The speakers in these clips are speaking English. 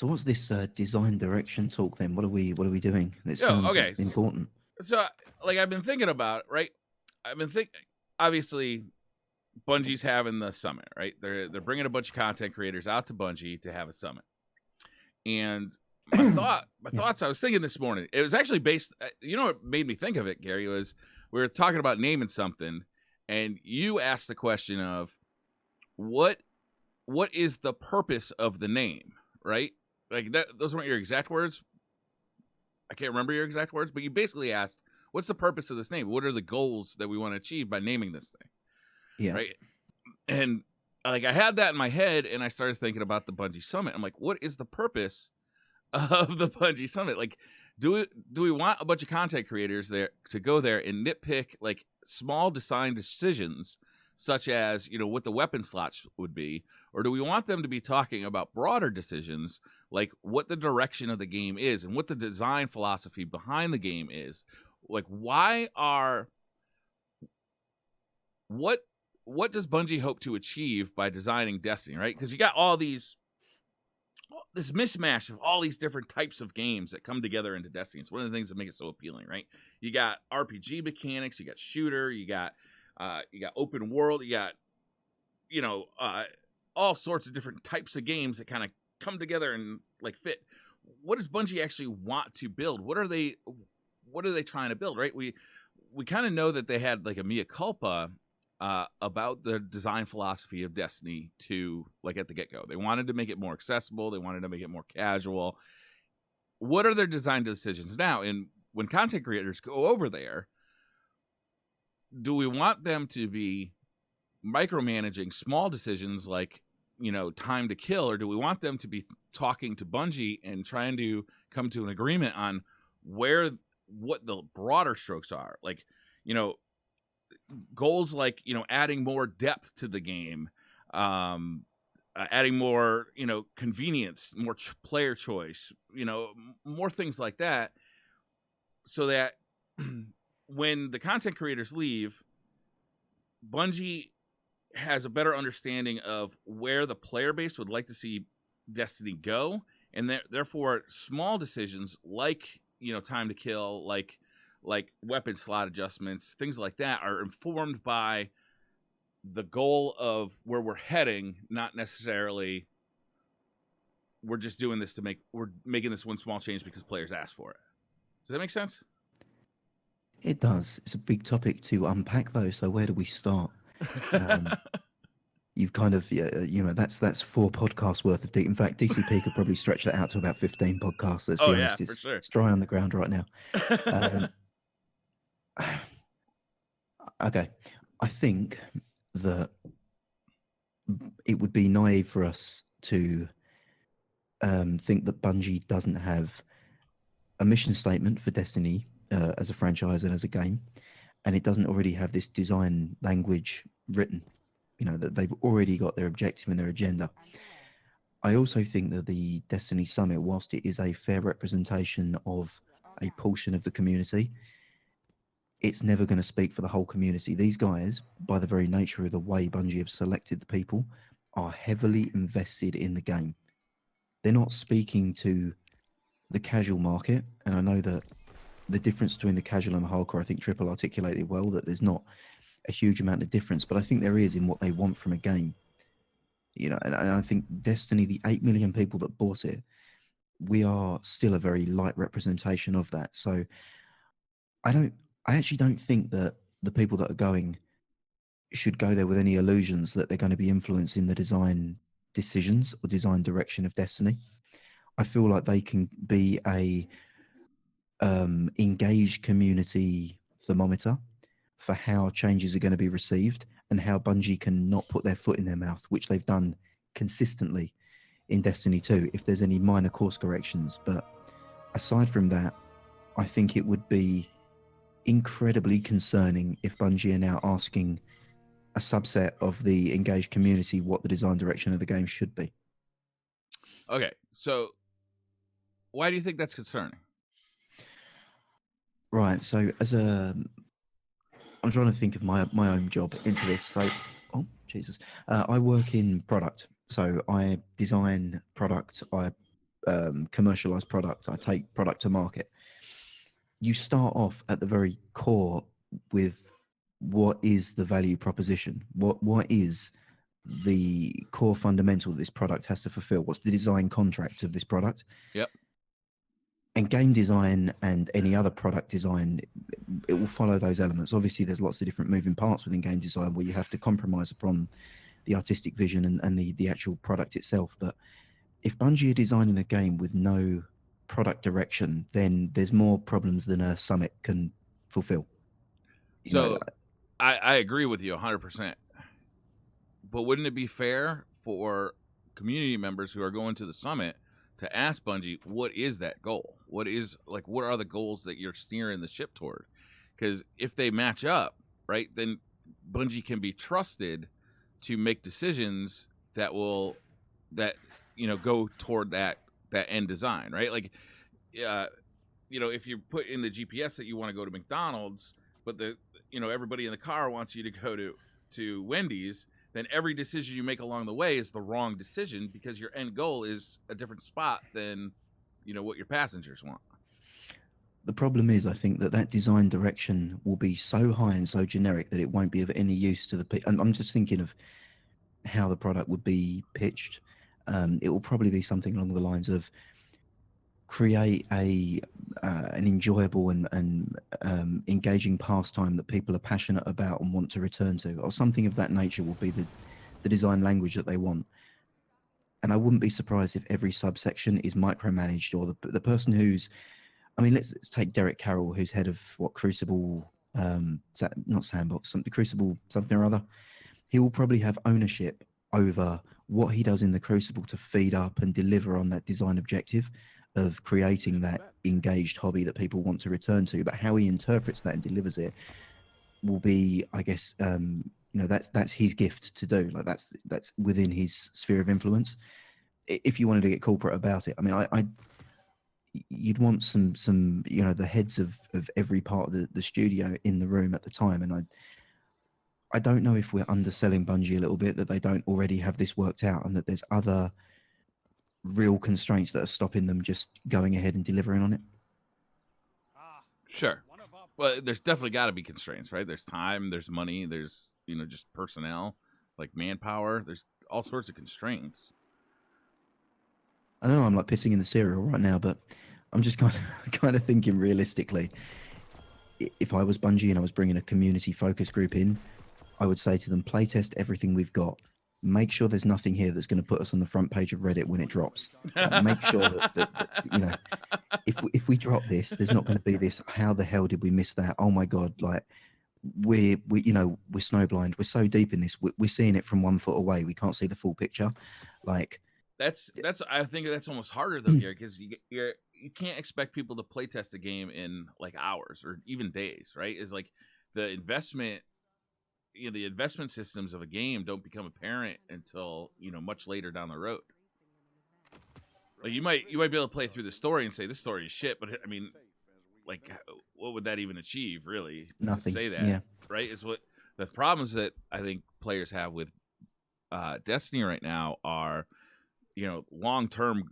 So what's this design direction talk then? What are we doing? It Oh, sounds okay. important. So, like, I've been thinking about, right? I've been thinking, obviously, Bungie's having the summit, right? They're bringing a bunch of content creators out to Bungie to have a summit. And my thoughts I was thinking this morning, it was actually based, you know what made me think of it, Gary, was we were talking about naming something, and you asked the question of what is the purpose of the name, right? Like, that, those weren't your exact words. I can't remember your exact words, but you basically asked, what's the purpose of this name? What are the goals that we want to achieve by naming this thing? Yeah. Right. And like, I had that in my head, and I started thinking about the Bungie Summit. I'm like, what is the purpose of the Bungie Summit? Like, do we want a bunch of content creators there to go there and nitpick like small design decisions, such as, you know, what the weapon slots would be, or do we want them to be talking about broader decisions, like what the direction of the game is and what the design philosophy behind the game is? Like, what does Bungie hope to achieve by designing Destiny, right? Because you got this mishmash of all these different types of games that come together into Destiny. It's one of the things that make it so appealing, right? You got RPG mechanics, you got shooter, you got open world, you got, you know, all sorts of different types of games that kind of come together and like fit. What does Bungie actually want to build? What are they trying to build, right? We kind of know that they had like a mea culpa about the design philosophy of Destiny 2, like at the get-go. They wanted to make it more accessible. They wanted to make it more casual. What are their design decisions now? And when content creators go over there, do we want them to be micromanaging small decisions like, you know, time to kill, or do we want them to be talking to Bungie and trying to come to an agreement on what the broader strokes are? Like, you know, goals like, you know, adding more depth to the game, adding more, you know, convenience, more player choice, you know, more things like that, so that when the content creators leave, Bungie has a better understanding of where the player base would like to see Destiny go, and therefore small decisions like, you know, time to kill, like weapon slot adjustments, things like that, are informed by the goal of where we're heading, not necessarily we're making this one small change because players asked for it. Does that make sense? It does. It's a big topic to unpack, though. So where do we start? You've kind of, you know, that's 4 podcasts worth of. In fact, DCP could probably stretch that out to about 15 podcasts. Let's be honest. Yeah, for sure. It's dry on the ground right now. Okay, I think that it would be naive for us to think that Bungie doesn't have a mission statement for Destiny as a franchise and as a game, and it doesn't already have this design language written, you know, that they've already got their objective and their agenda. I also think that the Destiny Summit, whilst it is a fair representation of a portion of the community, it's never going to speak for the whole community. These guys, by the very nature of the way Bungie have selected the people, are heavily invested in the game. They're not speaking to the casual market, and I know that the difference between the casual and the hardcore, I think Triple articulated well, that there's not a huge amount of difference, but I think there is in what they want from a game. You know, and I think Destiny, the 8 million people that bought it, we are still a very light representation of that. So I actually don't think that the people that are going should go there with any illusions that they're going to be influencing the design decisions or design direction of Destiny. I feel like they can be a engaged community thermometer for how changes are going to be received and how Bungie can not put their foot in their mouth, which they've done consistently in Destiny 2, if there's any minor course corrections. But aside from that, I think it would be incredibly concerning if Bungie are now asking a subset of the engaged community what the design direction of the game should be. Okay, so why do you think that's concerning? Right, so I'm trying to think of my own job into this. So, oh Jesus, I work in product. So I design product. I commercialize product. I take product to market. You start off at the very core with what is the value proposition? What is the core fundamental this product has to fulfill? What's the design contract of this product? Yep. And game design and any other product design, it will follow those elements. Obviously, there's lots of different moving parts within game design where you have to compromise upon the artistic vision and the actual product itself. But if Bungie are designing a game with no product direction, then there's more problems than a summit can fulfill. So I agree with you 100%. But wouldn't it be fair for community members who are going to the summit to ask Bungie, what is that goal? What are the goals that you're steering the ship toward? Because if they match up, right, then Bungie can be trusted to make decisions that will go toward that end design, right? Like, if you put in the GPS that you want to go to McDonald's, but everybody in the car wants you to go to Wendy's, then every decision you make along the way is the wrong decision because your end goal is a different spot than what your passengers want. The problem is, I think that design direction will be so high and so generic that it won't be of any use to the. I'm just thinking of how the product would be pitched. It will probably be something along the lines of create an enjoyable and engaging pastime that people are passionate about and want to return to, or something of that nature will be the design language that they want. And I wouldn't be surprised if every subsection is micromanaged, or the person who's, I mean, let's take Derek Carroll, who's head of Crucible, not Sandbox, the Crucible something or other. He will probably have ownership over what he does in the Crucible to feed up and deliver on that design objective of creating that engaged hobby that people want to return to. But how he interprets that and delivers it will be, I guess, that's his gift to do. Like that's within his sphere of influence. If you wanted to get corporate about it, I mean, you'd want some the heads of every part of the studio in the room at the time. And I don't know if we're underselling Bungie a little bit, that they don't already have this worked out and that there's other real constraints that are stopping them just going ahead and delivering on it. Sure. Well, there's definitely got to be constraints, right? There's time, there's money, there's, just personnel, like manpower. There's all sorts of constraints. I know I'm like pissing in the cereal right now, but I'm just kind of thinking realistically. If I was Bungie and I was bringing a community focus group in, I would say to them, playtest everything we've got. Make sure there's nothing here that's going to put us on the front page of Reddit when it drops. Make sure that if we drop this, there's not going to be this, how the hell did we miss that? Oh my God, like we're snowblind. We're so deep in this. We're seeing it from 1 foot away. We can't see the full picture. Like that's I think that's almost harder though here, because you can't expect people to play test a game in like hours or even days, right? Is like the investment. The investment systems of a game don't become apparent until much later down the road. Like you might be able to play through the story and say this story is shit, but I mean, like, what would that even achieve, really? Nothing. To say that, yeah. Right? Is what the problems that I think players have with Destiny right now are, long-term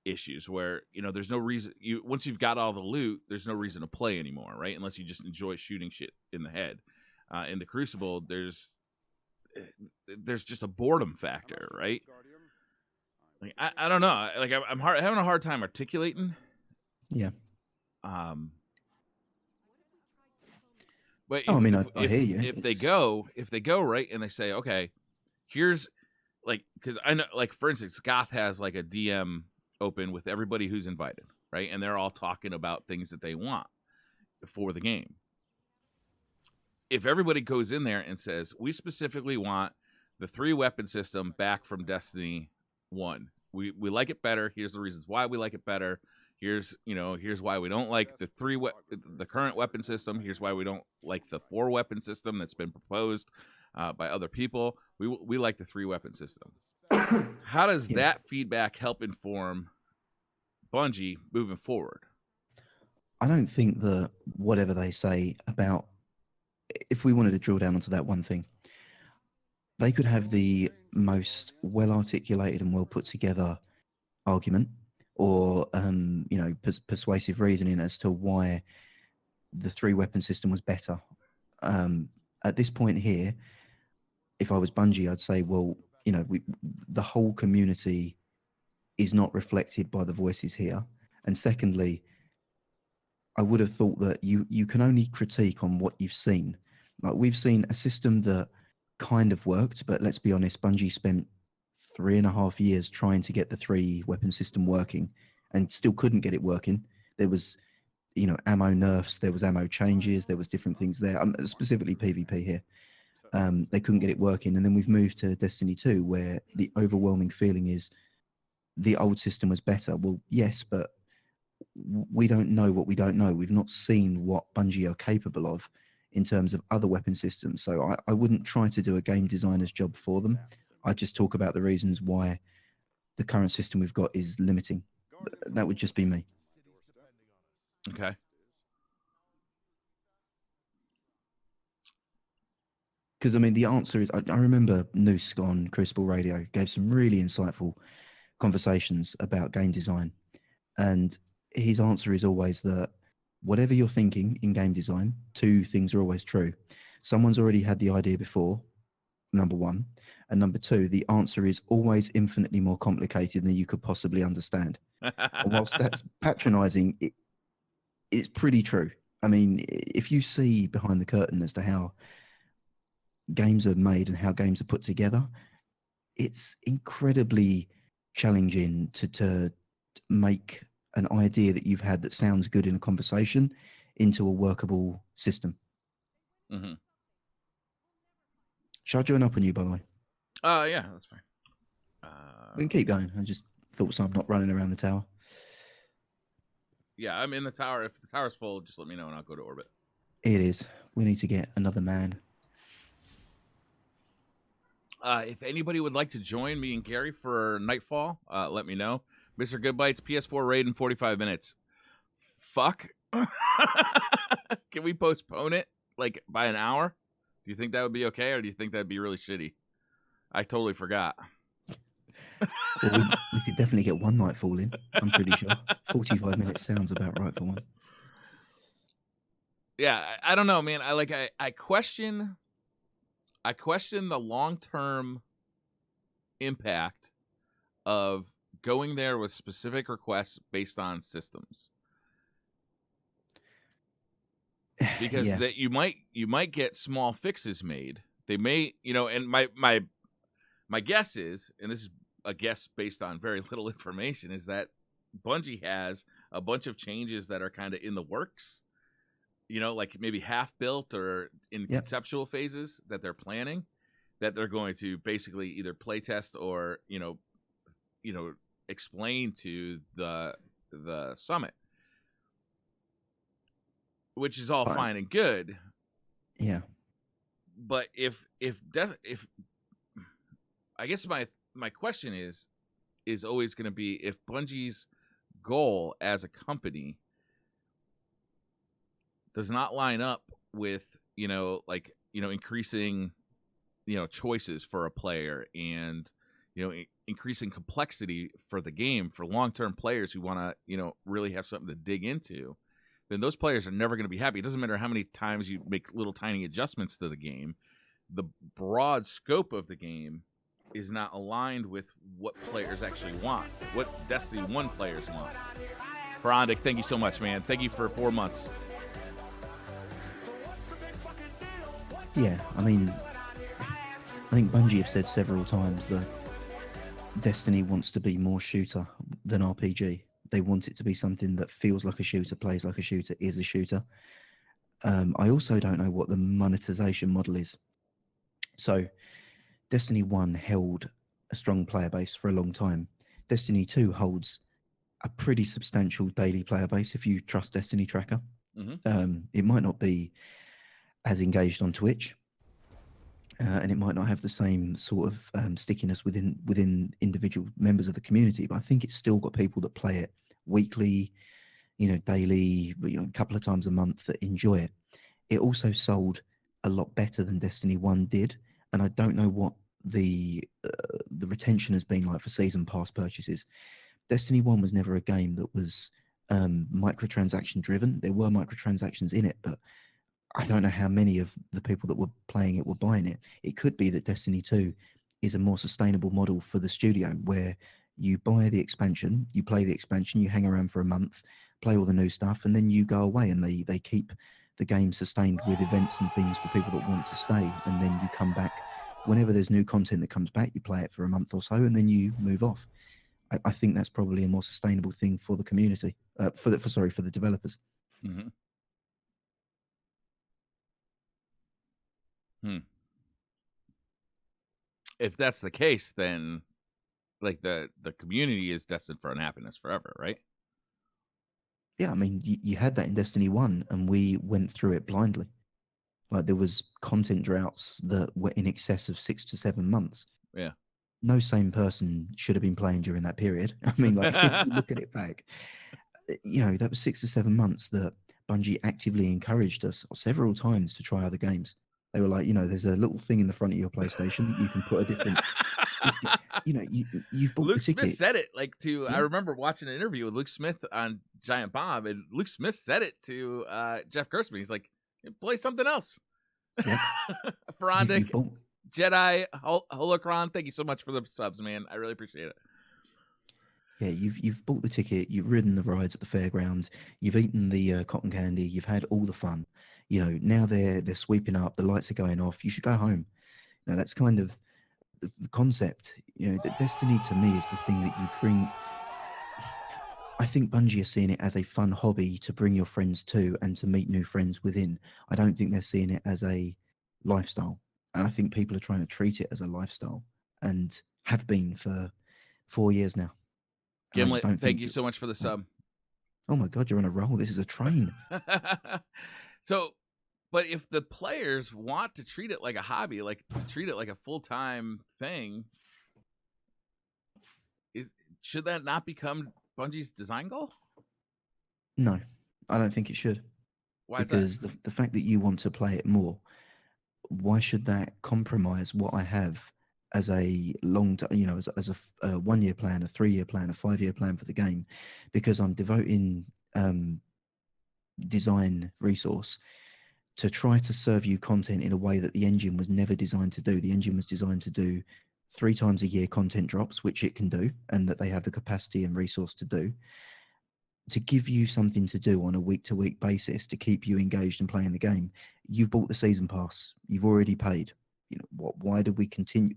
issues where there's no reason once you've got all the loot, there's no reason to play anymore, right? Unless you just enjoy shooting shit in the head. In the Crucible, there's just a boredom factor, right? Like I don't know. Like I'm having a hard time articulating. Yeah. But I hear you. If they go right and they say, okay, here's like, because I know, like for instance, Goth has like a DM open with everybody who's invited, right? And they're all talking about things that they want for the game. If everybody goes in there and says, we specifically want the 3-weapon system back from Destiny 1. We like it better. Here's the reasons why we like it better. Here's why we don't like the current weapon system. Here's why we don't like the 4-weapon system that's been proposed by other people. We like the 3-weapon system. How does that feedback help inform Bungie moving forward? I don't think that whatever they say about, if we wanted to drill down onto that one thing, they could have the most well-articulated and well-put-together argument or persuasive reasoning as to why the 3-weapon system was better. At this point here, if I was Bungie, I'd say, well, the whole community is not reflected by the voices here. And secondly, I would have thought that you can only critique on what you've seen. Like, we've seen a system that kind of worked, but let's be honest, Bungie spent 3.5 years trying to get the 3-weapon system working and still couldn't get it working. There was, ammo nerfs, there was ammo changes, there was different things there. Specifically PvP here. They couldn't get it working. And then we've moved to Destiny 2, where the overwhelming feeling is the old system was better. Well, yes, but we don't know what we don't know. We've not seen what Bungie are capable of in terms of other weapon systems. So I wouldn't try to do a game designer's job for them. I just talk about the reasons why the current system we've got is limiting. That would just be me. Okay. Because, the answer is, I remember Noosk on Crucible Radio gave some really insightful conversations about game design. And his answer is always that whatever you're thinking in game design, 2 things are always true. Someone's already had the idea before, number 1. And number 2, the answer is always infinitely more complicated than you could possibly understand. And whilst that's patronizing, it's pretty true. If you see behind the curtain as to how games are made and how games are put together, it's incredibly challenging to make an idea that you've had that sounds good in a conversation into a workable system. Mm-hmm. Shall I join up on you, by the way? Yeah, that's fine. We can keep going. I just thought so I'm not running around the tower. Yeah, I'm in the tower. If the tower's full, just let me know and I'll go to orbit. It is. We need to get another man. If anybody would like to join me and Gary for Nightfall, let me know. Mr. Goodbytes, PS4 raid in 45 minutes. Fuck. Can we postpone it by an hour? Do you think that would be okay, or do you think that'd be really shitty? I totally forgot. Well, we could definitely get one Nightfall in, I'm pretty sure. 45 minutes sounds about right for one. Yeah, I don't know, man. I question the long-term impact of going there with specific requests based on systems. Because that you might get small fixes made. They may, and my guess is, and this is a guess based on very little information, is that Bungie has a bunch of changes that are kind of in the works. Maybe half built or in conceptual phases that they're planning, that they're going to basically either play test or explain to the summit, which is all fine and good. Yeah. But if I guess my question is always going to be, if Bungie's goal as a company does not line up with increasing choices for a player and increasing complexity for the game for long-term players who want to really have something to dig into, then those players are never going to be happy. It doesn't matter how many times you make little tiny adjustments to the game. The broad scope of the game is not aligned with what players actually want, what Destiny 1 players want. Farandic, thank you so much, man. Thank you for 4 months. Yeah, I think Bungie have said several times that Destiny wants to be more shooter than RPG. They want it to be something that feels like a shooter, plays like a shooter, is a shooter. I also don't know what the monetization model is. So Destiny 1 held a strong player base for a long time. Destiny 2 holds a pretty substantial daily player base if you trust Destiny Tracker. Mm-hmm. It might not be as engaged on Twitch, and it might not have the same sort of stickiness within individual members of the community, but I think it's still got people that play it weekly, daily, a couple of times a month that enjoy it. It also sold a lot better than Destiny 1 did, and I don't know what the retention has been like for season pass purchases. Destiny 1 was never a game that was microtransaction driven. There were microtransactions in it, but I don't know how many of the people that were playing it were buying it. It could be that Destiny 2 is a more sustainable model for the studio where you buy the expansion, you play the expansion, you hang around for a month, play all the new stuff, and then you go away, and they keep the game sustained with events and things for people that want to stay. And then you come back whenever there's new content that comes back, you play it for a month or so, and then you move off. I think that's probably a more sustainable thing for the community, for the developers. Mm-hmm. If that's the case, then like the community is destined for unhappiness forever, right? Yeah, I mean, you had that in Destiny 1, and we went through it blindly. Like, there was content droughts that were in excess of 6 to 7 months. Yeah. No sane person should have been playing during that period. I mean, like, if you look at it back, that was 6 to 7 months that Bungie actively encouraged us several times to try other games. They were like, there's a little thing in the front of your PlayStation that you can put a different... you've bought Luke the ticket. Smith said it I remember watching an interview with Luke Smith on Giant Bomb, and Luke Smith said it to Jeff Gerstmann. He's like, play something else. Yep. Ferrandic, Jedi, Holocron, thank you so much for the subs, man. I really appreciate it. Yeah, you've bought the ticket, you've ridden the rides at the fairground, you've eaten the cotton candy, you've had all the fun. Now they're sweeping up, the lights are going off, you should go home. That's kind of the concept. That Destiny to me is the thing that you bring. I think Bungie are seeing it as a fun hobby to bring your friends to and to meet new friends within. I don't think they're seeing it as a lifestyle. And I think people are trying to treat it as a lifestyle and have been for 4 years now. Gimlet, thank you so much for the sub. Oh my God, you're on a roll. This is a train. So, but if the players want to treat it like a hobby, like to treat it like a full-time thing, should that not become Bungie's design goal? No, I don't think it should. Why is that? Because the fact that you want to play it more, why should that compromise what I have as a as a 1 year plan, a 3 year plan, a 5 year plan for the game? Because I'm devoting design resource to try to serve you content in a way that the engine was never designed to do. The engine was designed to do 3 times a year content drops, which it can do, and that they have the capacity and resource to do, to give you something to do on a week-to-week basis to keep you engaged and playing the game. You've bought the season pass. You've already paid. Why do we continue?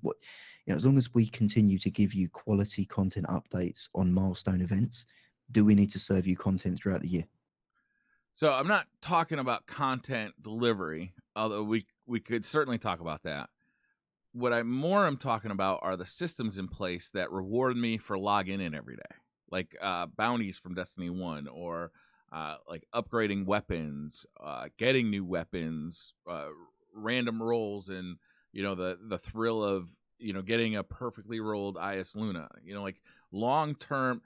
As long as we continue to give you quality content updates on milestone events, do we need to serve you content throughout the year? So I'm not talking about content delivery, although we could certainly talk about that. What I'm talking about are the systems in place that reward me for logging in every day, like bounties from Destiny 1, or like upgrading weapons, getting new weapons, random rolls, and the thrill of getting a perfectly rolled IS Luna. Like long-term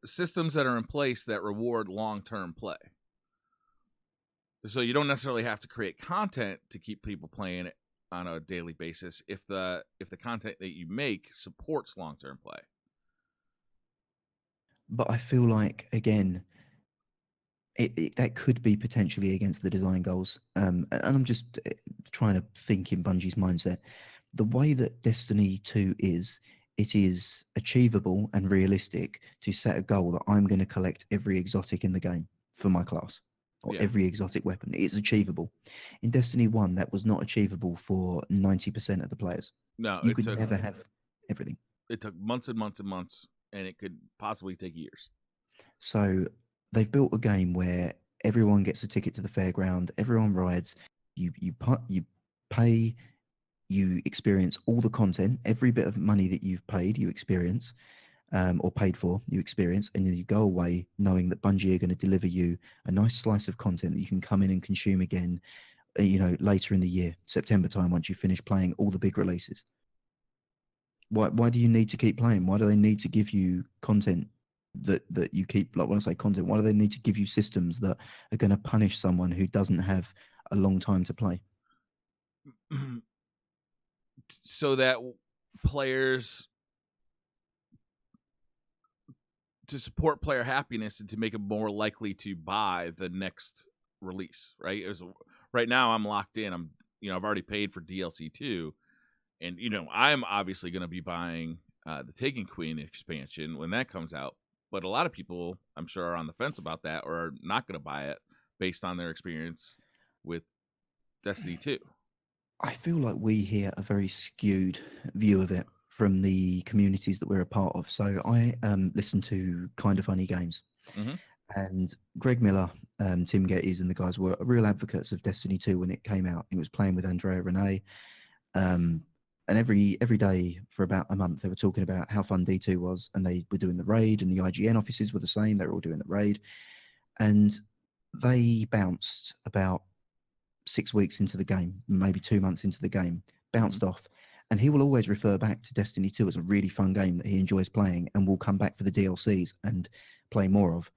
systems that are in place that reward long-term play. So you don't necessarily have to create content to keep people playing it on a daily basis if the content that you make supports long-term play. But I feel like, again, that could be potentially against the design goals. And I'm just trying to think in Bungie's mindset. The way that Destiny 2 is, it is achievable and realistic to set a goal that I'm going to collect every exotic in the game for my class, or every exotic weapon. It's achievable. In Destiny 1, that was not achievable for 90% of the players. No, you could never have everything. It took months and months and months, and it could possibly take years. So they've built a game where everyone gets a ticket to the fairground, everyone rides, you pay, you experience all the content, every bit of money that you've paid, you experience, or paid for, you experience, and then you go away knowing that Bungie are going to deliver you a nice slice of content that you can come in and consume again, later in the year, September time, once you finish playing all the big releases. Why do you need to keep playing? Why do they need to give you content that you keep? Like, when I say content, why do they need to give you systems that are going to punish someone who doesn't have a long time to play? So that players to support player happiness and to make them more likely to buy the next release, right? Right now I'm locked in. I've already paid for DLC 2, and I'm obviously going to be buying the Taken Queen expansion when that comes out. But a lot of people, I'm sure, are on the fence about that or are not going to buy it based on their experience with Destiny 2. I feel like we hear a very skewed view of it from the communities that we're a part of. So I listen to Kind of Funny Games, and Greg Miller, Tim Geddes, and the guys were real advocates of Destiny 2 when it came out. It was playing with Andrea Renee, and every day for about a month they were talking about how fun D2 was, and they were doing the raid, and the IGN offices were the same. They were all doing the raid, and they bounced about 6 weeks into the game, maybe 2 months into the game, bounced off. And he will always refer back to Destiny 2 as a really fun game that he enjoys playing and will come back for the DLCs and play more of.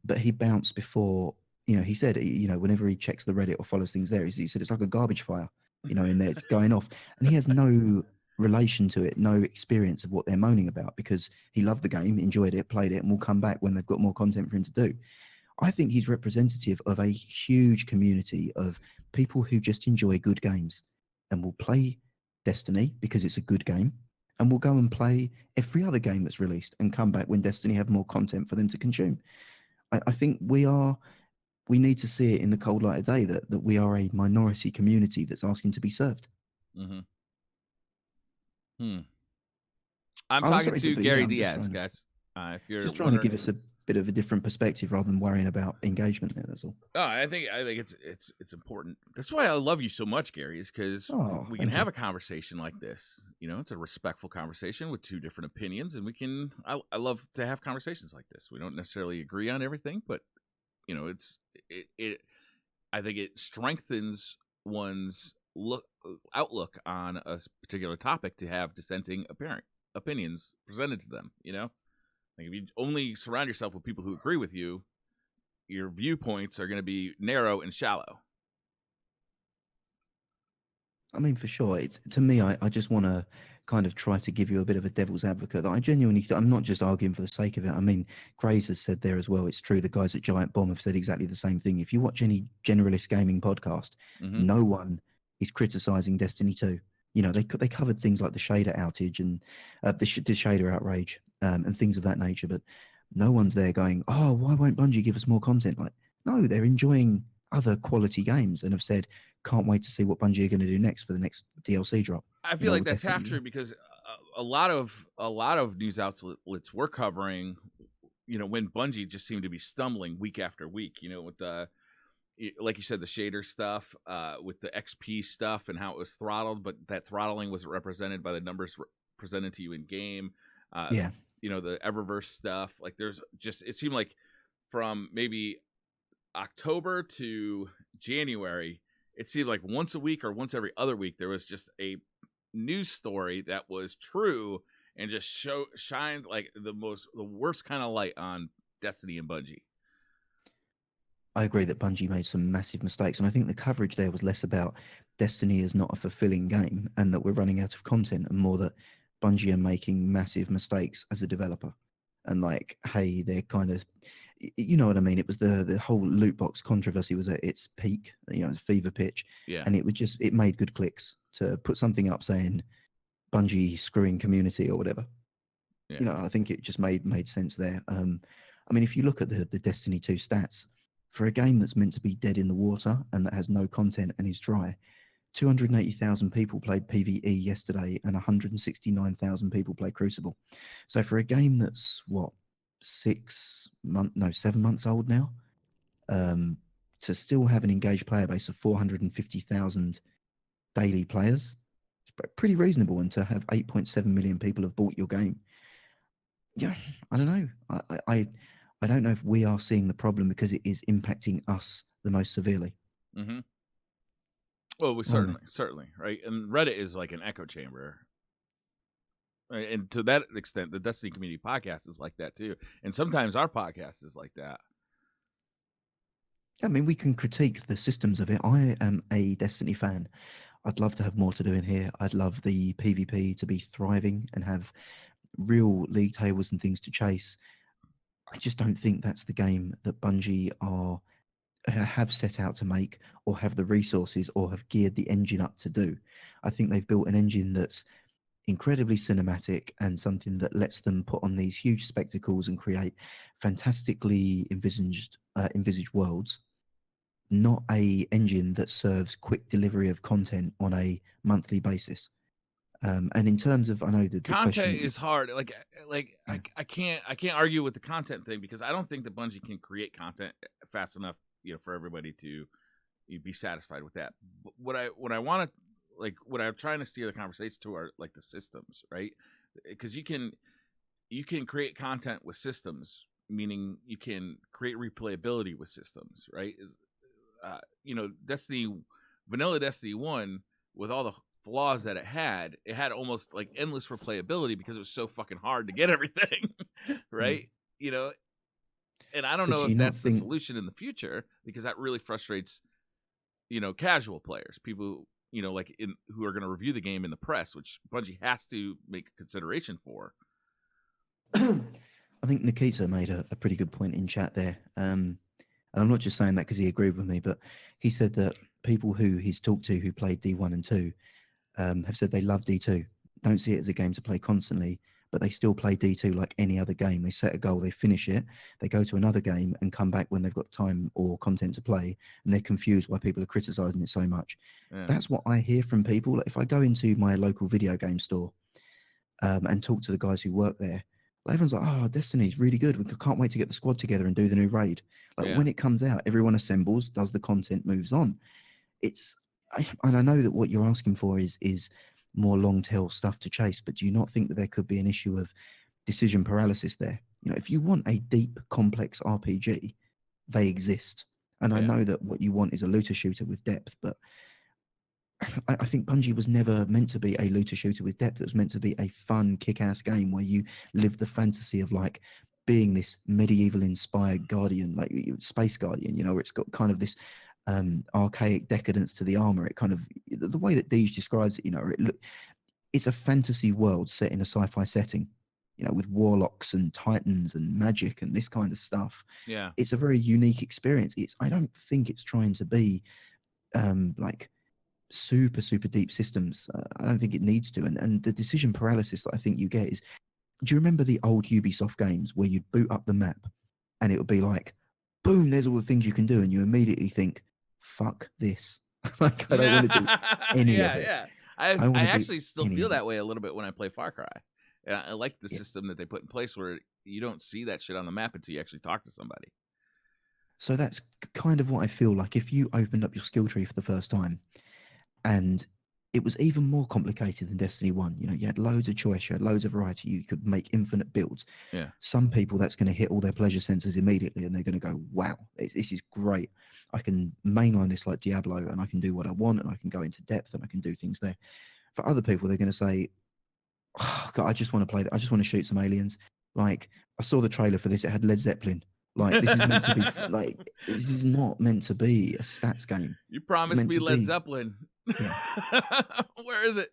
But he bounced before, he said, whenever he checks the Reddit or follows things there, he said it's like a garbage fire, in there going off. And he has no relation to it, no experience of what they're moaning about, because he loved the game, enjoyed it, played it, and will come back when they've got more content for him to do. I think he's representative of a huge community of people who just enjoy good games and will play Destiny because it's a good game, and will go and play every other game that's released and come back when Destiny have more content for them to consume. I think we need to see it in the cold light of day that we are a minority community that's asking to be served. I'm talking to Gary Diaz, guys. If you're just trying to give us a bit of a different perspective rather than worrying about engagement there. That's all. Oh, I think it's important. That's why I love you so much, Gary, is because we can have a conversation like this. It's a respectful conversation with two different opinions, and I love to have conversations like this. We don't necessarily agree on everything, but I think it strengthens one's outlook on a particular topic to have dissenting opinions presented to them. Like if you only surround yourself with people who agree with you, your viewpoints are going to be narrow and shallow. I mean, for sure. To me, I just want to kind of try to give you a bit of a devil's advocate. That I genuinely I'm not just arguing for the sake of it. I mean, Craze has said there as well. It's true. The guys at Giant Bomb have said exactly the same thing. If you watch any generalist gaming podcast, no one is criticizing Destiny 2. They covered things like the shader outage and the shader outrage and things of that nature, but no one's there going, oh, why won't Bungie give us more content? Like, no, they're enjoying other quality games and have said, can't wait to see what Bungie are going to do next for the next DLC drop. I feel like that's half true because a lot of news outlets were covering, when Bungie just seemed to be stumbling week after week, with the, like you said, the shader stuff, with the XP stuff and how it was throttled, but that throttling was represented by the numbers presented to you in game. The Eververse stuff. Like it seemed like from maybe October to January, it seemed like once a week or once every other week, there was just a news story that was true and just shined like the worst kind of light on Destiny and Bungie. I agree that Bungie made some massive mistakes, and I think the coverage there was less about Destiny as not a fulfilling game and that we're running out of content, and more that Bungie are making massive mistakes as a developer. And like, hey, they're kind of, you know what I mean? It was the whole loot box controversy was at its peak, it's fever pitch. Yeah. And it made good clicks to put something up saying Bungie screwing community or whatever. Yeah. I think it just made sense there. I mean, if you look at the Destiny 2 stats, for a game that's meant to be dead in the water and that has no content and is dry, 280,000 people played PvE yesterday and 169,000 people played Crucible. So for a game that's 7 months old now, to still have an engaged player base of 450,000 daily players, it's pretty reasonable. And to have 8.7 million people have bought your game, I don't know. I don't know if we are seeing the problem because it is impacting us the most severely. Mm-hmm. Well, we certainly, right? And Reddit is like an echo chamber. Right? And to that extent, the Destiny Community Podcast is like that too. And sometimes our podcast is like that. I mean, we can critique the systems of it. I am a Destiny fan. I'd love to have more to do in here. I'd love the PvP to be thriving and have real league tables and things to chase. I just don't think that's the game that Bungie have set out to make, or have the resources, or have geared the engine up to do. I think they've built an engine that's incredibly cinematic and something that lets them put on these huge spectacles and create fantastically envisaged worlds, not a engine that serves quick delivery of content on a monthly basis. And in terms of, I know that the question Content that is hard. Yeah. I can't argue with the content thing, because I don't think that Bungie can create content fast enough, for everybody to be satisfied with that. But what I want to, what I'm trying to steer the conversation to are like the systems, right? Because you can create content with systems, meaning you can create replayability with systems, right? Destiny, vanilla Destiny 1, with all the flaws that it had almost like endless replayability because it was so fucking hard to get everything, right? And I don't But know do you if not that's the think solution in the future, because that really frustrates, casual players, people, who are going to review the game in the press, which Bungie has to make consideration for. I think Nikita made a pretty good point in chat there. And I'm not just saying that because he agreed with me, but he said that people who he's talked to who played D1 and 2 have said they love D2, don't see it as a game to play constantly, but they still play D2 like any other game. They set a goal, they finish it, they go to another game and come back when they've got time or content to play, and they're confused why people are criticizing it so much. Yeah. That's what I hear from people. Like, if I go into my local video game store and talk to the guys who work there, everyone's like, "Oh, Destiny's really good. We can't wait to get the squad together and do the new raid." Like, when it comes out, everyone assembles, does the content, moves on. And I know that what you're asking for is more long tail stuff to chase, but do you not think that there could be an issue of decision paralysis there? If you want a deep, complex RPG, they exist. And I know that what you want is a looter shooter with depth, but I think Bungie was never meant to be a looter shooter with depth. It was meant to be a fun, kick-ass game where you live the fantasy of like being this medieval inspired guardian, like space guardian, where it's got kind of this archaic decadence to the armor. It kind of, the way that Deej describes it, it's a fantasy world set in a sci-fi setting, with warlocks and titans and magic and this kind of stuff. Yeah, it's a very unique experience. I don't think it's trying to be like super deep systems. I don't think it needs to. And the decision paralysis that I think you get is, do you remember the old Ubisoft games where you'd boot up the map and it would be like, boom, there's all the things you can do, and you immediately think, fuck this. Like, I don't want to do any of it. Yeah. I actually still feel that way a little bit when I play Far Cry. And I like the system that they put in place where you don't see that shit on the map until you actually talk to somebody. So that's kind of what I feel like. If you opened up your skill tree for the first time and it was even more complicated than Destiny 1, you had loads of choice, you had loads of variety, you could make infinite builds. Yeah. Some people, that's going to hit all their pleasure sensors immediately and they're going to go, wow, this is great. I can mainline this like Diablo and I can do what I want and I can go into depth and I can do things there. For other people, they're going to say, oh, God, I just want to play that. I just want to shoot some aliens. Like, I saw the trailer for this. It had Led Zeppelin. Like, this is meant to be, like, this is not meant to be a stats game. You promised me Led Zeppelin. Yeah. Where is it?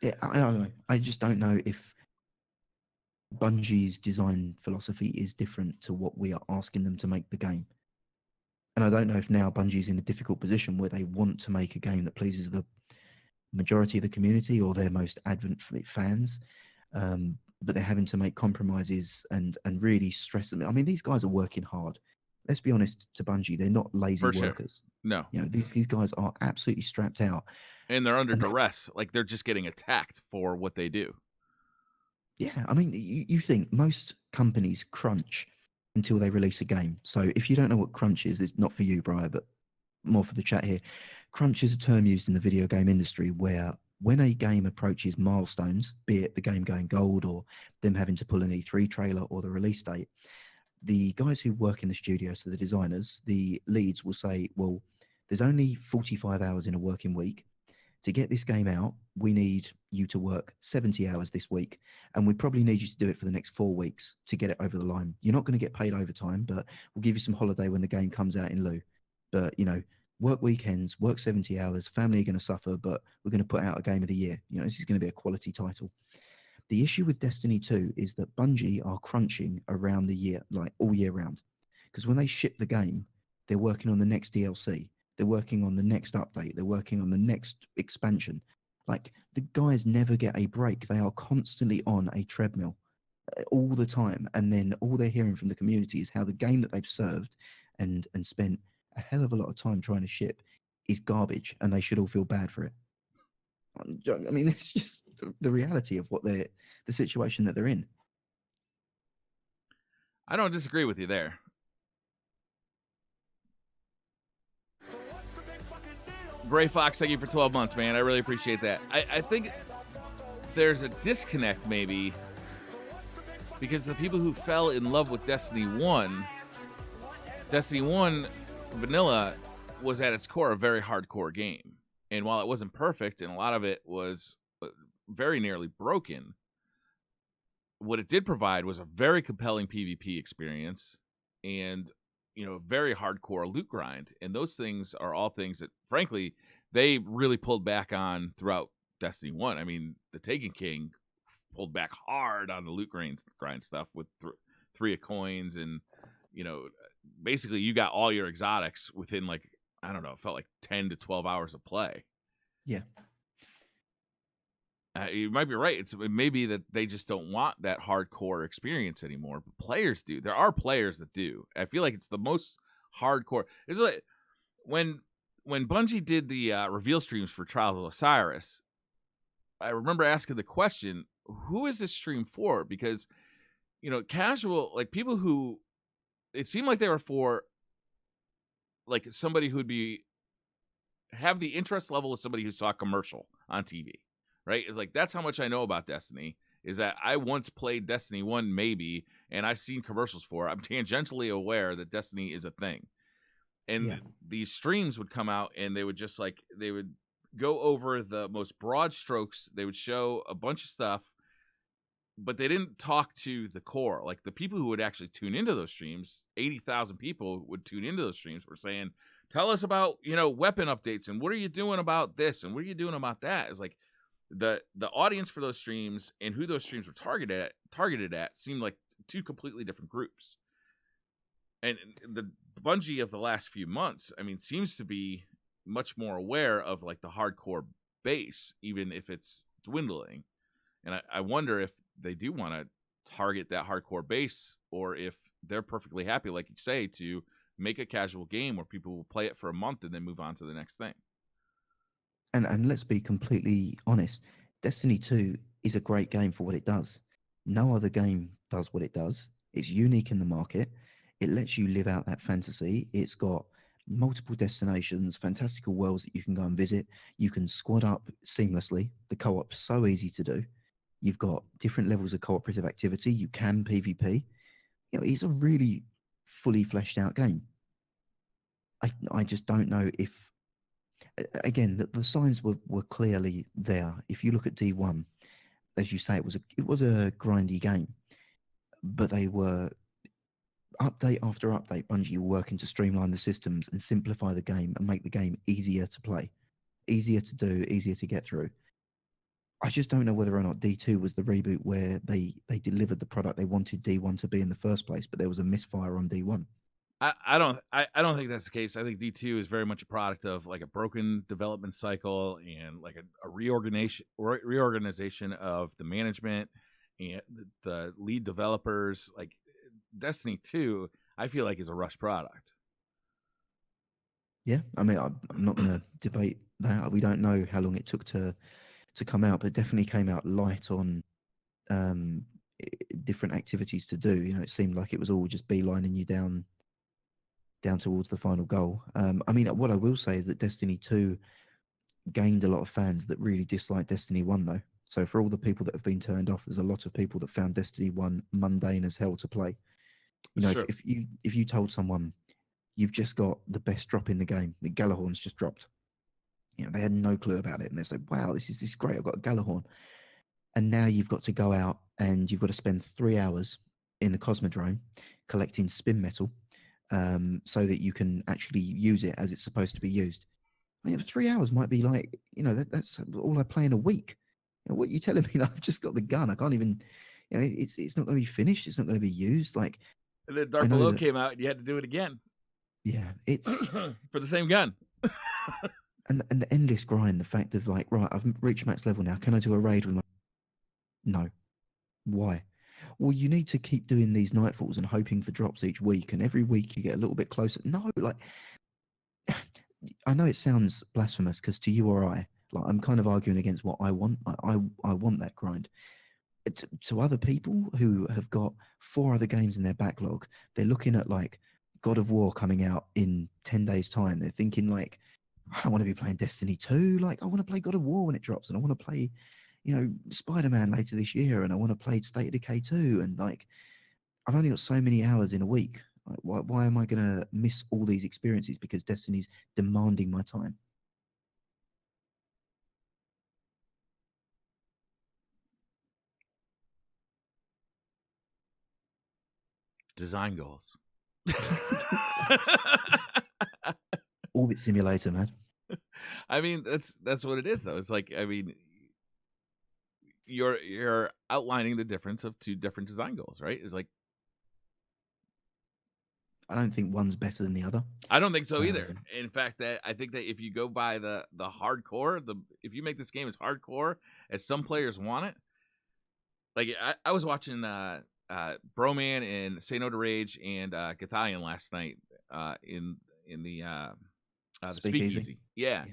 Yeah, I don't know. I just don't know if Bungie's design philosophy is different to what we are asking them to make the game. And I don't know if now Bungie's in a difficult position where they want to make a game that pleases the majority of the community or their most avid fans, but they're having to make compromises and really stress them. I mean, these guys are working hard. Let's be honest to Bungie, they're not lazy workers. No. These guys are absolutely strapped out. And they're under duress. Like, they're just getting attacked for what they do. Yeah, I mean, you think most companies crunch until they release a game. So if you don't know what crunch is, it's not for you, Briar, but more for the chat here. Crunch is a term used in the video game industry where when a game approaches milestones, be it the game going gold or them having to pull an E3 trailer or the release date, the guys who work in the studio, so the designers, the leads will say, well, there's only 45 hours in a working week. To get this game out, we need you to work 70 hours this week, and we probably need you to do it for the next 4 weeks to get it over the line. You're not going to get paid overtime, but we'll give you some holiday when the game comes out in lieu. But, work weekends, work 70 hours, family are going to suffer, but we're going to put out a game of the year. This is going to be a quality title. The issue with Destiny 2 is that Bungie are crunching around the year, like all year round. Because when they ship the game, they're working on the next DLC. They're working on the next update. They're working on the next expansion. Like, the guys never get a break. They are constantly on a treadmill all the time. And then all they're hearing from the community is how the game that they've served and spent a hell of a lot of time trying to ship is garbage, and they should all feel bad for it. I mean, it's just the reality of what the situation that they're in. I don't disagree with you there. Gray Fox, thank you for 12 months, man. I really appreciate that. I think there's a disconnect maybe because the people who fell in love with Destiny 1 Vanilla was at its core a very hardcore game. And while it wasn't perfect and a lot of it was very nearly broken, what it did provide was a very compelling PvP experience and, very hardcore loot grind. And those things are all things that, frankly, they really pulled back on throughout Destiny 1. I mean, the Taken King pulled back hard on the loot grind stuff with 3 of coins. And, basically you got all your exotics within, like, I don't know, it felt like 10 to 12 hours of play. Yeah. You might be right. It may be that they just don't want that hardcore experience anymore. But players do. There are players that do. I feel like it's the most hardcore. It's like when Bungie did the reveal streams for Trials of Osiris, I remember asking the question, who is this stream for? Because, casual, like people who, it seemed like they were for like somebody who'd have the interest level of somebody who saw a commercial on TV. Right? It's like, that's how much I know about Destiny, is that I once played Destiny 1 maybe, and I've seen commercials for it. I'm tangentially aware that Destiny is a thing. And these streams would come out, and they would just they would go over the most broad strokes. They would show a bunch of stuff, but they didn't talk to the core. Like, the people who would actually tune into those streams, 80,000 people would tune into those streams, were saying, tell us about, weapon updates, and what are you doing about this, and what are you doing about that? It's like, the audience for those streams and who those streams were targeted at seemed like 2 completely different groups. And the Bungie of the last few months, I mean, seems to be much more aware of like the hardcore base, even if it's dwindling. And I wonder if they do want to target that hardcore base, or if they're perfectly happy, like you say, to make a casual game where people will play it for a month and then move on to the next thing. And let's be completely honest, Destiny 2 is a great game for what it does. No other game does what it does. It's unique in the market. It lets you live out that fantasy. It's got multiple destinations, fantastical worlds that you can go and visit. You can squad up seamlessly. The co-op's so easy to do. You've got different levels of cooperative activity. You can PvP. It's a really fully fleshed out game. I just don't know if, again, the signs were clearly there. If you look at D1, as you say, it was a grindy game, but they were update after update. Bungie were working to streamline the systems and simplify the game and make the game easier to play, easier to do, easier to get through. I just don't know whether or not D2 was the reboot where they delivered the product they wanted D1 to be in the first place, but there was a misfire on D1. I don't think that's the case. I think D2 is very much a product of like a broken development cycle and like a reorganization of the management and the lead developers. Like Destiny 2, I feel like is a rush product. Yeah, I mean, I'm not going to debate that. We don't know how long it took to come out, but it definitely came out light on different activities to do. It seemed like it was all just beelining you down towards the final goal. I mean, what I will say is that Destiny 2 gained a lot of fans that really disliked Destiny 1, though. So for all the people that have been turned off, there's a lot of people that found Destiny 1 mundane as hell to play. Sure. If you told someone you've just got the best drop in the game, the Galahorn's just dropped, they had no clue about it, and they said, "Wow, this is great! I've got a Galahorn," and now you've got to go out and you've got to spend 3 hours in the Cosmodrome collecting spin metal. So that you can actually use it as it's supposed to be used. I mean, 3 hours might be like, that's all I play in a week. what are you telling me? That I've just got the gun. I can't even. It's not going to be finished. It's not going to be used. Like, And then Dark Below came out, and you had to do it again. Yeah, it's for the same gun. and the endless grind. The fact of like, right, I've reached max level now. Can I do a raid with my? No. Why? Well, you need to keep doing these nightfalls and hoping for drops each week, and every week you get a little bit closer. No, like, I know it sounds blasphemous because to you or I, like, I'm kind of arguing against what I want. I want that grind. To other people who have got 4 other games in their backlog, they're looking at like God of War coming out in 10 days' time. They're thinking like, I don't want to be playing Destiny 2. Like, I want to play God of War when it drops, and I want to play, Spider-Man later this year, and I want to play State of Decay 2. And like, I've only got so many hours in a week. Like, why am I going to miss all these experiences because Destiny's demanding my time? Design goals. Orbit Simulator, man. I mean, that's what it is, though. It's like, I mean, you're outlining the difference of 2 different design goals, right? It's like, I don't think one's better than the other. I don't think so either. In fact, I think that if you go by the hardcore, if you make this game as hardcore as some players want it, like I was watching Broman and Say No to Rage and Gathalion last night in the Speakeasy. Yeah.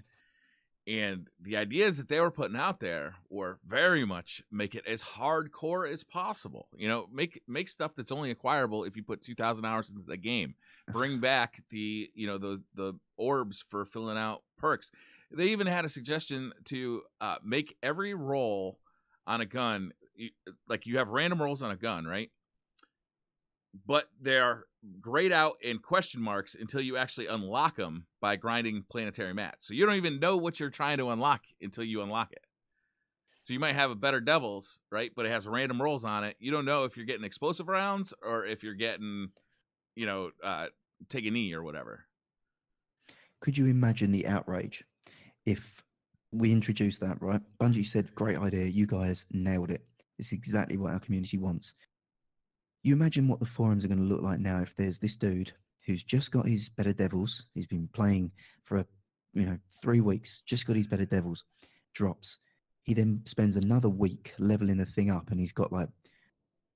And the ideas that they were putting out there were very much make it as hardcore as possible. Make stuff that's only acquirable if you put 2,000 hours into the game. Bring back the orbs for filling out perks. They even had a suggestion to make every roll on a gun, like you have random rolls on a gun, right? But they're grayed out in question marks until you actually unlock them by grinding planetary mats. So you don't even know what you're trying to unlock until you unlock it. So you might have a better Devils, right? But it has random rolls on it. You don't know if you're getting explosive rounds or if you're getting, take a knee or whatever. Could you imagine the outrage if we introduced that, right? Bungie said, great idea. You guys nailed it. It's exactly what our community wants. You imagine what the forums are going to look like now if there's this dude who's just got his Better Devils. He's been playing for 3 weeks, just got his Better Devils, drops. He then spends another week leveling the thing up, and he's got like,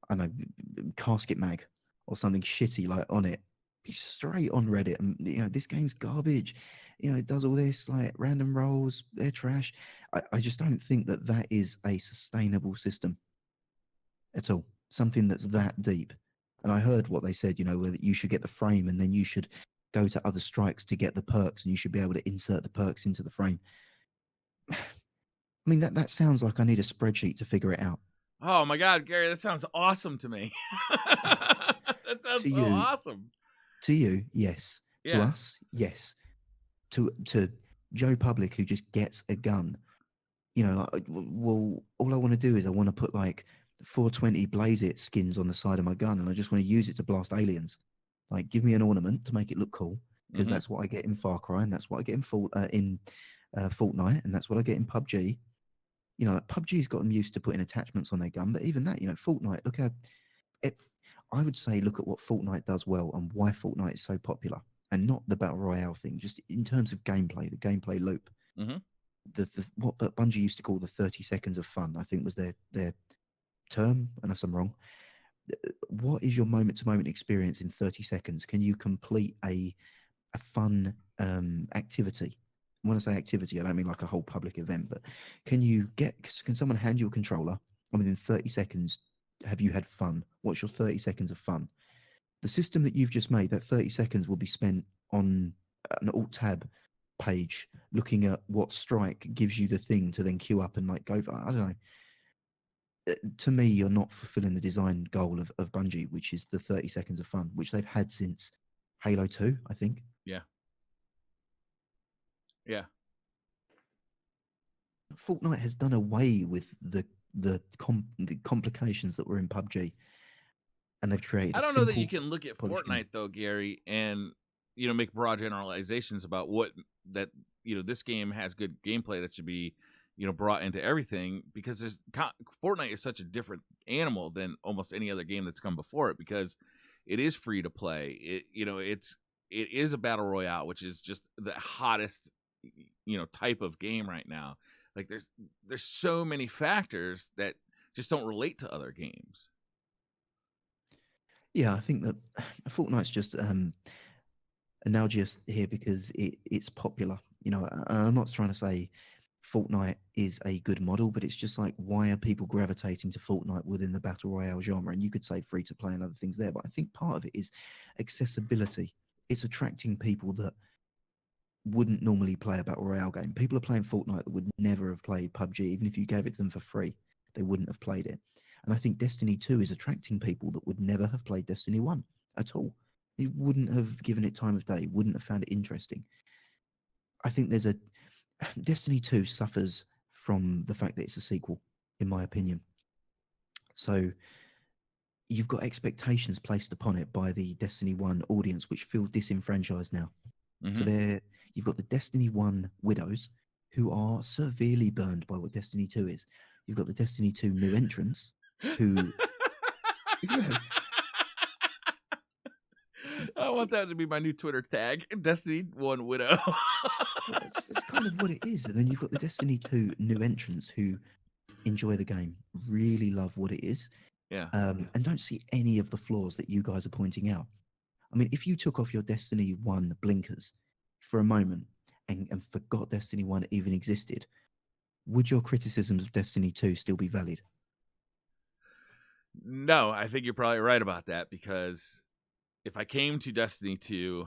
I don't know, casket mag or something shitty like on it. He's straight on Reddit, and this game's garbage. It does all this like random rolls, they're trash. I just don't think that is a sustainable system at all. Something that's that deep. And I heard what they said, where you should get the frame and then you should go to other strikes to get the perks, and you should be able to insert the perks into the frame. I mean, that sounds like I need a spreadsheet to figure it out. Oh my God, Gary, that sounds awesome to me. That sounds so awesome. To you, yes. Yeah. To us, yes. To Joe Public, who just gets a gun, well, all I want to do is I want to put like 420 Blaze It skins on the side of my gun, and I just want to use it to blast aliens. Like, give me an ornament to make it look cool, because that's what I get in Far Cry, and that's what I get in Fortnite, and that's what I get in PUBG. PUBG's got them used to putting attachments on their gun, but even that, Fortnite, I would say look at what Fortnite does well and why Fortnite is so popular, and not the Battle Royale thing, just in terms of gameplay, the gameplay loop. What Bungie used to call the 30 seconds of fun, I think was their term, unless I'm wrong. What is your moment-to-moment experience in 30 seconds? Can you complete a fun activity? When I say activity, I don't mean like a whole public event, but can someone hand you a controller, and within 30 seconds, have you had fun? What's your 30 seconds of fun? The system that you've just made, that 30 seconds will be spent on an alt-tab page looking at what strike gives you the thing to then queue up and like go for. I don't know. To me, you're not fulfilling the design goal of Bungie, which is the 30 seconds of fun, which they've had since Halo 2, I think. Yeah. Yeah. Fortnite has done away with the complications that were in PUBG, and they've created. I don't know that you can look at Fortnite though, Gary, and make broad generalizations about what that this game has good gameplay that should be brought into everything, because Fortnite is such a different animal than almost any other game that's come before it, because it is free to play. It is a battle royale, which is just the hottest type of game right now. Like there's so many factors that just don't relate to other games. Yeah, I think that Fortnite's just analogous here because it's popular. I'm not trying to say Fortnite is a good model, but it's just like, why are people gravitating to Fortnite within the battle royale genre? And you could say free to play and other things there, but I think part of it is accessibility. It's attracting people that wouldn't normally play a battle royale game. People are playing Fortnite that would never have played PUBG. Even if you gave it to them for free, they wouldn't have played it. And I think Destiny 2 is attracting people that would never have played Destiny 1 at all. They wouldn't have given it time of day, wouldn't have found it interesting. I think Destiny 2 suffers from the fact that it's a sequel, in my opinion. So you've got expectations placed upon it by the Destiny 1 audience, which feel disenfranchised now. So you've got the Destiny 1 widows who are severely burned by what Destiny 2 is. You've got the Destiny 2 new entrants who... I want that to be my new Twitter tag, Destiny 1 widow. Well, that's kind of what it is. And then you've got the Destiny 2 new entrants who enjoy the game, really love what it is, and don't see any of the flaws that you guys are pointing out. I mean, if you took off your Destiny 1 blinkers for a moment and forgot Destiny 1 even existed, would your criticisms of Destiny 2 still be valid? No, I think you're probably right about that, because if I came to Destiny 2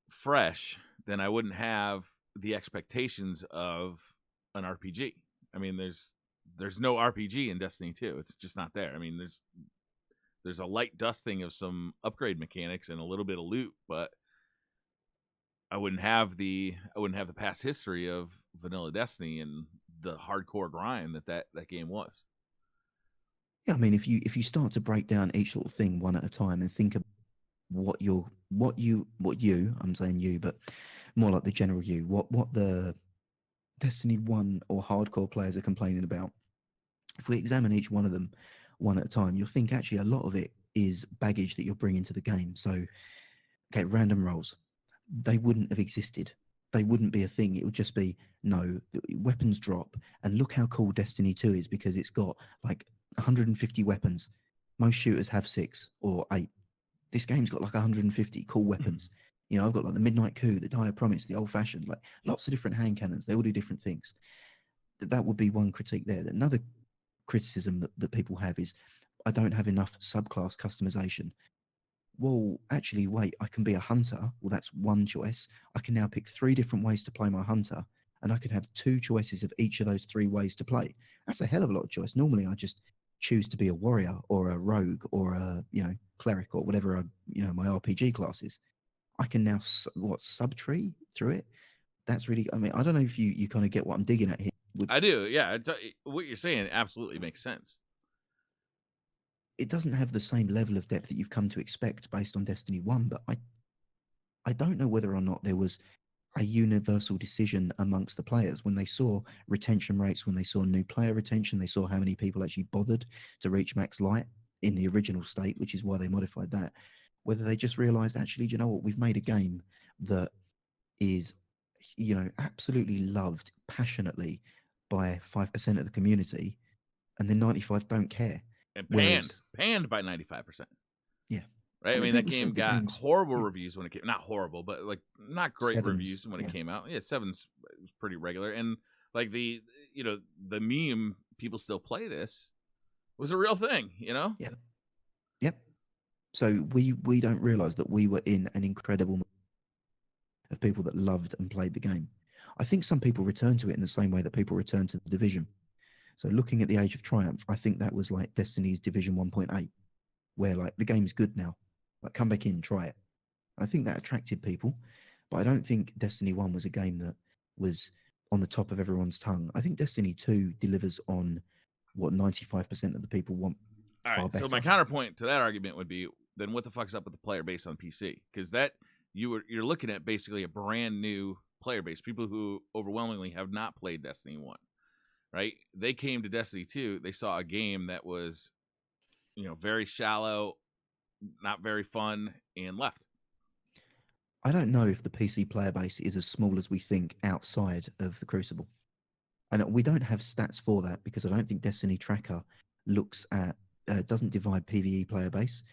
fresh, then I wouldn't have the expectations of an RPG. I mean, there's no RPG in Destiny 2. It's just not there. I mean, there's a light dusting of some upgrade mechanics and a little bit of loot, but I wouldn't have the past history of vanilla Destiny and the hardcore grind that game was. Yeah, I mean, if you start to break down each little thing one at a time and think of what you I'm saying you, but more like the general you, what the Destiny 1 or hardcore players are complaining about, if we examine each one of them one at a time, you'll think actually a lot of it is baggage that you're bringing to the game. So, okay, random rolls, they wouldn't have existed. They wouldn't be a thing. It would just be, no, weapons drop. And look how cool Destiny 2 is, because it's got like 150 weapons. Most shooters have 6 or 8. This game's got like 150 cool weapons. I've got like the Midnight Coup, the Dire Promise, the Old Fashioned, like lots of different hand cannons. They all do different things. That would be one critique there. Another criticism that people have is, I don't have enough subclass customization. Well, actually, wait, I can be a hunter. Well, that's one choice. I can now pick 3 different ways to play my hunter, and I can have 2 choices of each of those 3 ways to play. That's a hell of a lot of choice. Normally, I just choose to be a warrior or a rogue or a cleric or whatever my RPG class is. I can now sub-tree through it. That's really, I mean, I don't know if you kind of get what I'm digging at here. I do, yeah. What you're saying absolutely makes sense. It doesn't have the same level of depth that you've come to expect based on Destiny 1, but I don't know whether or not there was a universal decision amongst the players when they saw retention rates, when they saw new player retention, they saw how many people actually bothered to reach max light in the original state, which is why they modified that. Whether they just realized, actually, do you know what, we've made a game that is, absolutely loved passionately by 5% of the community, and then 95 don't care. And panned by 95%. Yeah. Right? I mean, that game got horrible reviews when it came. Not horrible, but like not great reviews when it came out. Yeah, 7's was pretty regular. And like the meme, people still play this, was a real thing, Yeah. Yep. So we don't realize that we were in an incredible of people that loved and played the game. I think some people return to it in the same way that people return to the Division. So looking at the Age of Triumph, I think that was like Destiny's Division 1.8, where like the game's good now. Like, come back in, try it. And I think that attracted people, but I don't think Destiny 1 was a game that was on the top of everyone's tongue. I think Destiny 2 delivers on what 95% of the people want far better. So my counterpoint to that argument would be, then what the fuck's up with the player base on PC? Because that you're looking at basically a brand new player base, people who overwhelmingly have not played Destiny 1. right? They came to Destiny 2, they saw a game that was, very shallow, not very fun, and left. I don't know if the PC player base is as small as we think outside of the Crucible. And we don't have stats for that because I don't think Destiny Tracker looks at, doesn't divide PvE player base.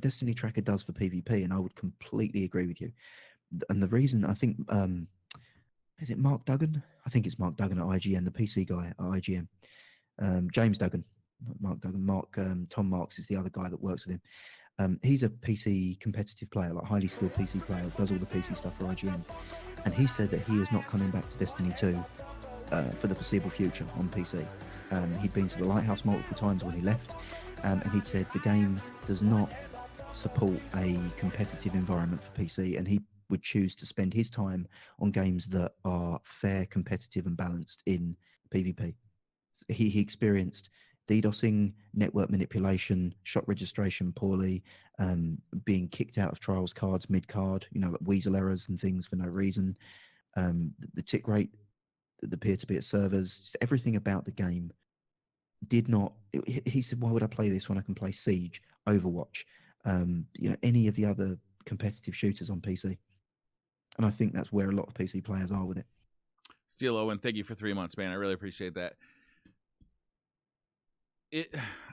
Destiny Tracker does for PvP, and I would completely agree with you. And the reason I think, is it Mark Duggan? I think it's Mark Duggan at IGN, the PC guy at IGN. James Duggan, not Mark Duggan. Tom Marks is the other guy that works with him. He's a PC competitive player, like highly skilled PC player, does all the PC stuff for IGN. And he said that he is not coming back to Destiny 2 for the foreseeable future on PC. He'd been to the Lighthouse multiple times when he left, and he'd said the game does not support a competitive environment for PC, and he would choose to spend his time on games that are fair, competitive, and balanced in PvP. He experienced DDoSing, network manipulation, shot registration poorly, being kicked out of trials cards mid-card, like weasel errors and things for no reason, the tick rate, the peer-to-peer servers, just everything about the game did not. He said, why would I play this when I can play Siege, Overwatch, any of the other competitive shooters on PC? And I think that's where a lot of PC players are with it. Steel Owen, thank you for 3 months, man. I really appreciate that.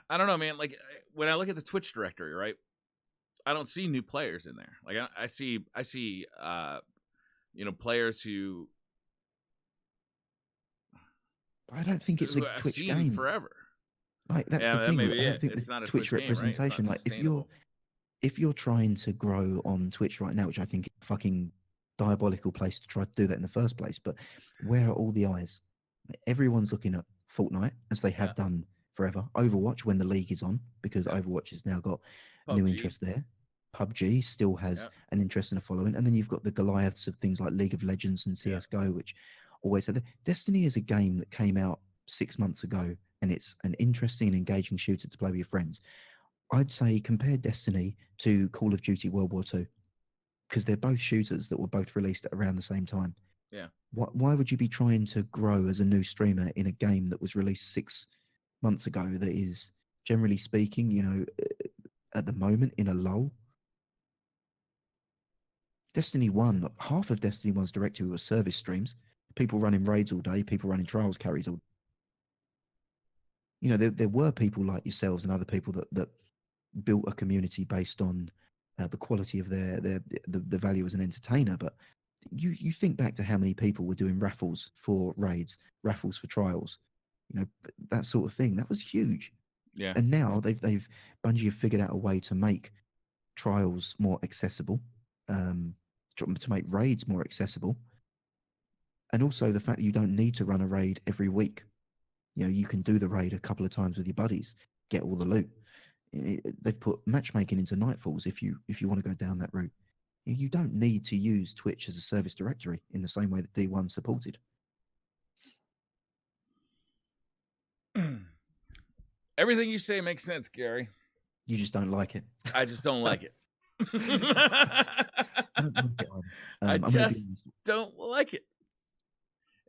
I don't know, man. Like, when I look at the Twitch directory, right, I don't see new players in there. Like, I see players who I don't think it's a Twitch game forever. Like, that's the thing. I don't think it's not a Twitch representation. Game, right? Like, if you're trying to grow on Twitch right now, which I think is a fucking diabolical place to try to do that in the first place, but where are all the eyes? Everyone's looking at Fortnite, as they have done forever. Overwatch, when the league is on, because Overwatch has now got new interest there. PUBG still has an interest in a following. And then you've got the Goliaths of things like League of Legends and CSGO, which always have. Destiny is a game that came out 6 months ago, and it's an interesting and engaging shooter to play with your friends. I'd say compare Destiny to Call of Duty World War II, because they're both shooters that were both released at around the same time. Yeah. Why would you be trying to grow as a new streamer in a game that was released 6 months ago that is, generally speaking, at the moment in a lull? Destiny 1, half of Destiny 1's directory was service streams. People running raids all day, people running trials carries all day. There were people like yourselves and other people that built a community based on the quality of the value as an entertainer. But you think back to how many people were doing raffles for raids, raffles for trials, that sort of thing. That was huge. Yeah. And now Bungie have figured out a way to make trials more accessible, to make raids more accessible, and also the fact that you don't need to run a raid every week. You can do the raid a couple of times with your buddies, get all the loot. They've put matchmaking into Nightfalls if you want to go down that route. You don't need to use Twitch as a service directory in the same way that D1 supported. Everything you say makes sense, Gary. You just don't like it. I just don't like it. I just don't like it.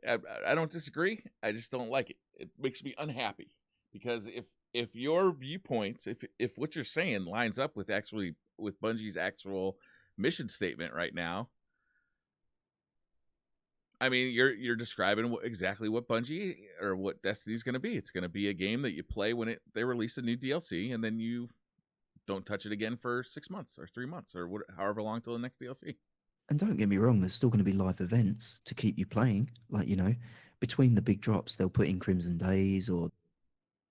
I don't disagree. I just don't like it. It makes me unhappy because if your viewpoints, if what you're saying lines up with Bungie's actual mission statement right now, I mean, you're describing exactly what Bungie or what Destiny's going to be. It's going to be a game that you play when they release a new DLC, and then you don't touch it again for 6 months or 3 months or however long till the next DLC. And don't get me wrong, there's still going to be live events to keep you playing. Like, between the big drops, they'll put in Crimson Days or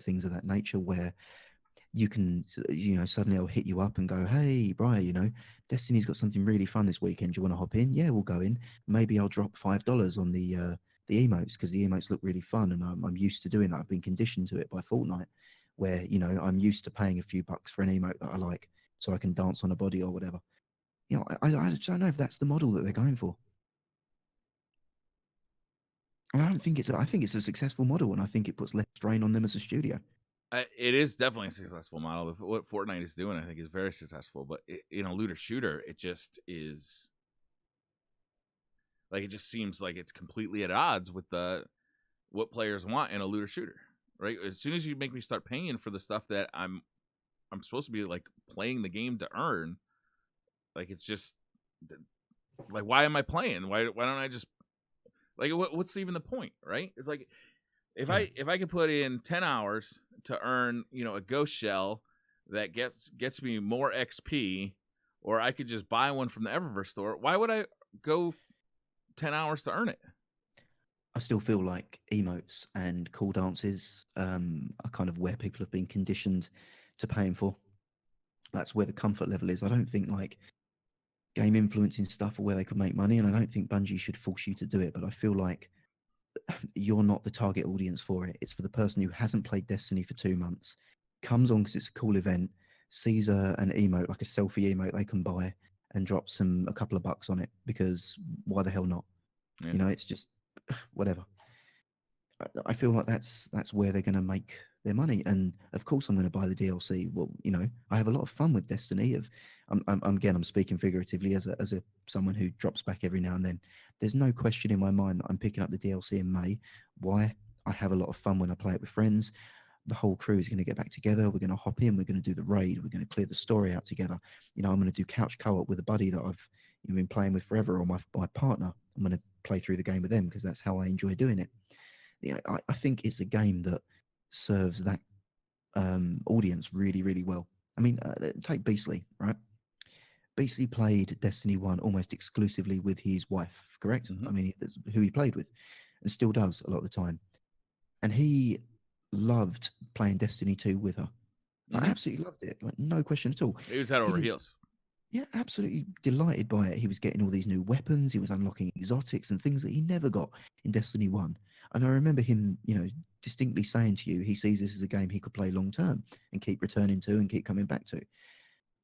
things of that nature where you can, suddenly I'll hit you up and go, hey, Briar, Destiny's got something really fun this weekend. Do you want to hop in? Yeah, we'll go in. Maybe I'll drop $5 on the emotes because the emotes look really fun and I'm used to doing that. I've been conditioned to it by Fortnite where, I'm used to paying a few bucks for an emote that I like so I can dance on a body or whatever. I just don't know if that's the model that they're going for. And I think it's a successful model, and I think it puts less strain on them as a studio. It is definitely a successful model. What Fortnite is doing, I think, is very successful. But in a looter shooter, it just is like it just seems like it's completely at odds with the what players want in a looter shooter, right? As soon as you make me start paying for the stuff that I'm supposed to be like playing the game to earn, like it's just like, why am I playing? Why don't I just like what's even the point, right? It's like if I could put in 10 hours to earn, a ghost shell that gets me more XP, or I could just buy one from the Eververse store, why would I go 10 hours to earn it? I still feel like emotes and cool dances are kind of where people have been conditioned to paying for. That's where the comfort level is. I don't think like game influencing stuff or where they could make money, and I don't think Bungie should force you to do it, but I feel like you're not the target audience for it. It's for the person who hasn't played Destiny for 2 months, comes on because it's a cool event, sees an emote, like a selfie emote they can buy, and drops a couple of bucks on it, because why the hell not? Yeah. It's just whatever. I feel like that's where they're going to make their money, and of course I'm going to buy the DLC. Well, I have a lot of fun with Destiny. I'm speaking figuratively as a someone who drops back every now and then. There's no question in my mind that I'm picking up the DLC in May. Why? I have a lot of fun when I play it with friends. The whole crew is going to get back together. We're going to hop in. We're going to do the raid. We're going to clear the story out together. I'm going to do couch co-op with a buddy that I've been playing with forever, or my partner. I'm going to play through the game with them because that's how I enjoy doing it. I think it's a game that serves that audience really, really well. I mean, take Beastly, right? Beastly played Destiny 1 almost exclusively with his wife, correct? Mm-hmm. I mean, that's who he played with, and still does a lot of the time. And he loved playing Destiny 2 with her. I absolutely loved it, like no question at all. He was head over heels. Yeah, absolutely delighted by it. He was getting all these new weapons. He was unlocking exotics and things that he never got in Destiny 1. And I remember him, distinctly saying to you, he sees this as a game he could play long term and keep returning to and keep coming back to.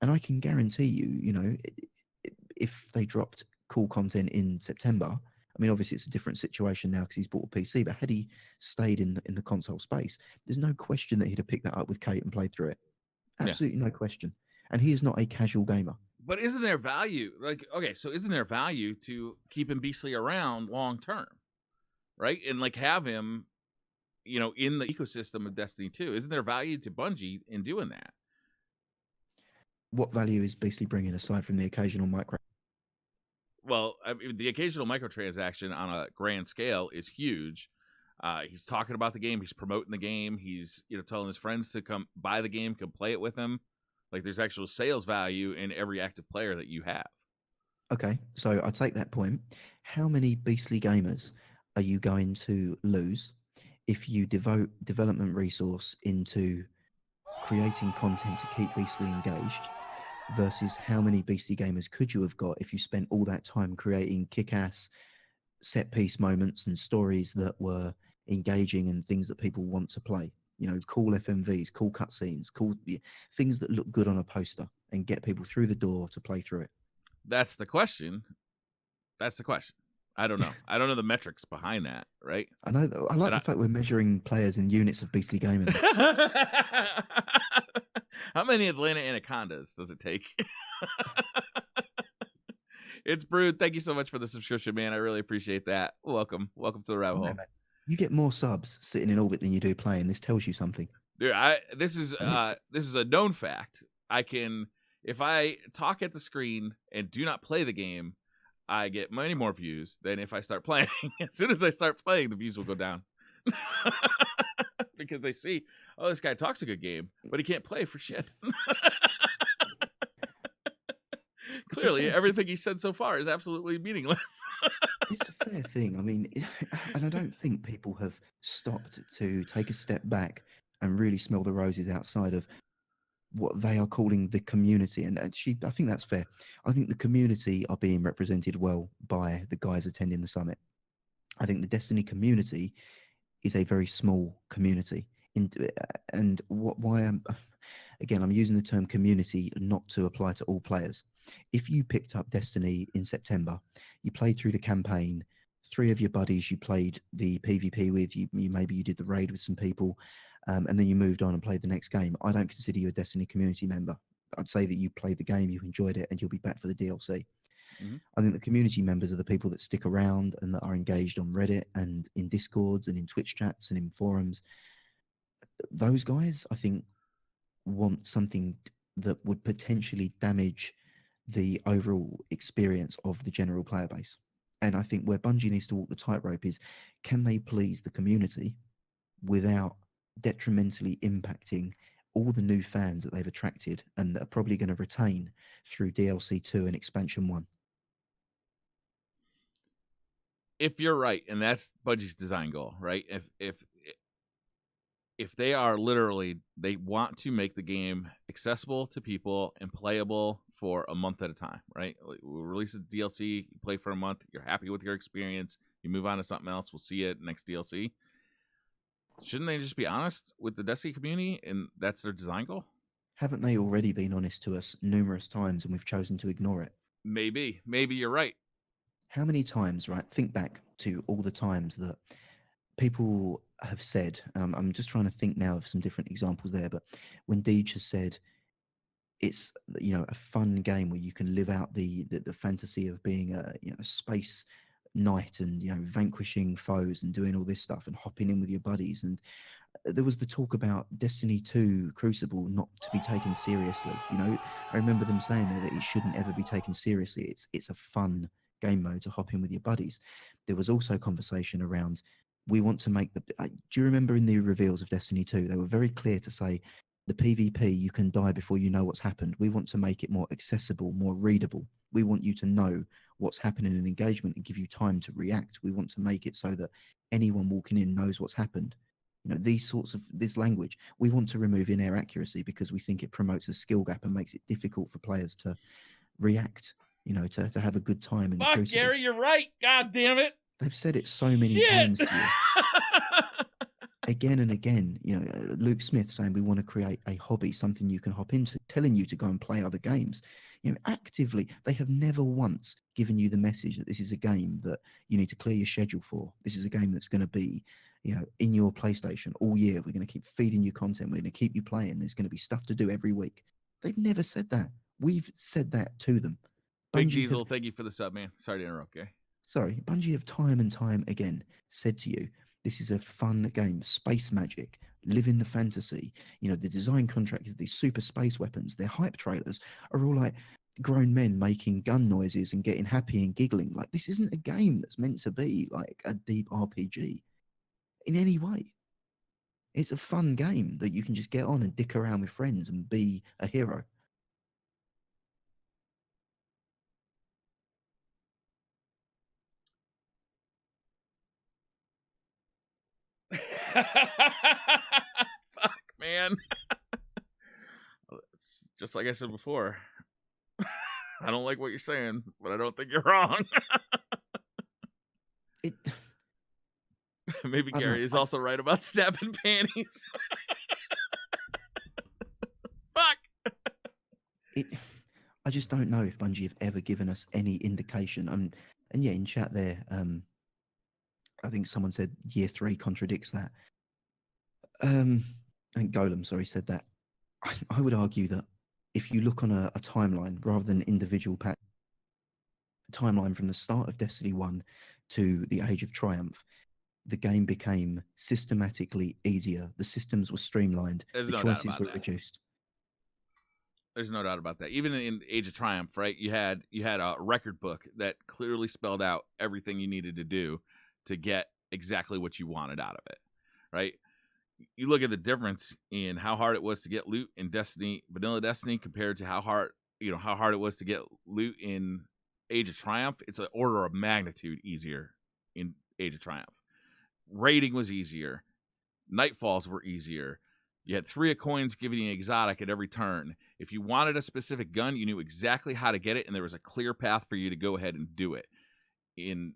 And I can guarantee you, if they dropped cool content in September, I mean, obviously it's a different situation now because he's bought a PC, but had he stayed in the console space, there's no question that he'd have picked that up with Kate and played through it. Absolutely no question. And he is not a casual gamer. But isn't there value? So isn't there value to keeping Beastly around long term, right? And have him, in the ecosystem of Destiny 2. Isn't there value to Bungie in doing that? What value is Beastly bringing aside from the occasional micro? Well, I mean, the occasional microtransaction on a grand scale is huge. He's talking about the game. He's promoting the game. He's telling his friends to come buy the game, come play it with him. Like, there's actual sales value in every active player that you have. Okay, so I take that point. How many Beastly gamers are you going to lose if you devote development resource into creating content to keep Beastly engaged, versus how many Beastly gamers could you have got if you spent all that time creating kick-ass set-piece moments and stories that were engaging and things that people want to play? Cool FMVs, cool cutscenes, cool things that look good on a poster and get people through the door to play through it. That's the question. I don't know. I don't know the metrics behind that, right? I know. I like the fact we're measuring players in units of Beastly gaming. How many Atlanta Anacondas does it take? It's Brood. Thank you so much for the subscription, man. I really appreciate that. Welcome to the rabbit hole. You get more subs sitting in orbit than you do playing. This tells you something. Dude, this is a known fact. If I talk at the screen and do not play the game, I get many more views than if I start playing. As soon as I start playing, the views will go down. Because they see, oh, this guy talks a good game, but he can't play for shit. Clearly, everything he said so far is absolutely meaningless. It's a fair thing. I mean, and I don't think people have stopped to take a step back and really smell the roses outside of what they are calling the community. And I think that's fair. I think the community are being represented well by the guys attending the summit. I think the Destiny community is a very small community. And why I'm using the term community not to apply to all players. If you picked up Destiny in September, you played through the campaign, 3 of your buddies you played the PvP with, maybe you did the raid with some people, and then you moved on and played the next game, I don't consider you a Destiny community member. I'd say that you played the game, you enjoyed it, and you'll be back for the DLC. Mhm. I think the community members are the people that stick around and that are engaged on Reddit and in Discords and in Twitch chats and in forums. Those guys, I think, want something that would potentially damage the overall experience of the general player base. And I think where Bungie needs to walk the tightrope is, can they please the community without detrimentally impacting all the new fans that they've attracted and that are probably going to retain through DLC 2 and Expansion 1? If you're right, and that's Bungie's design goal, right? If they are literally, they want to make the game accessible to people and playable for a month at a time, right? We'll release a DLC, you play for a month, you're happy with your experience, you move on to something else, we'll see you at next DLC. Shouldn't they just be honest with the Destiny community and that's their design goal? Haven't they already been honest to us numerous times and we've chosen to ignore it? Maybe you're right. How many times, right? Think back to all the times that people have said, and I'm just trying to think now of some different examples there, but when Deej has said it's, you know, a fun game where you can live out the fantasy of being a, you know, a space knight and, you know, vanquishing foes and doing all this stuff and hopping in with your buddies. And there was the talk about Destiny 2 Crucible not to be taken seriously. You know, I remember them saying that it shouldn't ever be taken seriously. It's a fun game mode to hop in with your buddies. There was also conversation around, we want to make the. Do you remember in the reveals of Destiny 2, they were very clear to say the PvP, you can die before you know what's happened. We want to make it more accessible, more readable. We want you to know what's happening in engagement and give you time to react. We want to make it so that anyone walking in knows what's happened. You know, these sorts of this language. We want to remove in-air accuracy because we think it promotes a skill gap and makes it difficult for players to react, you know, to have a good time in the Fuck, Crucible. Gary, you're right. God damn it. They've said it so many times to you. Again and again, you know, Luke Smith saying we want to create a hobby, something you can hop into, telling you to go and play other games. You know, actively, they have never once given you the message that this is a game that you need to clear your schedule for. This is a game that's going to be, you know, in your PlayStation all year. We're going to keep feeding you content. We're going to keep you playing. There's going to be stuff to do every week. They've never said that. We've said that to them. Big Diesel, thank you for the sub, man. Sorry to interrupt, Gary. Sorry, Bungie have time and time again said to you, this is a fun game, space magic, live in the fantasy. You know, the design contract of these super space weapons, their hype trailers are all like grown men making gun noises and getting happy and giggling. Like, this isn't a game that's meant to be like a deep RPG in any way. It's a fun game that you can just get on and dick around with friends and be a hero. Fuck, man. It's just like I said before. I don't like what you're saying, but I don't think you're wrong. Maybe Gary is also right about snapping panties. Fuck. I just don't know if Bungie have ever given us any indication. And yeah, in chat there, I think someone said year 3 contradicts that. I think Golem, sorry, said that. I would argue that if you look on a timeline rather than individual patch, timeline from the start of Destiny 1 to the Age of Triumph, the game became systematically easier. The systems were streamlined. There's the no choices doubt about were that. reduced. There's no doubt about that. Even in Age of Triumph, right? You had a record book that clearly spelled out everything you needed to do to get exactly what you wanted out of it, right? You look at the difference in how hard it was to get loot in Destiny, vanilla Destiny, compared to how hard it was to get loot in Age of Triumph. It's an order of magnitude easier in Age of Triumph. Raiding was easier. Nightfalls were easier. You had 3 of coins giving you an exotic at every turn. If you wanted a specific gun, you knew exactly how to get it, and there was a clear path for you to go ahead and do it. In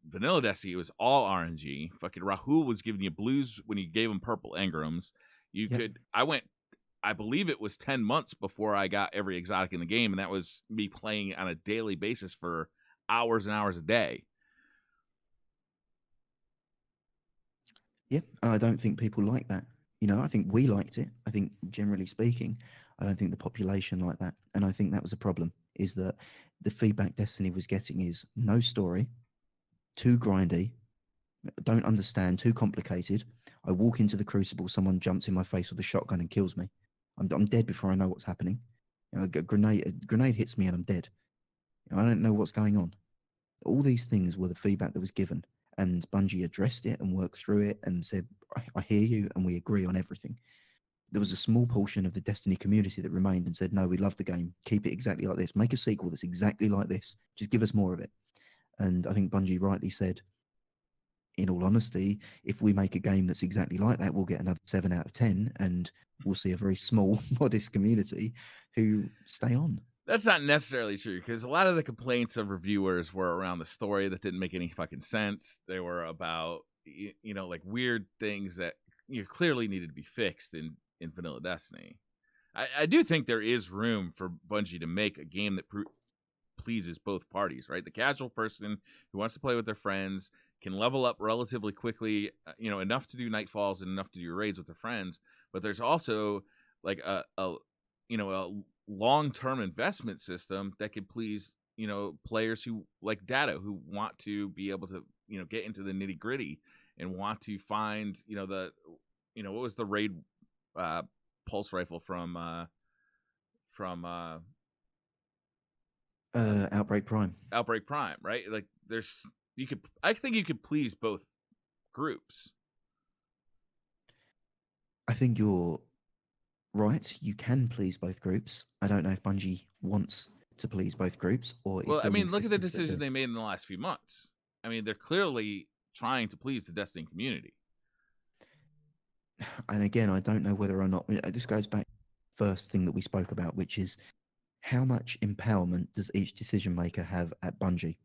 vanilla Destiny, it was all RNG. Fucking Rahul was giving you blues when you gave him purple engrams. You could. I believe it was 10 months before I got every exotic in the game, and that was me playing on a daily basis for hours and hours a day. Yeah, and I don't think people like that. You know, I think we liked it. I think, generally speaking, I don't think the population liked that. And I think that was a problem. is that the feedback Destiny was getting is no story, too grindy, don't understand, too complicated. I walk into the Crucible, someone jumps in my face with a shotgun and kills me. I'm dead before I know what's happening. A grenade hits me and I'm dead. I don't know what's going on. All these things were the feedback that was given, and Bungie addressed it and worked through it and said, I hear you, and we agree on everything. There was a small portion of the Destiny community that remained and said, no, we love the game. Keep it exactly like this. Make a sequel that's exactly like this. Just give us more of it. And I think Bungie rightly said, in all honesty, if we make a game that's exactly like that, we'll get another 7 out of 10, and we'll see a very small, modest community who stay on. That's not necessarily true, because a lot of the complaints of reviewers were around the story that didn't make any fucking sense. They were about, like weird things that clearly needed to be fixed in vanilla Destiny. I do think there is room for Bungie to make a game that pleases both parties, right? The casual person who wants to play with their friends can level up relatively quickly, enough to do nightfalls and enough to do raids with their friends. But there's also like a long-term investment system that could please, players who like data, who want to be able to, get into the nitty-gritty and want to find, what was the raid pulse rifle from Outbreak Prime, right? Like I think you could please both groups. I think you're right. You can please both groups. I don't know if Bungie wants to please both groups, or look at the decision they made in the last few months. I mean, they're clearly trying to please the Destiny community. And again, I don't know whether or not this goes back to the first thing that we spoke about, which is how much empowerment does each decision maker have at Bungie?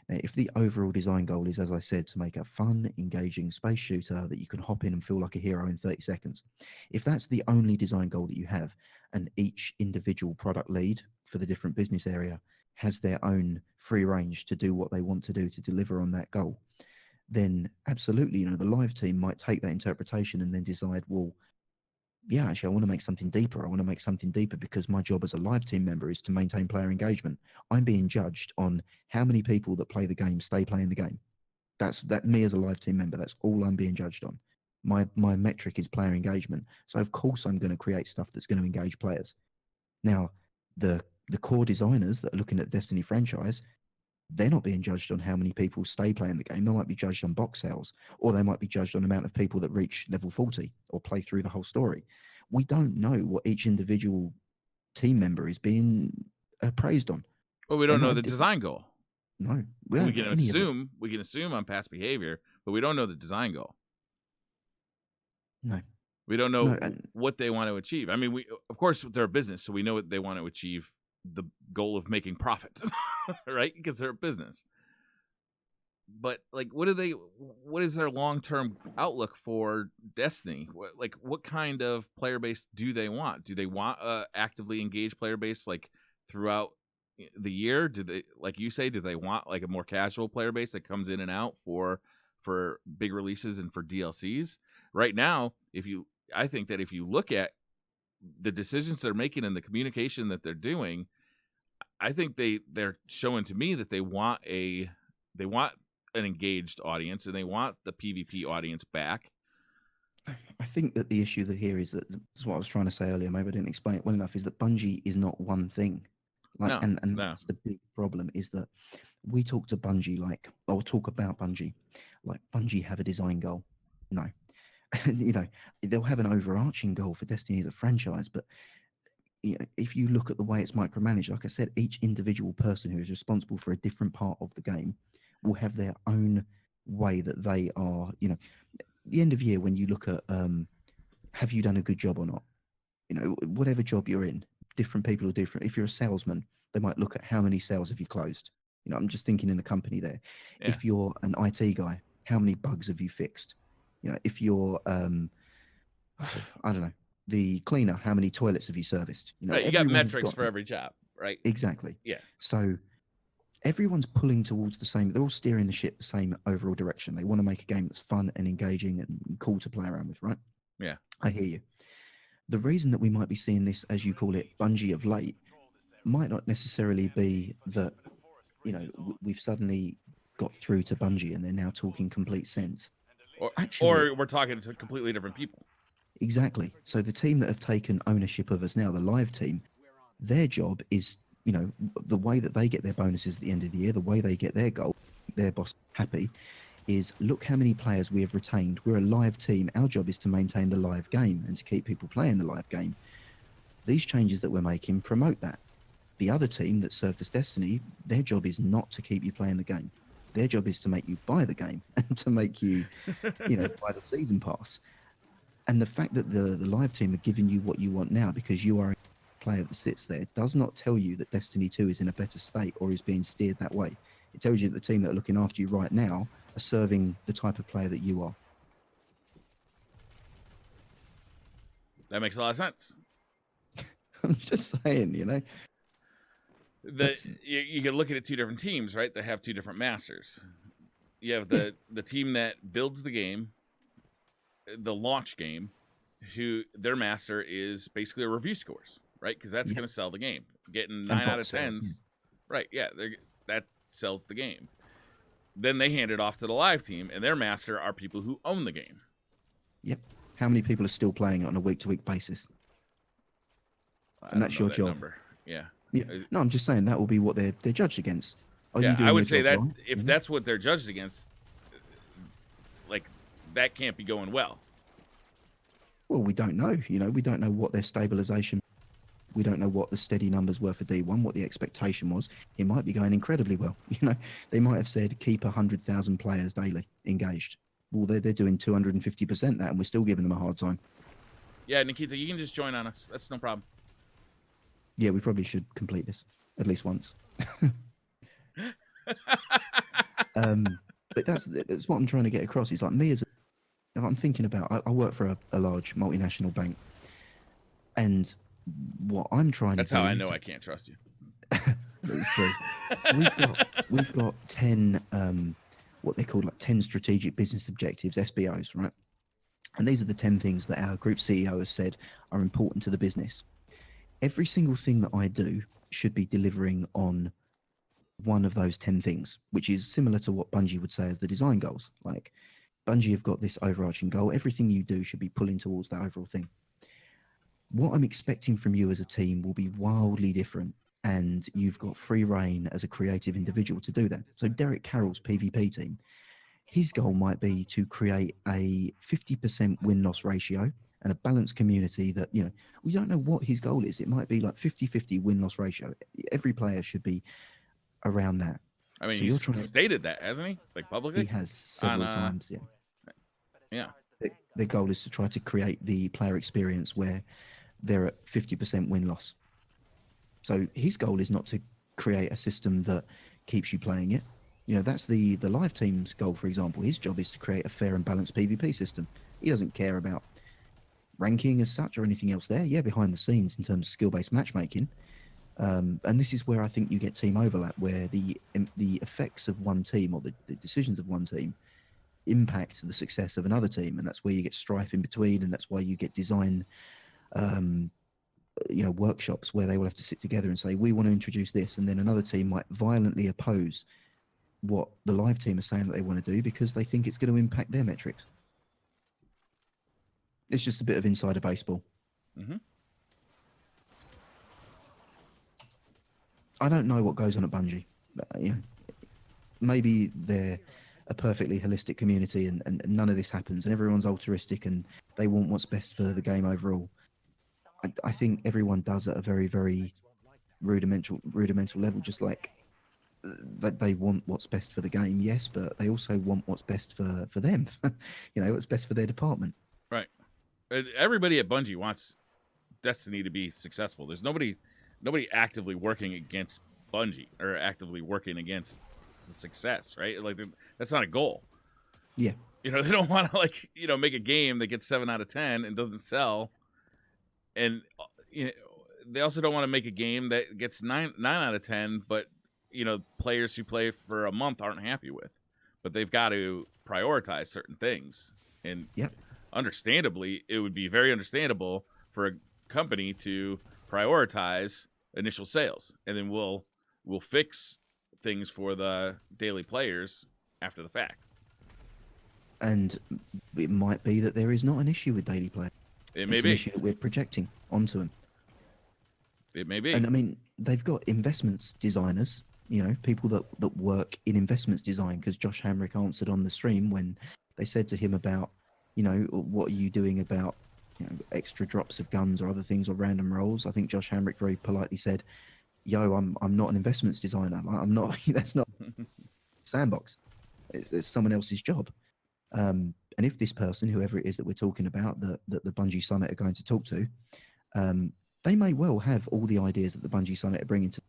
Now, if the overall design goal is, as I said, to make a fun, engaging space shooter that you can hop in and feel like a hero in 30 seconds, if that's the only design goal that you have, and each individual product lead for the different business area has their own free range to do what they want to do to deliver on that goal, then absolutely, the live team might take that interpretation and then decide, well, yeah, actually, I want to make something deeper. I want to make something deeper because my job as a live team member is to maintain player engagement. I'm being judged on how many people that play the game stay playing the game. That's me as a live team member. That's all I'm being judged on. My metric is player engagement. So of course I'm going to create stuff that's going to engage players. Now, the core designers that are looking at the Destiny franchise, they're not being judged on how many people stay playing the game. They might be judged on box sales, or they might be judged on the amount of people that reach level 40 or play through the whole story. We don't know what each individual team member is being appraised on. Well, we don't know the design goal. No, we can assume on past behavior, but we don't know the design goal. No. We don't know what they want to achieve. I mean, of course, they're a business, so we know what they want to achieve, the goal of making profit, right? Because they're a business. But like, what is their long-term outlook for Destiny? What kind of player base do they want? Do they want actively engaged player base like throughout the year? Do they, like you say, do they want like a more casual player base that comes in and out for big releases and for DLCs? Right now, I think that if you look at the decisions they're making and the communication that they're doing, I think they're showing to me that they want an engaged audience and they want the PvP audience back. I think that the issue here is that, that's what I was trying to say earlier, maybe I didn't explain it well enough, is that Bungie is not one thing. That's the big problem, is that we talk to Bungie talk about Bungie like Bungie have a design goal. No. They'll have an overarching goal for Destiny as a franchise, but if you look at the way it's micromanaged, like I said, each individual person who is responsible for a different part of the game will have their own way that they are, the end of year, when you look at have you done a good job or not, whatever job you're in, different people are different. If you're a salesman, they might look at how many sales have you closed. I'm just thinking in a company there. Yeah. If you're an IT guy, how many bugs have you fixed? If you're I don't know, the cleaner, how many toilets have you serviced? Right, you got metrics for every job, right? Exactly. Yeah. So everyone's pulling towards the same, they're all steering the ship the same overall direction. They want to make a game that's fun and engaging and cool to play around with, right? Yeah. I hear you. The reason that we might be seeing this, as you call it, Bungie of late, might not necessarily be that, we've suddenly got through to Bungie and they're now talking complete sense. Actually, or we're talking to completely different people. exactly. So the team that have taken ownership of us now, the live team, their job is, the way that they get their bonuses at the end of the year, the way they get their goal, their boss happy, is look how many players we have retained. We're a live team. Our job is to maintain the live game and to keep people playing the live game. These changes that we're making promote that. The other team that served us Destiny, their job is not to keep you playing the game. Their job is to make you buy the game and to make you, buy the season pass. And the fact that the live team are giving you what you want now because you are a player that sits there does not tell you that Destiny 2 is in a better state or is being steered that way. It tells you that the team that are looking after you right now are serving the type of player that you are. That makes a lot of sense. I'm just saying, You can look at it two different teams, right? They have two different masters. You have the team that builds the game, the launch game, who their master is basically a review scores, right? Because that's going to sell the game. Getting 9 out of 10s, right? Yeah, that sells the game. Then they hand it off to the live team, and their master are people who own the game. Yep. How many people are still playing it on a week-to-week basis? And that's your job. Number. Yeah. Yeah. No, I'm just saying that will be what they're judged against. I would say that if that's what they're judged against, like, that can't be going well. Well, we don't know. We don't know what their stabilization. We don't know what the steady numbers were for D1, what the expectation was. It might be going incredibly well. They might have said keep 100,000 players daily engaged. Well, they're doing 250% that, and we're still giving them a hard time. Yeah, Nikita, you can just join on us. That's no problem. Yeah, we probably should complete this at least once. But that's what I'm trying to get across. It's like me I'm thinking about. I work for a large multinational bank, and what I'm trying to do. That's how I know I can't trust you. That's true. we've got 10 what they call 10 strategic business objectives, SBOs, right? And these are the 10 things that our group CEO has said are important to the business. Every single thing that I do should be delivering on one of those 10 things, which is similar to what Bungie would say as the design goals. Like, Bungie have got this overarching goal. Everything you do should be pulling towards that overall thing. What I'm expecting from you as a team will be wildly different, and you've got free reign as a creative individual to do that. So Derek Carroll's PvP team, his goal might be to create a 50% win-loss ratio and a balanced community that, we don't know what his goal is. It might be like 50-50 win-loss ratio. Every player should be around that. I mean, so he's stated that, hasn't he? Like, publicly? He has several times, yeah. Yeah. Their goal is to try to create the player experience where they're at 50% win-loss. So his goal is not to create a system that keeps you playing it. That's the live team's goal, for example. His job is to create a fair and balanced PvP system. He doesn't care about ranking as such or anything else there. Yeah, behind the scenes in terms of skill-based matchmaking. And this is where I think you get team overlap, where the effects of one team or the decisions of one team impact the success of another team, and that's where you get strife in between, and that's why you get design workshops where they will have to sit together and say, we want to introduce this, and then another team might violently oppose what the live team are saying that they want to do because they think it's going to impact their metrics. It's just a bit of insider baseball. Mm-hmm. I don't know what goes on at Bungie. But, maybe they're a perfectly holistic community and none of this happens and everyone's altruistic and they want what's best for the game overall. I think everyone does at a very, very rudimental level, just like that they want what's best for the game, yes, but they also want what's best for them. What's best for their department. Right. Everybody at Bungie wants Destiny to be successful. There's nobody actively working against Bungie or actively working against the success, right? Like, that's not a goal. Yeah. They don't want to make a game that gets 7 out of 10 and doesn't sell. And they also don't want to make a game that gets 9 out of 10, but players who play for a month aren't happy with. But they've got to prioritize certain things. And understandably, it would be very understandable for a company to prioritize initial sales, and then we'll fix things for the daily players after the fact. And it might be that there is not an issue with daily play. It may It's be. an issue that we're projecting onto them. It may be. And I mean, they've got investments designers, people that work in investments design, because Josh Hamrick answered on the stream when they said to him about, what are you doing about extra drops of guns or other things or random rolls. I think Josh Hamrick very politely said, yo, I'm not an investments designer. I'm not, that's not sandbox. It's someone else's job. And if this person, whoever it is that we're talking about, that the Bungie Summit are going to talk to, they may well have all the ideas that the Bungie Summit are bringing to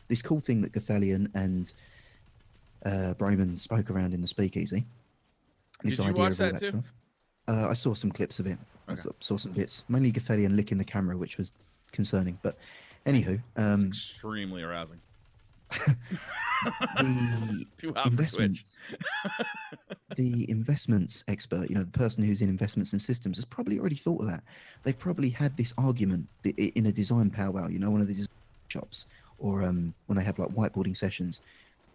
this cool thing that Gathalion and Broman spoke around in the speakeasy. Did you watch that too? Stuff. I saw some clips of it. Okay. I saw some bits, mainly Gathalion licking the camera, which was concerning. But anywho, extremely arousing. The investments, the investments expert, the person who's in investments and systems, has probably already thought of that. They've probably had this argument in a design powwow, one of the design shops, or when they have like whiteboarding sessions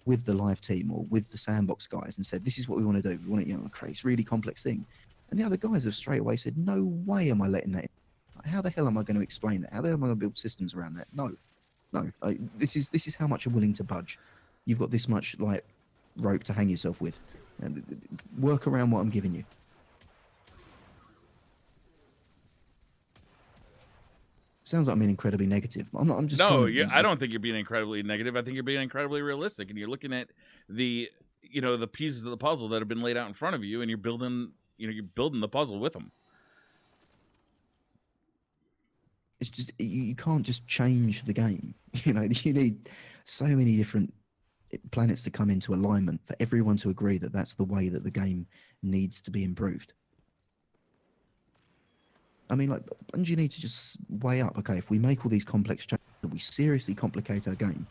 with the live team or with the sandbox guys, and said, this is what we want to do. We want to create this really complex thing. And the other guys have straight away said, no way am I letting that in. How the hell am I going to explain that? How the hell am I going to build systems around that? No. This is how much I'm willing to budge. You've got this much like rope to hang yourself with. Work around what I'm giving you. Sounds like I'm being incredibly negative. I'm just no. I don't think you're being incredibly negative. I think you're being incredibly realistic, and you're looking at the the pieces of the puzzle that have been laid out in front of you, and you're building the puzzle with them. It's just you can't just change the game. You need so many different planets to come into alignment for everyone to agree that that's the way that the game needs to be improved. I mean, like, Bungie need to just weigh up, okay, if we make all these complex changes, we seriously complicate our game,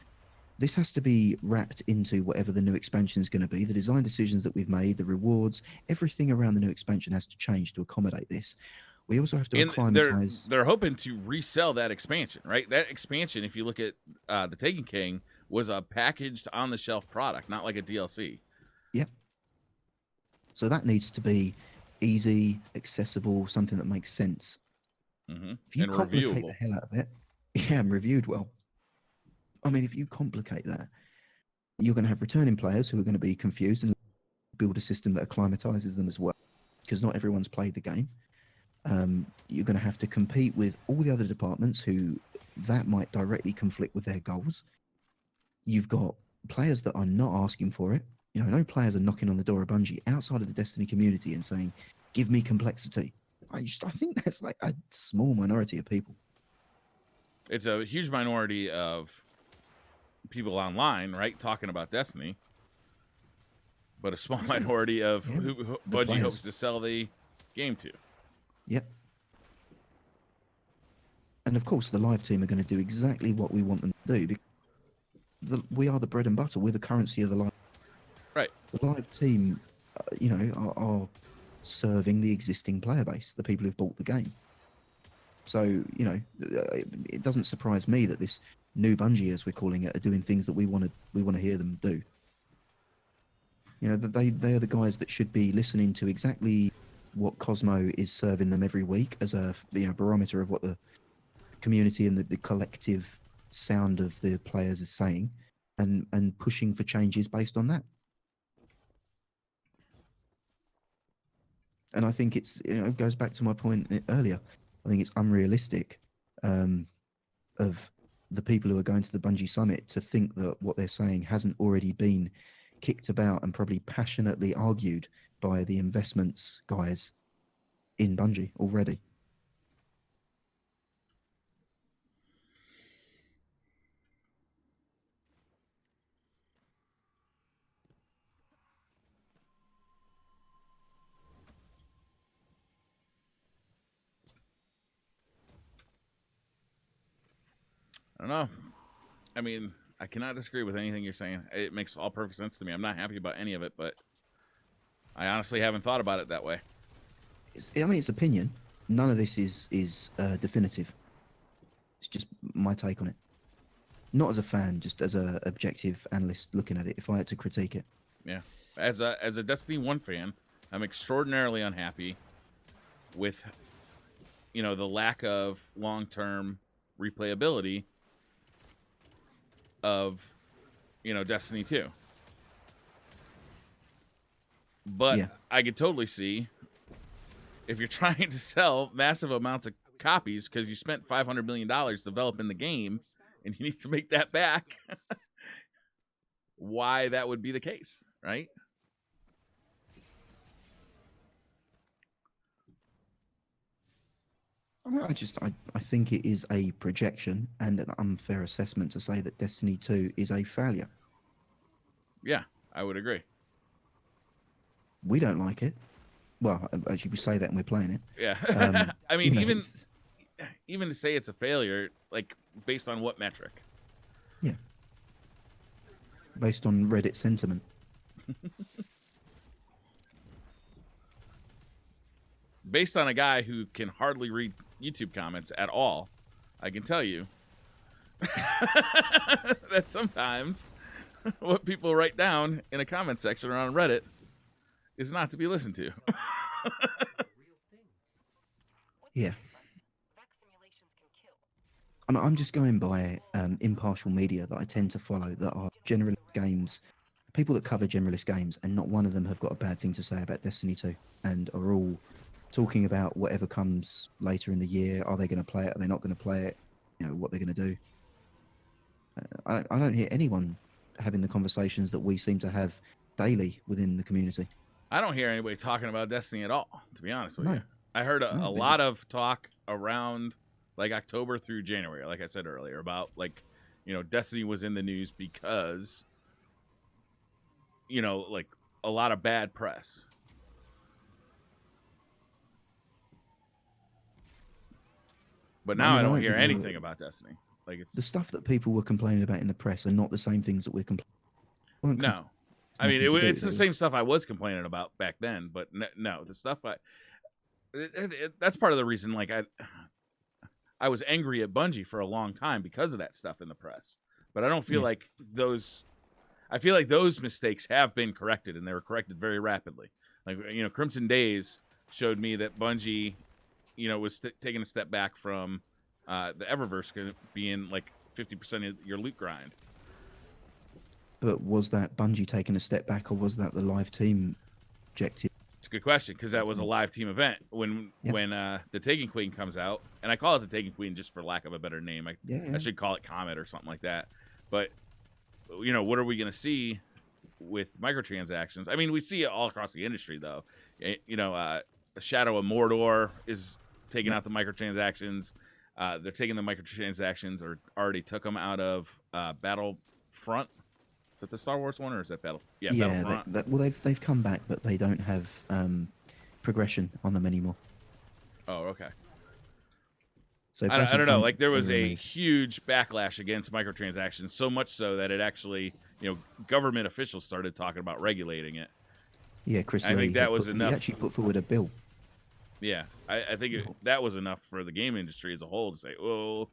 this has to be wrapped into whatever the new expansion is going to be, the design decisions that we've made, the rewards, everything around the new expansion has to change to accommodate this. We also have to acclimatize. They're hoping to resell that expansion, right? That expansion, if you look at the Taken King, was a packaged on-the-shelf product, not like a DLC. Yep. So that needs to be easy, accessible, something that makes sense. Mm-hmm. If you and complicate reviewable. the hell out of it, and reviewed well. I mean, if you complicate that, you're going to have returning players who are going to be confused and build a system that acclimatizes them as well, because not everyone's played the game. You're going to have to compete with all the other departments who that might directly conflict with their goals. You've got players that are not asking for it. No players are knocking on the door of Bungie outside of the Destiny community and saying, give me complexity. I think that's like a small minority of people. It's a huge minority of people online, right, talking about Destiny, but a small minority of who Bungie players. hopes to sell the game to. Yep. And of course, the live team are going to do exactly what we want them to do, because we are the bread and butter. We're the currency of the live. Right. The live team, are serving the existing player base, the people who've bought the game. So, it doesn't surprise me that this new Bungie, as we're calling it, are doing things that we want to hear them do. They are the guys that should be listening to exactly what Cosmo is serving them every week as a barometer of what the community and the collective sound of the players is saying, and pushing for changes based on that. And I think it goes back to my point earlier. I think it's unrealistic of the people who are going to the Bungie Summit to think that what they're saying hasn't already been kicked about and probably passionately argued by the investments guys in Bungie already. I don't know. I mean, I cannot disagree with anything you're saying. It makes all perfect sense to me. I'm not happy about any of it, but I honestly haven't thought about it that way. It's opinion. None of this is definitive. It's just my take on it. Not as a fan, just as a objective analyst looking at it. If I had to critique it, Yeah, as a Destiny 1 fan, I'm extraordinarily unhappy with the lack of long-term replayability of Destiny 2. But yeah, I could totally see if you're trying to sell massive amounts of copies because you spent $500 million developing the game and you need to make that back, why that would be the case, right? I think it is a projection and an unfair assessment to say that Destiny 2 is a failure. Yeah, I would agree. We don't like it. Well, actually, we say that and we're playing it. Yeah. I mean, it's- even to say it's a failure, like, based on what metric? yeah, based on Reddit sentiment. Based on a guy who can hardly read YouTube comments at all, I can tell you that sometimes what people write down in a comment section or on Reddit is not to be listened to. Yeah. I'm just going by impartial media that I tend to follow that are generalist games, people that cover generalist games, and not one of them have got a bad thing to say about Destiny 2 and are all talking about whatever comes later in the year. Are they going to play it? Are they not going to play it? What they're going to do. I don't hear anyone having the conversations that we seem to have daily within the community. I don't hear anybody talking about Destiny at all, to be honest with No. you. I heard a No, lot of talk around like October through January, like I said earlier, about like, Destiny was in the news because, like a lot of bad press. But now I don't hear anything about Destiny. Like it's the stuff that people were complaining about in the press are not the same things that we're complaining. No, I mean it's the same stuff I was complaining about back then. But no, the stuff that's part of the reason. Like I was angry at Bungie for a long time because of that stuff in the press. But I don't feel like those. I feel like those mistakes have been corrected, and they were corrected very rapidly. Like Crimson Days showed me that Bungie, was taking a step back from the Eververse being like 50% of your loot grind. But was that Bungie taking a step back, or was that the live team objective? It's a good question because that was a live team event. When the Taken Queen comes out, and I call it the Taken Queen just for lack of a better name. I should call it Comet or something like that. But what are we going to see with microtransactions? I mean, we see it all across the industry, though. Shadow of Mordor is taking out the microtransactions. They're taking the microtransactions, or already took them out of Battlefront. Is that the Star Wars one, or is that Battle? Yeah, Battlefront. Well, they've come back, but they don't have progression on them anymore. Oh, okay. So I don't know. Like there was a huge backlash against microtransactions, so much so that it actually, government officials started talking about regulating it. Yeah, Chris. I think that was enough. He actually put forward a bill. Yeah, I think that was enough for the game industry as a whole to say, "Oh,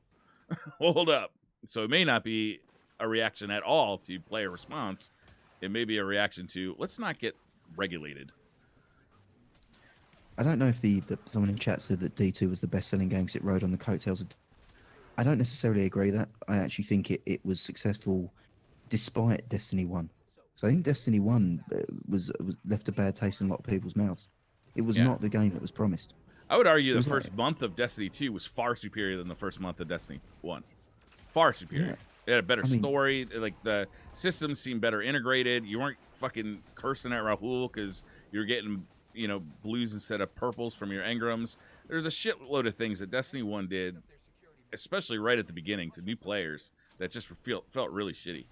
hold up." So it may not be a reaction at all to player response. It may be a reaction to let's not get regulated. I don't know if someone in chat said that D2 was the best-selling game because it rode on the coattails of. I don't necessarily agree that. I actually think it was successful despite Destiny 1. So I think Destiny 1 was left a bad taste in a lot of people's mouths. It was not the game that was promised. I would argue the first month of Destiny 2 was far superior than the first month of Destiny 1. Far superior. Yeah. It had a better story. Like the systems seemed better integrated. You weren't fucking cursing at Rahul because you were getting blues instead of purples from your engrams. There's a shitload of things that Destiny 1 did, especially right at the beginning to new players, that just felt really shitty.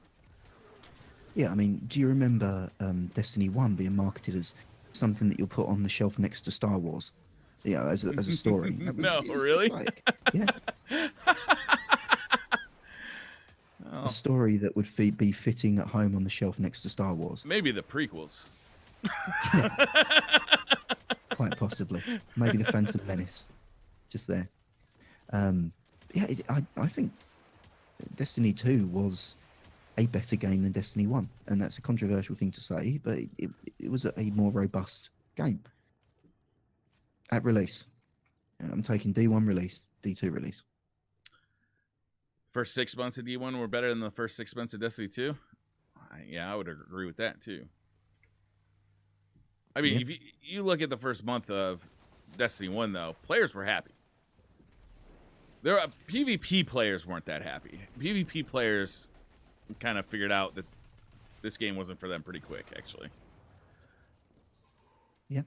Yeah, I mean, do you remember Destiny 1 being marketed as something that you'll put on the shelf next to Star Wars? As a story. No, really? Yeah. A story that would be fitting at home on the shelf next to Star Wars. Maybe the prequels. Quite possibly. Maybe the Phantom Menace. Just there. I think Destiny 2 was a better game than Destiny 1, and that's a controversial thing to say, but it was a more robust game at release. I'm taking D1 release, D2 release. First 6 months of D1 were better than the first 6 months of Destiny 2? Yeah, I would agree with that, too. I mean, if you look at the first month of Destiny 1, though, players were happy. PvP players weren't that happy. PvP players kind of figured out that this game wasn't for them pretty quick, actually. Yeah.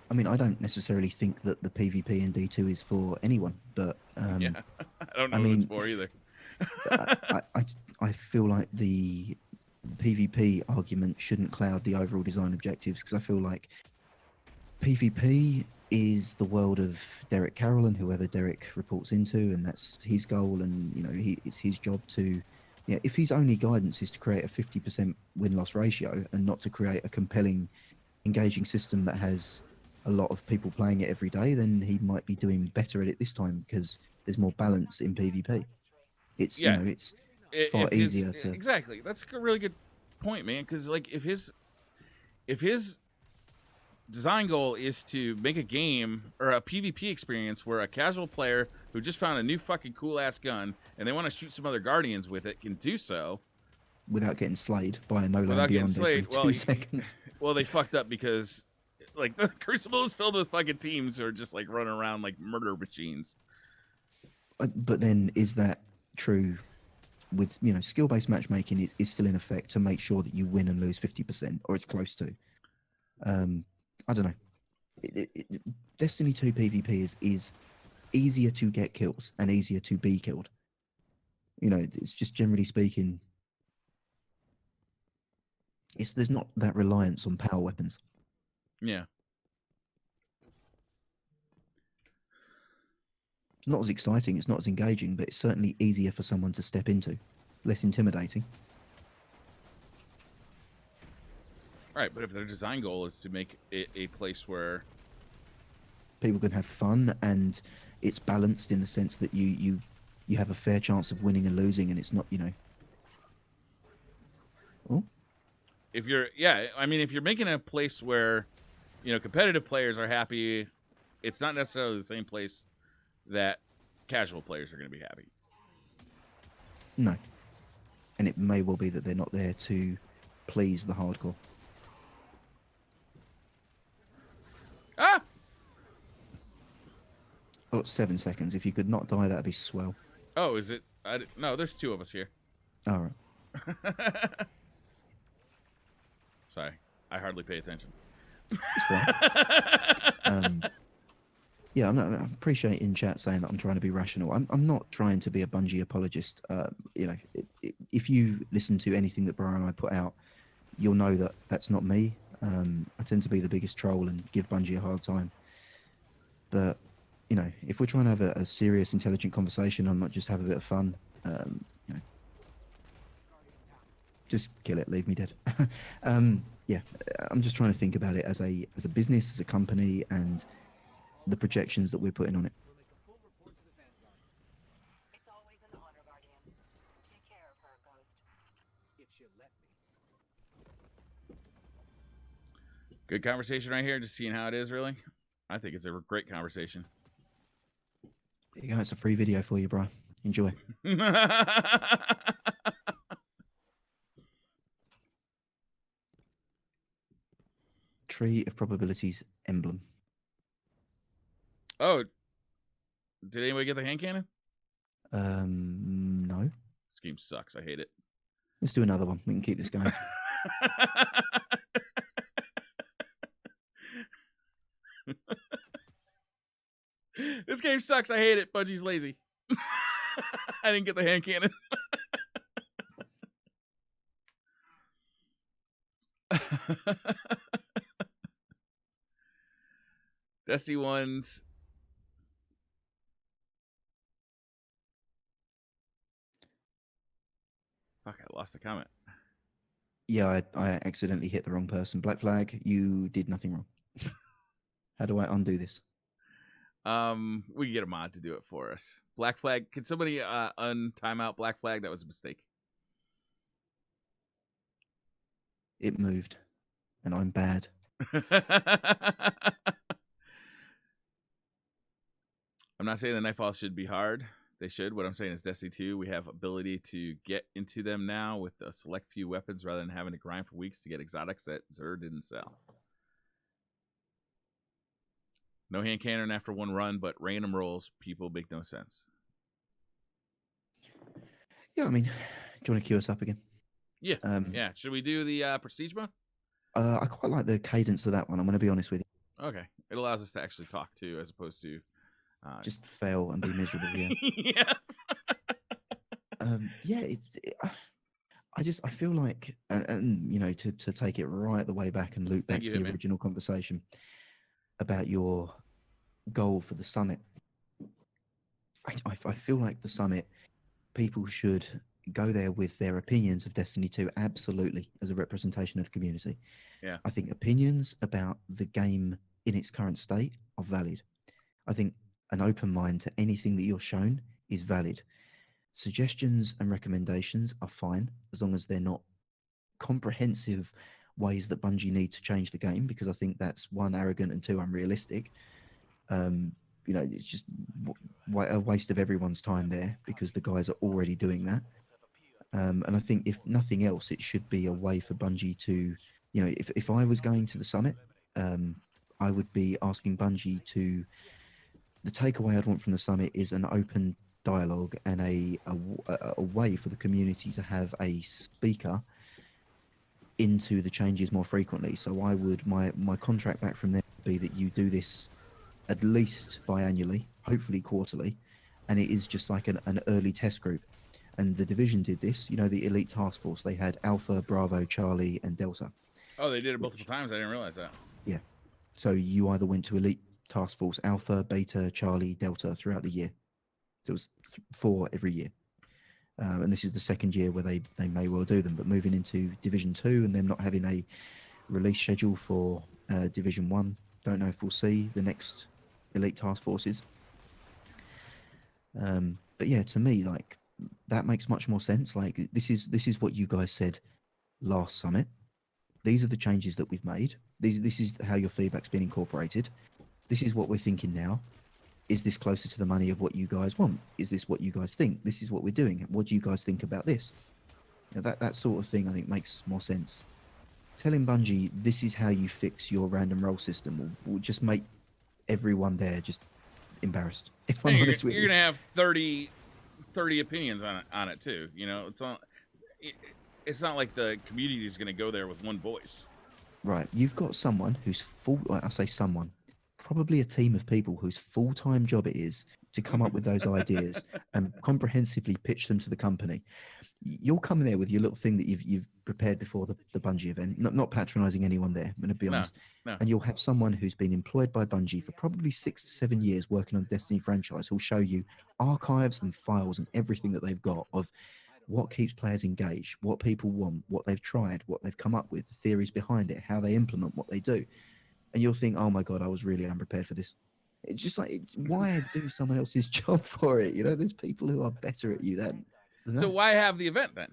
I mean, I don't necessarily think that the PvP in D2 is for anyone, but yeah, I don't know what it's for either. I feel like the PvP argument shouldn't cloud the overall design objectives, because I feel like PvP is the world of Derek Carroll and whoever Derek reports into, and that's his goal, and it's his job to, if his only guidance is to create a 50% win-loss ratio and not to create a compelling, engaging system that has a lot of people playing it every day, then he might be doing better at it this time because there's more balance in PvP. It's it's far easier to exactly. That's a really good point, man. Because like if his design goal is to make a game or a PvP experience where a casual player who just found a new fucking cool ass gun and they want to shoot some other guardians with it can do so without getting slayed by a no land beyond every 2 seconds. Well, they fucked up because like the Crucible is filled with fucking teams who are just like running around like murder machines. But then is that true with skill-based matchmaking is still in effect to make sure that you win and lose 50%, or it's close to. I don't know. Destiny 2 PvP is easier to get kills and easier to be killed. It's just generally speaking, there's not that reliance on power weapons. Yeah. It's not as exciting, it's not as engaging, but it's certainly easier for someone to step into. Less intimidating. Right, but if their design goal is to make it a place where people can have fun and it's balanced in the sense that you have a fair chance of winning and losing, and it's not, Oh. If you're making a place where, competitive players are happy, it's not necessarily the same place that casual players are going to be happy. No. And it may well be that they're not there to please the hardcore. Ah! Oh, 7 seconds. If you could not die, that'd be swell. Oh, is it? No, there's 2 of us here. All right. Sorry, I hardly pay attention. It's fine. Yeah, I appreciate in chat saying that I'm trying to be rational. I'm not trying to be a Bungie apologist. If you listen to anything that Briar and I put out, you'll know that that's not me. I tend to be the biggest troll and give Bungie a hard time. But, if we're trying to have a serious, intelligent conversation and not just have a bit of fun, just kill it, leave me dead. Yeah, I'm just trying to think about it as a business, as a company, and the projections that we're putting on it. It's always an honor, Guardian. Take care of her, Ghost. If she'll let me. Good conversation right here, just seeing how it is, really. I think it's a great conversation. There you go, it's a free video for you, bro. Enjoy. Tree of Probabilities emblem. Oh, did anybody get the hand cannon? No. This game sucks. I hate it. Let's do another one. We can keep this going. This game sucks. I hate it. Bungie's lazy. I didn't get the hand cannon. Destiny 1's. Fuck, I lost the comment. Yeah, I accidentally hit the wrong person. Black Flag, you did nothing wrong. How do I undo this? We can get a mod to do it for us. Black flag. Can somebody untime out black flag? That was a mistake. It moved, and I'm bad. I'm not saying the Nightfall should be hard. They should. What I'm saying is Destiny 2, we have ability to get into them now with a select few weapons rather than having to grind for weeks to get exotics that Xur didn't sell. No hand cannon after one run, but random rolls, people make no sense. Yeah, I mean, do you want to queue us up again? Yeah. Yeah. Should we do the prestige mode? I quite like the cadence of that one. I'm going to be honest with you. Okay. It allows us to actually talk too, as opposed to just fail and be miserable. Yeah. Yes. Yeah. I feel like, and you know, to take it right the way back and loop back to the original conversation about your goal for the summit. I feel like the summit, people should go there with their opinions of Destiny 2, absolutely, as a representation of the community. Yeah. I think opinions about the game in its current state are valid. I think an open mind to anything that you're shown is valid. Suggestions and recommendations are fine, as long as they're not comprehensive ways that Bungie need to change the game, because I think that's one, arrogant, and two, unrealistic. You know, it's just a waste of everyone's time there, because the guys are already doing that. And I think if nothing else, it should be a way for Bungie to, you know, if I was going to the summit, I would be asking Bungie to, the takeaway I'd want from the summit is an open dialogue and a way for the community to have a speaker into the changes more frequently. So I would, my contract back from there would be that you do this at least biannually, hopefully quarterly, and it is just like an early test group. And the Division did this, you know, the Elite Task Force. They had Alpha, Bravo, Charlie, and Delta. Oh, they did it multiple times? I didn't realize that. Yeah. So you either went to Elite Task Force, Alpha, Beta, Charlie, Delta throughout the year. So it was 4 every year. And this is the second year where they may well do them. But moving into Division 2 and them not having a release schedule for Division 1, don't know if we'll see the next Elite Task Forces. But yeah, to me, like, that makes much more sense. Like, this is what you guys said last summit. These are the changes that we've made. This is how your feedback's been incorporated. This is what we're thinking now. Is this closer to the money of what you guys want? Is this what you guys think? This is what we're doing. What do you guys think about this? You know, that sort of thing, I think, makes more sense. Telling Bungie this is how you fix your random roll system will just make everyone there just embarrassed. If I'm honest with you, you're gonna have 30 opinions on it too. You know, it's not like the community is gonna go there with one voice. Right. You've got someone who's I say someone, probably a team of people whose full-time job it is to come up with those ideas and comprehensively pitch them to the company. You'll come there with your little thing that you've prepared before the Bungie event, not patronizing anyone there, I'm going to be honest. No. And you'll have someone who's been employed by Bungie for probably 6 to 7 years working on the Destiny franchise who'll show you archives and files and everything that they've got of what keeps players engaged, what people want, what they've tried, what they've come up with, theories behind it, how they implement what they do. And you'll think, oh my God, I was really unprepared for this. It's just like, why do someone else's job for it? You know, there's people who are better at you than So that. why have the event then?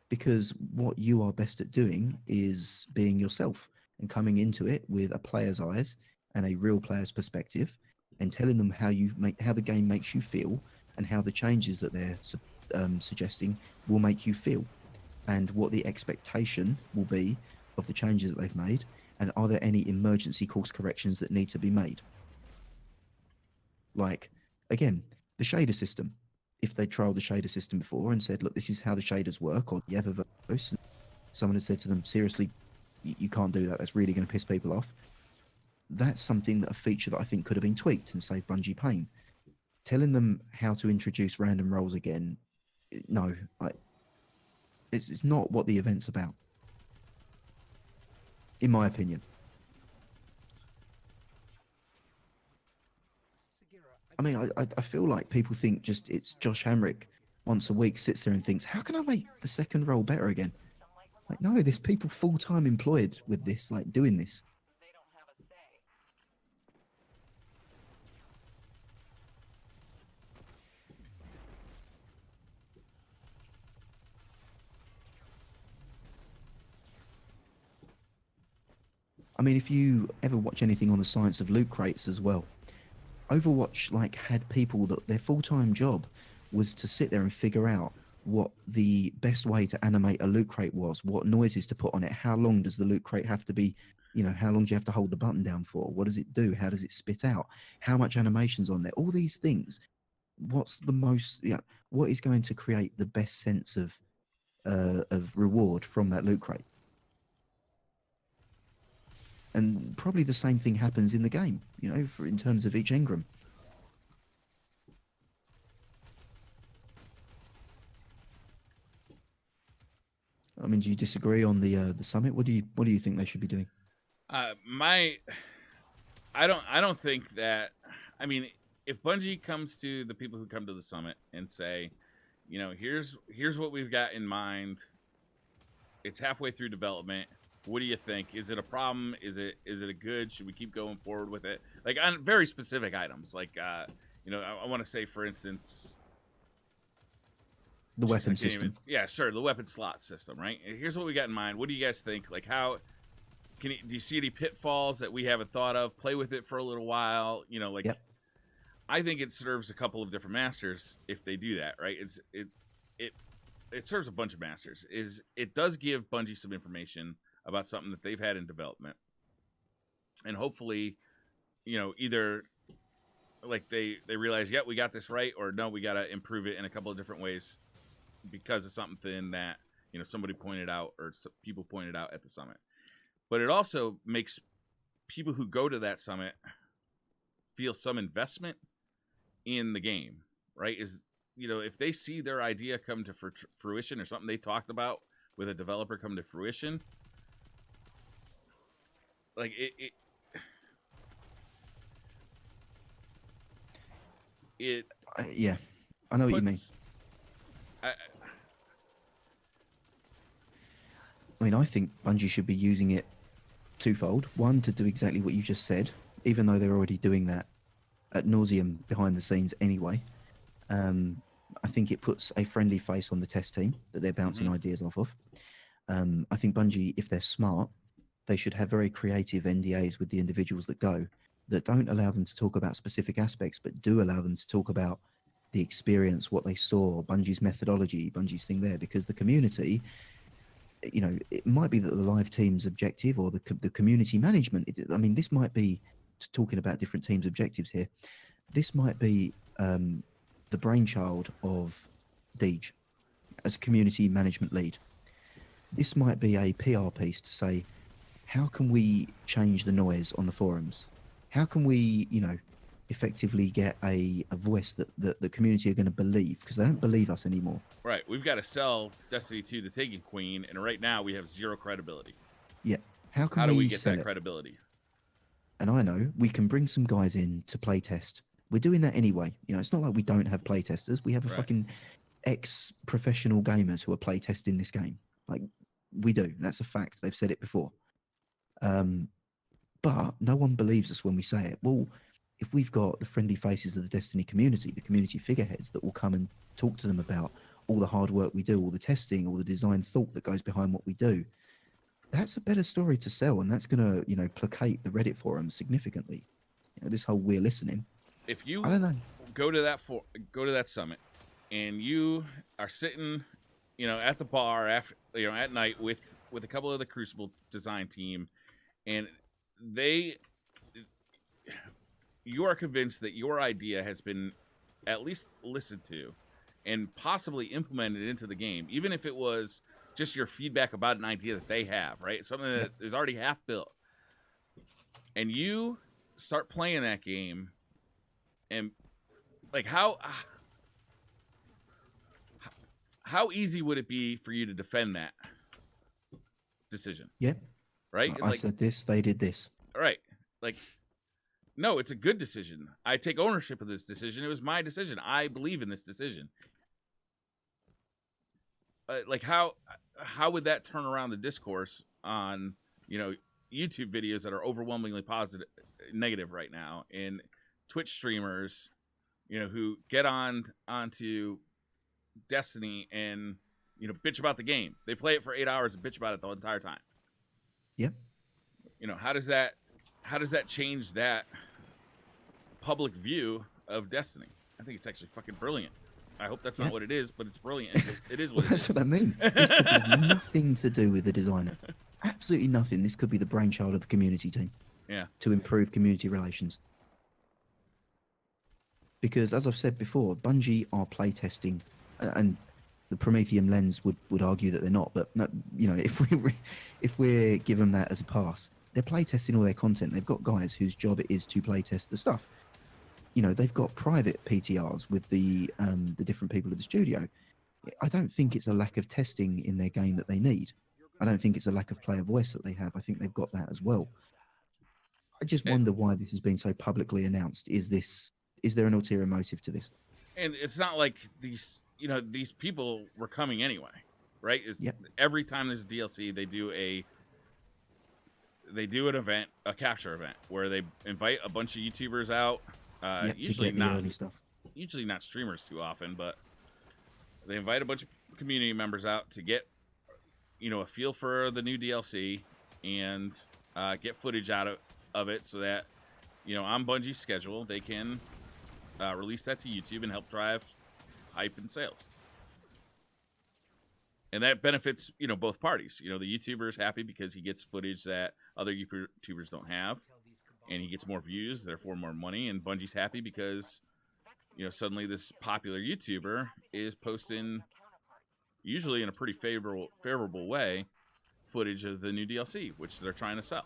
Because what you are best at doing is being yourself and coming into it with a player's eyes and a real player's perspective, and telling them how the game makes you feel and how the changes that they're suggesting will make you feel, and what the expectation will be of the changes that they've made, and are there any emergency course corrections that need to be made. Like, again, the shader system. If they trialed the shader system before and said, look, this is how the shaders work, or the Eververse, someone had said to them, seriously, you can't do that, that's really going to piss people off. That's something, that a feature that I think could have been tweaked and saved Bungie pain. Telling them how to introduce random rolls again, no, it's not what the event's about, in my opinion. I mean, I feel like people think just it's Josh Hamrick once a week sits there and thinks, how can I make the second role better again? Like, no, there's people full-time employed with this, like, doing this. They don't have a say. I mean, if you ever watch anything on the science of loot crates as well, Overwatch like had people that their full-time job was to sit there and figure out what the best way to animate a loot crate was, what noises to put on it, how long does the loot crate have to be, how long do you have to hold the button down for, what does it do, how does it spit out, how much animation's on there, all these things. What's the most, what is going to create the best sense of reward from that loot crate? And probably the same thing happens in the game, in terms of each engram. I mean, do you disagree on the summit? What do you think they should be doing? I don't think that. I mean, if Bungie comes to the people who come to the summit and say, here's what we've got in mind. It's halfway through development. What do you think? Is it a problem? Is it a good? Should we keep going forward with it? Like on very specific items. Like I want to say, for instance, the weapon system. Yeah, sure, the weapon slot system, right? Here's what we got in mind. What do you guys think? Like, how do you see any pitfalls that we haven't thought of? Play with it for a little while. Yep. I think it serves a couple of different masters if they do that, right? It serves a bunch of masters. It does give Bungie some information about something that they've had in development, and hopefully, either like they realize, yeah, we got this right, or no, we got to improve it in a couple of different ways because of something that somebody pointed out or people pointed out at the summit. But it also makes people who go to that summit feel some investment in the game, right? If they see their idea come to fruition or something they talked about with a developer come to fruition, like yeah, I know what you mean. I mean, I think Bungie should be using it twofold. One, to do exactly what you just said, even though they're already doing that ad nauseum behind the scenes anyway. I think it puts a friendly face on the test team that they're bouncing ideas off of. I think Bungie, if they're smart, they should have very creative NDAs with the individuals that go, that don't allow them to talk about specific aspects, but do allow them to talk about the experience, what they saw, Bungie's methodology, Bungie's thing there, because the community, it might be that the live team's objective or the community management, I mean, this might be, talking about different teams' objectives here, this might be the brainchild of Deej as a community management lead. This might be a PR piece to say, how can we change the noise on the forums? How can we, effectively get a voice that the community are going to believe, because they don't believe us anymore. Right. We've got to sell Destiny 2 the Taken Queen, and right now we have zero credibility. Yeah. How do we get that credibility? And I know we can bring some guys in to play test. We're doing that anyway. It's not like we don't have play testers. We have a fucking ex-professional gamers who are play testing this game. Like, we do. That's a fact. They've said it before. But no one believes us when we say it. Well, if we've got the friendly faces of the Destiny community, the community figureheads that will come and talk to them about all the hard work we do, all the testing, all the design thought that goes behind what we do, that's a better story to sell, and that's going to, placate the Reddit forum significantly. This whole we're listening. If you I don't know. go to that summit, and you are sitting, at the bar after, at night with a couple of the Crucible design team, and you are convinced that your idea has been at least listened to and possibly implemented into the game, even if it was just your feedback about an idea that they have, right? Something that is already half built. And you start playing that game, and like how easy would it be for you to defend that decision? Yeah. Right? I said this, they did this. Right. Like, no, it's a good decision. I take ownership of this decision. It was my decision. I believe in this decision. Like, how would that turn around the discourse on, YouTube videos that are overwhelmingly negative right now, and Twitch streamers, who get onto Destiny and, bitch about the game. They play it for 8 hours and bitch about it the entire time. Yep. you know, how does that change that public view of Destiny? I think it's actually fucking brilliant. I hope that's not what it is, but it's brilliant. It is what it is. That's what I mean. This could have nothing to do with the designer. Absolutely nothing. This could be the brainchild of the community team. Yeah. To improve community relations. Because, as I've said before, Bungie are playtesting, and the Prometheum lens would argue that they're not. But no, you know, if we're given that as a pass, they're playtesting all their content. They've got guys whose job it is to playtest the stuff. You know, they've got private PTRs with the different people at the studio. I don't think it's a lack of testing in their game that they need. I don't think it's a lack of player voice that they have. I think they've got that as well. I just wonder why this has been so publicly announced. Is there an ulterior motive to this? And it's not like these people were coming anyway, right? Every time there's DLC, they do an event, a capture event, where they invite a bunch of YouTubers out. Usually not early stuff. Usually not streamers too often, but they invite a bunch of community members out to get, you know, a feel for the new DLC and get footage out of it, so that, you know, on Bungie's schedule they can release that to YouTube and help drive hype and sales. And that benefits, you know, both parties. You know, the YouTuber is happy because he gets footage that other YouTubers don't have, and he gets more views, therefore more money. And Bungie's happy because, you know, suddenly this popular YouTuber is posting, usually in a pretty favorable way, footage of the new DLC, which they're trying to sell.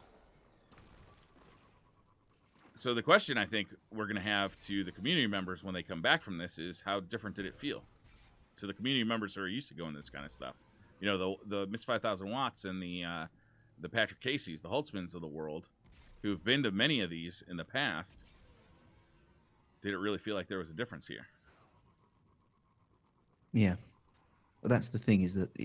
So the question I think we're going to have to the community members when they come back from this is, how different did it feel to the community members who are used to going this kind of stuff? You know, the Miss 5000 Watts and the Patrick Caseys, the Holtzmans of the world, who've been to many of these in the past. Did it really feel like there was a difference here? Yeah. Well, that's the thing, is that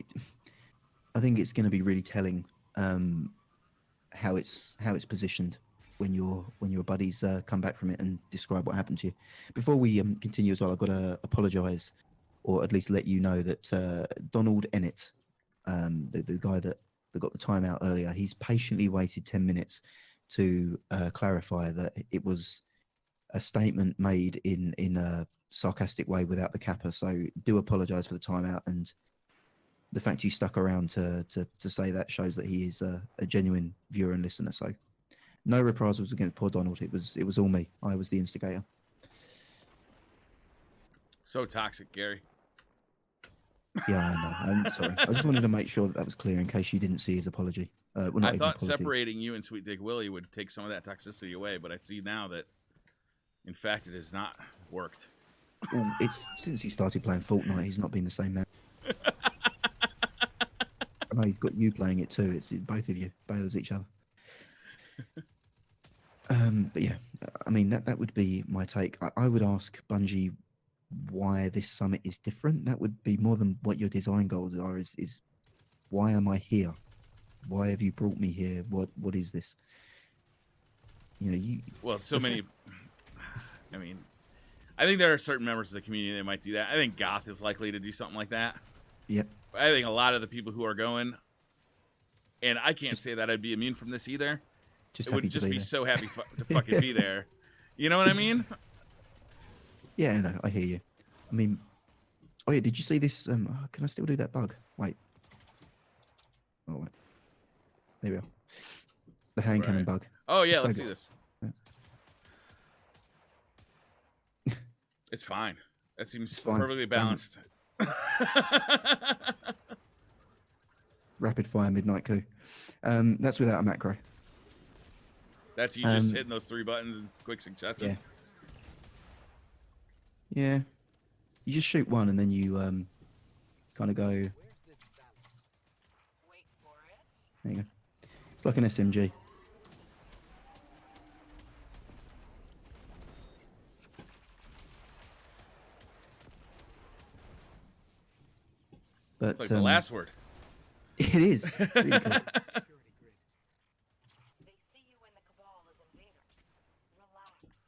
I think it's going to be really telling how it's positioned when your buddies come back from it and describe what happened to you. Before we continue as well, I've got to apologise, or at least let you know that Donald Ennett, the guy that got the timeout earlier, he's patiently waited 10 minutes to clarify that it was a statement made in a sarcastic way without the kappa. So do apologise for the timeout, and the fact you stuck around to say that shows that he is a genuine viewer and listener. So no reprisals against poor Donald. It was all me. I was the instigator. So toxic, Gary. Yeah, I know. I'm sorry. I just wanted to make sure that was clear in case you didn't see his apology. I thought separating you and Sweet Dick Willie would take some of that toxicity away, but I see now that, in fact, it has not worked. Well, it's since he started playing Fortnite, he's not been the same man. I know he's got you playing it too. It's both of you, both as each other. But yeah, I mean, that would be my take. I would ask Bungie why this summit is different. That would be more than what your design goals are. Is why am I here? Why have you brought me here? What is this? You know, well, so many. I mean, I think there are certain members of the community that might do that. I think Goth is likely to do something like that. Yep. I think a lot of the people who are going, and I can't say that I'd be immune from this either. It would just be so happy to fucking be there. You know what I mean? Yeah, I know. I hear you. I mean, oh yeah, did you see this? Can I still do that bug? Wait. Oh wait. There we are. The hand cannon bug. Oh yeah, let's see this. Yeah. It's fine. That seems perfectly balanced. Rapid fire midnight coup. That's without a macro. That's you just hitting those 3 buttons and quick succession. Yeah. Yeah. You just shoot one and then you kind of go. Wait for it. There you go. It's like an SMG. But it's like the last word. It is. It's really cool.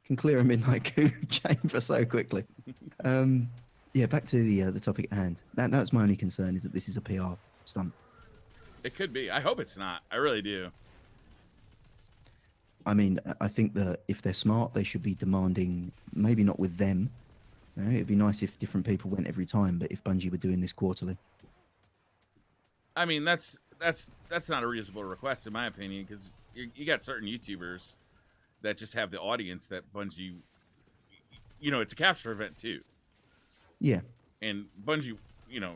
Can clear a midnight coup chamber so quickly. Yeah, back to the topic at hand. That's my only concern, is that this is a PR stunt. It could be. I hope it's not. I really do. I mean, I think that if they're smart, they should be demanding, maybe not with them. You know, it'd be nice if different people went every time, but if Bungie were doing this quarterly. I mean, that's not a reasonable request in my opinion, because you got certain YouTubers that just have the audience that Bungie, you know, it's a capture event too. Yeah. And Bungie, you know,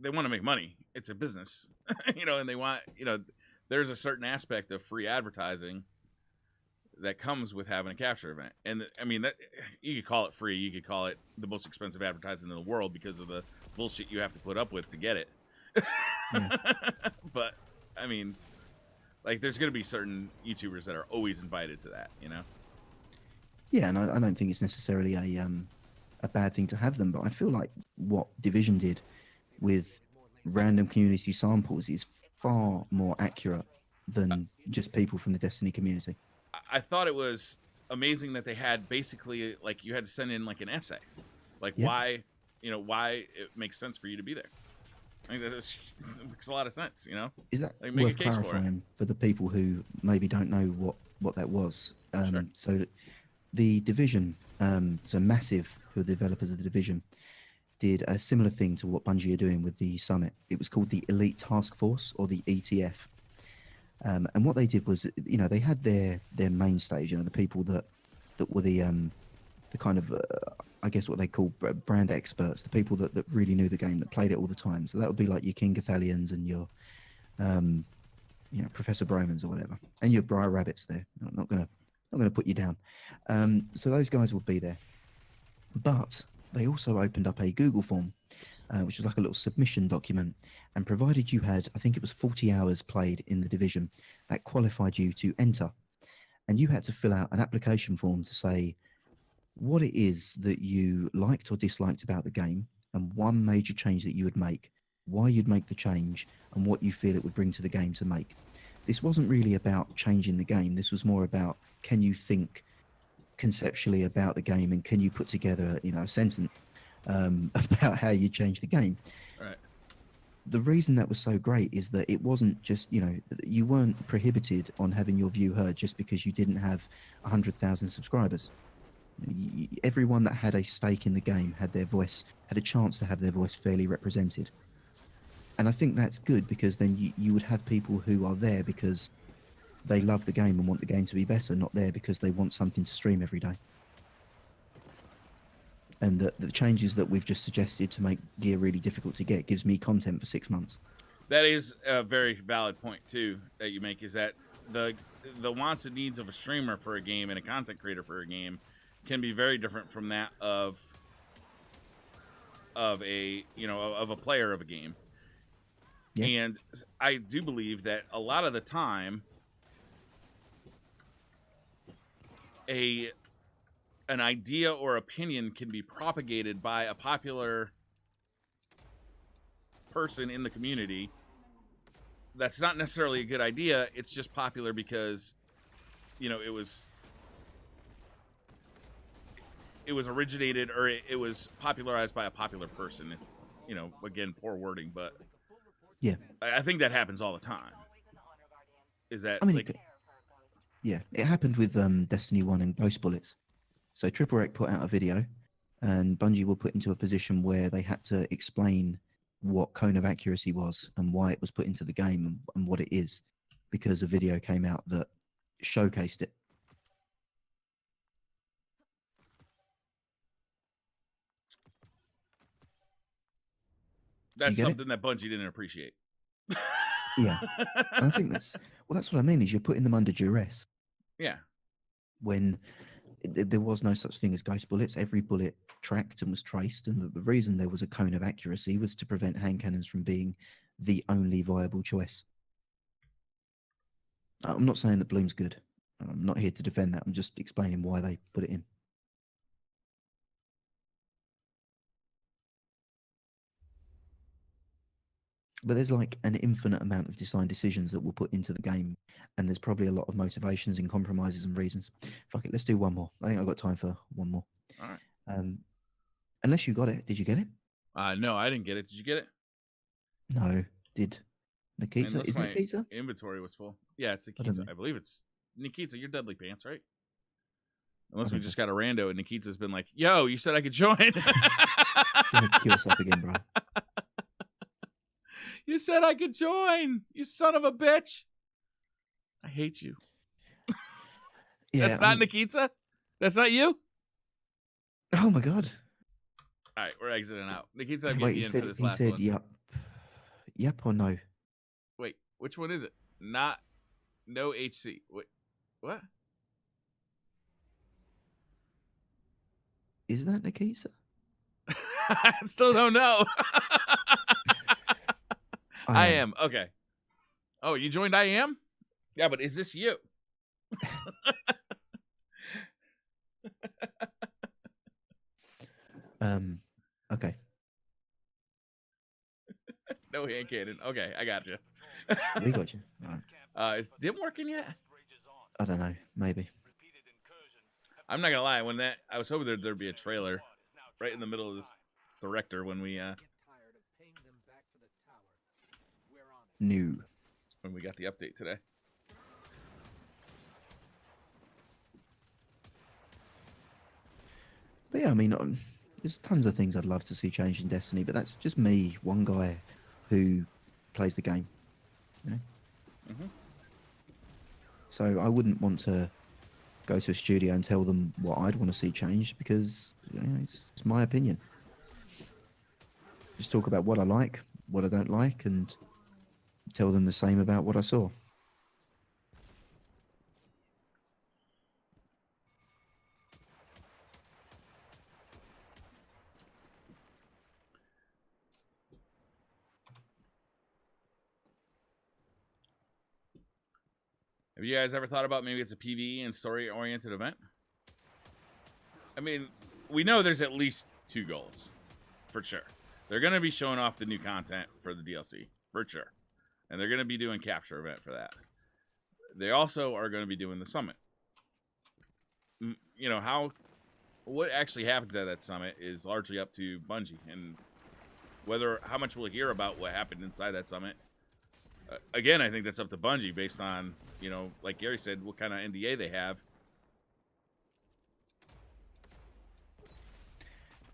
they want to make money. It's a business, you know, and they want, you know, there's a certain aspect of free advertising that comes with having a capture event. And I mean, that you could call it free, you could call it the most expensive advertising in the world because of the bullshit you have to put up with to get it. Yeah. But I mean, like, there's going to be certain YouTubers that are always invited to that, you know? Yeah, and I don't think it's necessarily a bad thing to have them, but I feel like what Division did with random community samples is far more accurate than just people from the Destiny community. I thought it was amazing that they had basically, like, you had to send in like an essay, like why, you know, why it makes sense for you to be there. I think that makes a lot of sense, you know. Is that like, make worth a case clarifying for the people who maybe don't know what that was? Sure. So the Division, so Massive, who are the developers of the Division, did a similar thing to what Bungie are doing with the Summit. It was called the Elite Task Force, or the ETF. And what they did was, you know, they had their main stage, you know, the people that were the kind of, I guess what they call brand experts, the people that really knew the game, that played it all the time. So that would be like your King Gathalions and your, you know, Professor Bromans or whatever, and your Briar Rabbits there. I'm not gonna put you down. So those guys would be there. But they also opened up a Google form, which was like a little submission document, and provided you had, I think it was 40 hours played in the Division, that qualified you to enter. And you had to fill out an application form to say what it is that you liked or disliked about the game, and one major change that you would make, why you'd make the change, and what you feel it would bring to the game to make. This wasn't really about changing the game. This was more about, can you think conceptually about the game, and can you put together, you know, a sentence about how you change the game. Right. The reason that was so great is that it wasn't just, you know, you weren't prohibited on having your view heard just because you didn't have 100,000 subscribers. Everyone that had a stake in the game had a chance to have their voice fairly represented. And I think that's good, because then you would have people who are there because they love the game and want the game to be better, not there because they want something to stream every day. And the changes that we've just suggested to make gear really difficult to get gives me content for 6 months. That is a very valid point too that you make, is that the wants and needs of a streamer for a game and a content creator for a game can be very different from that of a, you know, of a player of a game. Yeah. And I do believe that a lot of the time an idea or opinion can be propagated by a popular person in the community. That's not necessarily a good idea. It's just popular because, you know, it was originated, or it was popularized by a popular person. You know, again, poor wording, but yeah, I think that happens all the time. Is that, I mean, like, it happened with Destiny 1 and Ghost Bullets. So Triple Rec put out a video, and Bungie were put into a position where they had to explain what cone of accuracy was and why it was put into the game, and what it is, because a video came out that showcased it. That's something that Bungie didn't appreciate. Yeah. And I think that's what I mean, is you're putting them under duress. Yeah. When there was no such thing as ghost bullets, every bullet tracked and was traced, and the reason there was a cone of accuracy was to prevent hand cannons from being the only viable choice. I'm not saying that Bloom's good. I'm not here to defend that. I'm just explaining why they put it in. But there's like an infinite amount of design decisions that we'll put into the game, and there's probably a lot of motivations and compromises and reasons. Fuck it, let's do one more. I think I've got time for one more. All right. Unless you got it. Did you get it? No, I didn't get it. Did you get it? No. Did Nikita? Unless Is my Nikita? inventory was full. Yeah, it's don't Nikita. know. I believe it's Nikita. You're Deadly Pants, right? Unless we think just so. got a rando and Nikita's been like, "Yo, you said I could join." Trying to cue us up again, bro. You said I could join. You son of a bitch. I hate you. Yeah, That's not Nikita? That's not you? Oh my god. All right, we're exiting out. Nikita, I'm Wait, getting you in for this last said one. yep. Yep or no? Wait, which one is it? No HC. Wait, what? Is that Nikita? I still don't know. I am. Okay. Oh, you joined I am? Yeah, but is this you? Okay. No hand cannon. Okay, I got you. We got you. Right. Is Dim working yet? I don't know. Maybe. I'm not gonna lie. When that, I was hoping there'd be a trailer right in the middle of this director when we New. when we got the update today. But yeah, I mean, there's tons of things I'd love to see change in Destiny, but that's just me, one guy who plays the game. You know? Mm-hmm. So I wouldn't want to go to a studio and tell them what I'd want to see changed because it's my opinion. Just talk about what I like, what I don't like, and tell them the same about what I saw. Have you guys ever thought about maybe it's a PvE and story-oriented event? I mean, we know there's at least 2 goals, for sure. They're going to be showing off the new content for the DLC, for sure. And they're going to be doing capture event for that. They also are going to be doing the summit. You know, what actually happens at that summit is largely up to Bungie. And how much we'll hear about what happened inside that summit. Again, I think that's up to Bungie based on, like Gary said, what kind of NDA they have.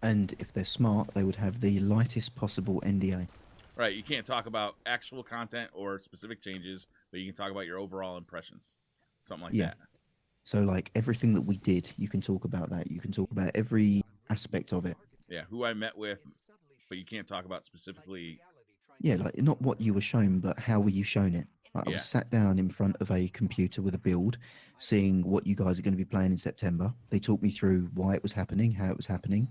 And if they're smart, they would have the lightest possible NDA. Right, you can't talk about actual content or specific changes, but you can talk about your overall impressions. Something like that. So, like, everything that we did, you can talk about that. You can talk about every aspect of it. Yeah, who I met with, but you can't talk about specifically. Yeah, like, not what you were shown, but how were you shown it? Like, I was sat down in front of a computer with a build, seeing what you guys are going to be playing in September. They talked me through why it was happening, how it was happening,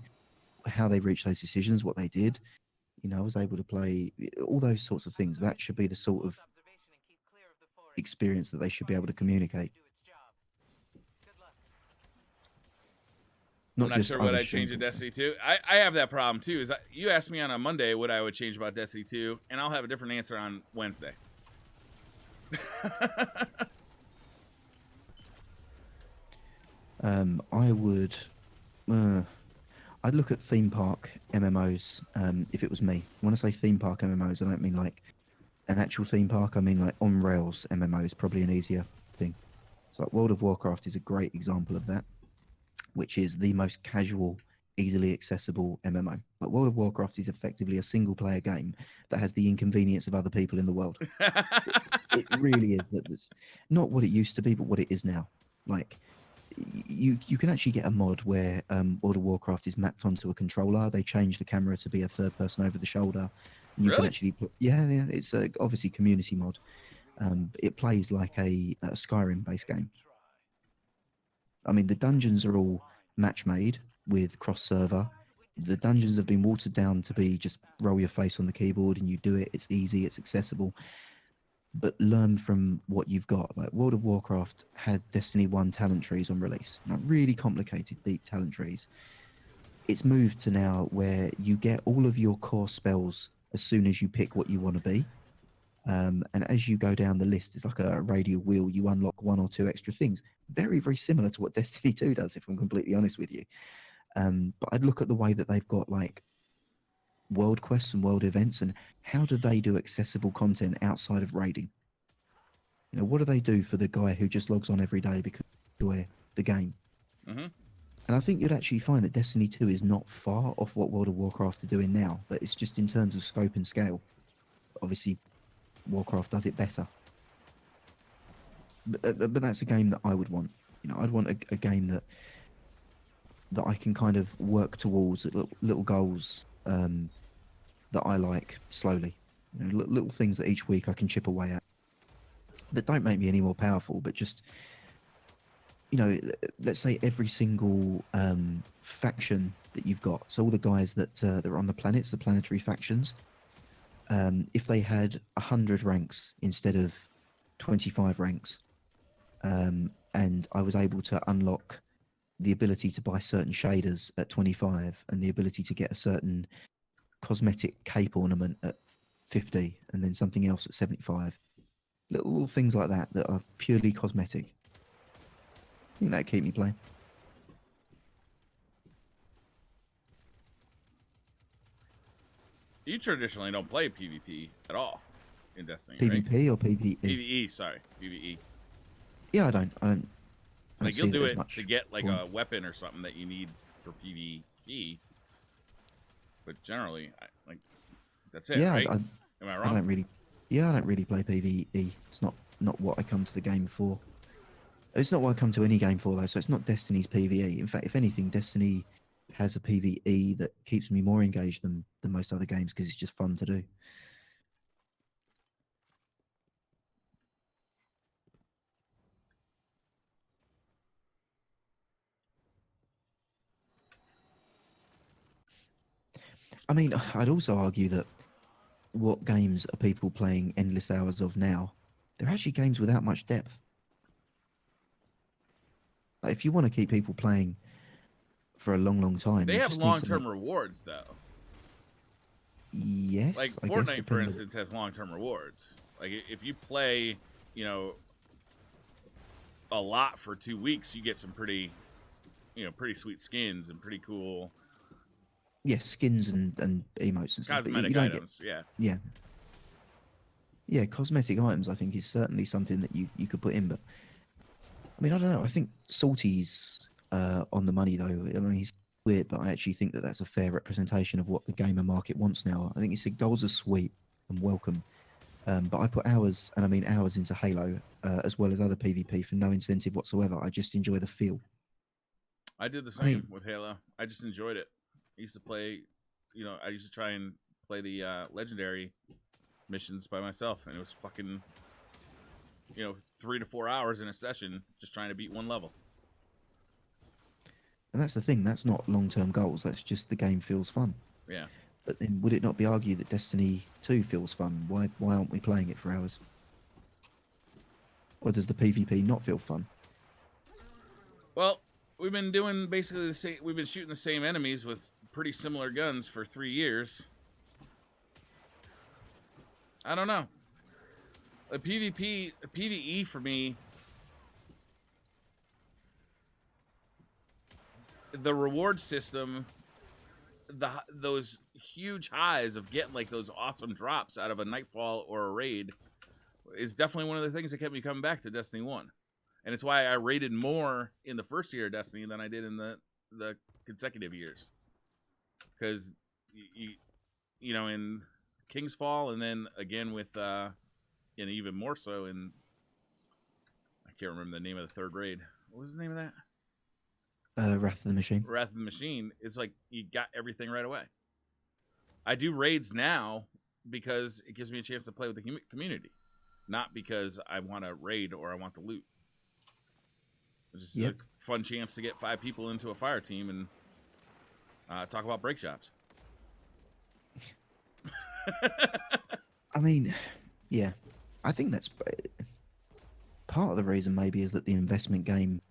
how they reached those decisions, what they did. I was able to play all those sorts of things. That should be the sort of experience that they should be able to communicate. I'm not sure what I'd change in Destiny 2. I have that problem too. You asked me on a Monday what I would change about Destiny 2, and I'll have a different answer on Wednesday. I would. I'd look at theme park MMOs if it was me. When I say theme park MMOs, I don't mean like an actual theme park. I mean like on rails MMOs, probably an easier thing. So like World of Warcraft is a great example of that, which is the most casual, easily accessible MMO. But World of Warcraft is effectively a single-player game that has the inconvenience of other people in the world. It really is. That's not what it used to be, but what it is now. Like, you can actually get a mod where World of Warcraft is mapped onto a controller. They change the camera to be a third person over the shoulder. And you can actually put, it's obviously community mod. It plays like a Skyrim-based game. I mean, the dungeons are all match-made with cross-server. The dungeons have been watered down to be just roll your face on the keyboard and you do it. It's easy, it's accessible. But learn from what you've got. Like World of Warcraft had Destiny 1 talent trees on release. Really complicated, deep talent trees. It's moved to now where you get all of your core spells as soon as you pick what you want to be. And as you go down the list, it's like a radial wheel. You unlock 1 or 2 extra things. Very, very similar to what Destiny 2 does, if I'm completely honest with you. But I'd look at the way that they've got like world quests and world events, and how do they do accessible content outside of raiding? You know, what do they do for the guy who just logs on every day because they enjoy the game? Mm-hmm. And I think you'd actually find that Destiny 2 is not far off what World of Warcraft are doing now, but it's just in terms of scope and scale. Obviously, Warcraft does it better. But that's a game that I would want. You know, I'd want a game that I can kind of work towards, little goals that I like slowly. You know, little things that each week I can chip away at that don't make me any more powerful, but just, you know, let's say every single faction that you've got. So all the guys that are on the planets, the planetary factions, if they had 100 ranks instead of 25 ranks, and I was able to unlock the ability to buy certain shaders at 25 and the ability to get a certain cosmetic cape ornament at 50 and then something else at 75. Little things like that that are purely cosmetic. I think that'd keep me playing. You traditionally don't play PvP at all in Destiny, PvP right? or PvE? PvE, sorry. PvE. Yeah, I don't Like, see you'll that do as it much to get, like, point. a weapon or something that you need for PvE. But generally, that's it, Yeah, right? I Am I I wrong? don't really. Yeah, I don't really play PvE. It's not what I come to the game for. It's not what I come to any game for though. So it's not Destiny's PvE. In fact, if anything, Destiny has a PvE that keeps me more engaged than most other games because it's just fun to do. I mean, I'd also argue that what games are people playing endless hours of now? They're actually games without much depth. Like, if you want to keep people playing for a long time, They you have just need to long-term make... rewards, though. Yes, Like, I guess Fortnite, for depends on... instance, has long-term rewards. Like, if you play, you know, a lot for 2 weeks, you get some pretty sweet skins and pretty cool Yeah, skins and emotes and stuff. But you cosmetic don't get... items. Yeah. Yeah. Yeah, cosmetic items, I think, is certainly something that you could put in. But, I mean, I don't know. I think Salty's on the money, though. I mean, he's weird, but I actually think that that's a fair representation of what the gamer market wants now. I think he said goals are sweet and welcome. But I put hours, and I mean hours, into Halo, as well as other PvP for no incentive whatsoever. I just enjoy the feel. I did the I same mean- with Halo. I just enjoyed it. I used to play, I used to try and play the legendary missions by myself, and it was fucking, 3 to 4 hours in a session just trying to beat one level. And that's the thing. That's not long-term goals. That's just the game feels fun. Yeah. But then would it not be argued that Destiny 2 feels fun? Why aren't we playing it for hours? Or does the PvP not feel fun? Well, we've been doing basically the same. We've been shooting the same enemies with pretty similar guns for 3 years. I don't know. The PvE for me, the reward system, those huge highs of getting like those awesome drops out of a Nightfall or a raid is definitely one of the things that kept me coming back to Destiny 1. And it's why I raided more in the first year of Destiny than I did in the consecutive years. Because, in King's Fall, and then again with, and even more so in, I can't remember the name of the third raid. What was the name of that? Wrath of the Machine. Wrath of the Machine. It's like you got everything right away. I do raids now because it gives me a chance to play with the community, not because I want to raid or I want the loot. It's just a fun chance to get 5 people into a fire team and talk about brake shops. I mean, yeah. I think that's part of the reason maybe is that the investment game...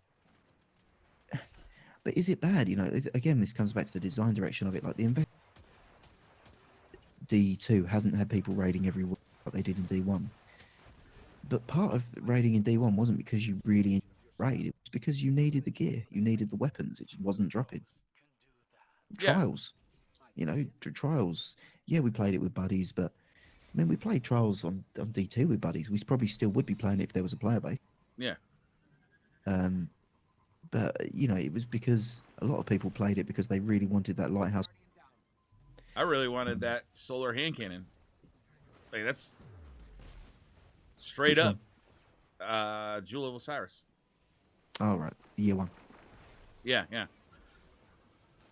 But is it bad? Again, this comes back to the design direction of it. Like, the D2 hasn't had people raiding every week like they did in D1. But part of raiding in D1 wasn't because you really raid. It was because you needed the gear. You needed the weapons. It just wasn't dropping. Yeah. Trials. You know, Trials. Yeah, we played it with buddies, but I mean, we played Trials on D2 with buddies. We probably still would be playing it if there was a player base. Yeah. But you know, it was because a lot of people played it because they really wanted that lighthouse. I really wanted that solar hand cannon. Like, that's straight Which up Jewel of Osiris. Oh, right. Year one. Yeah, yeah.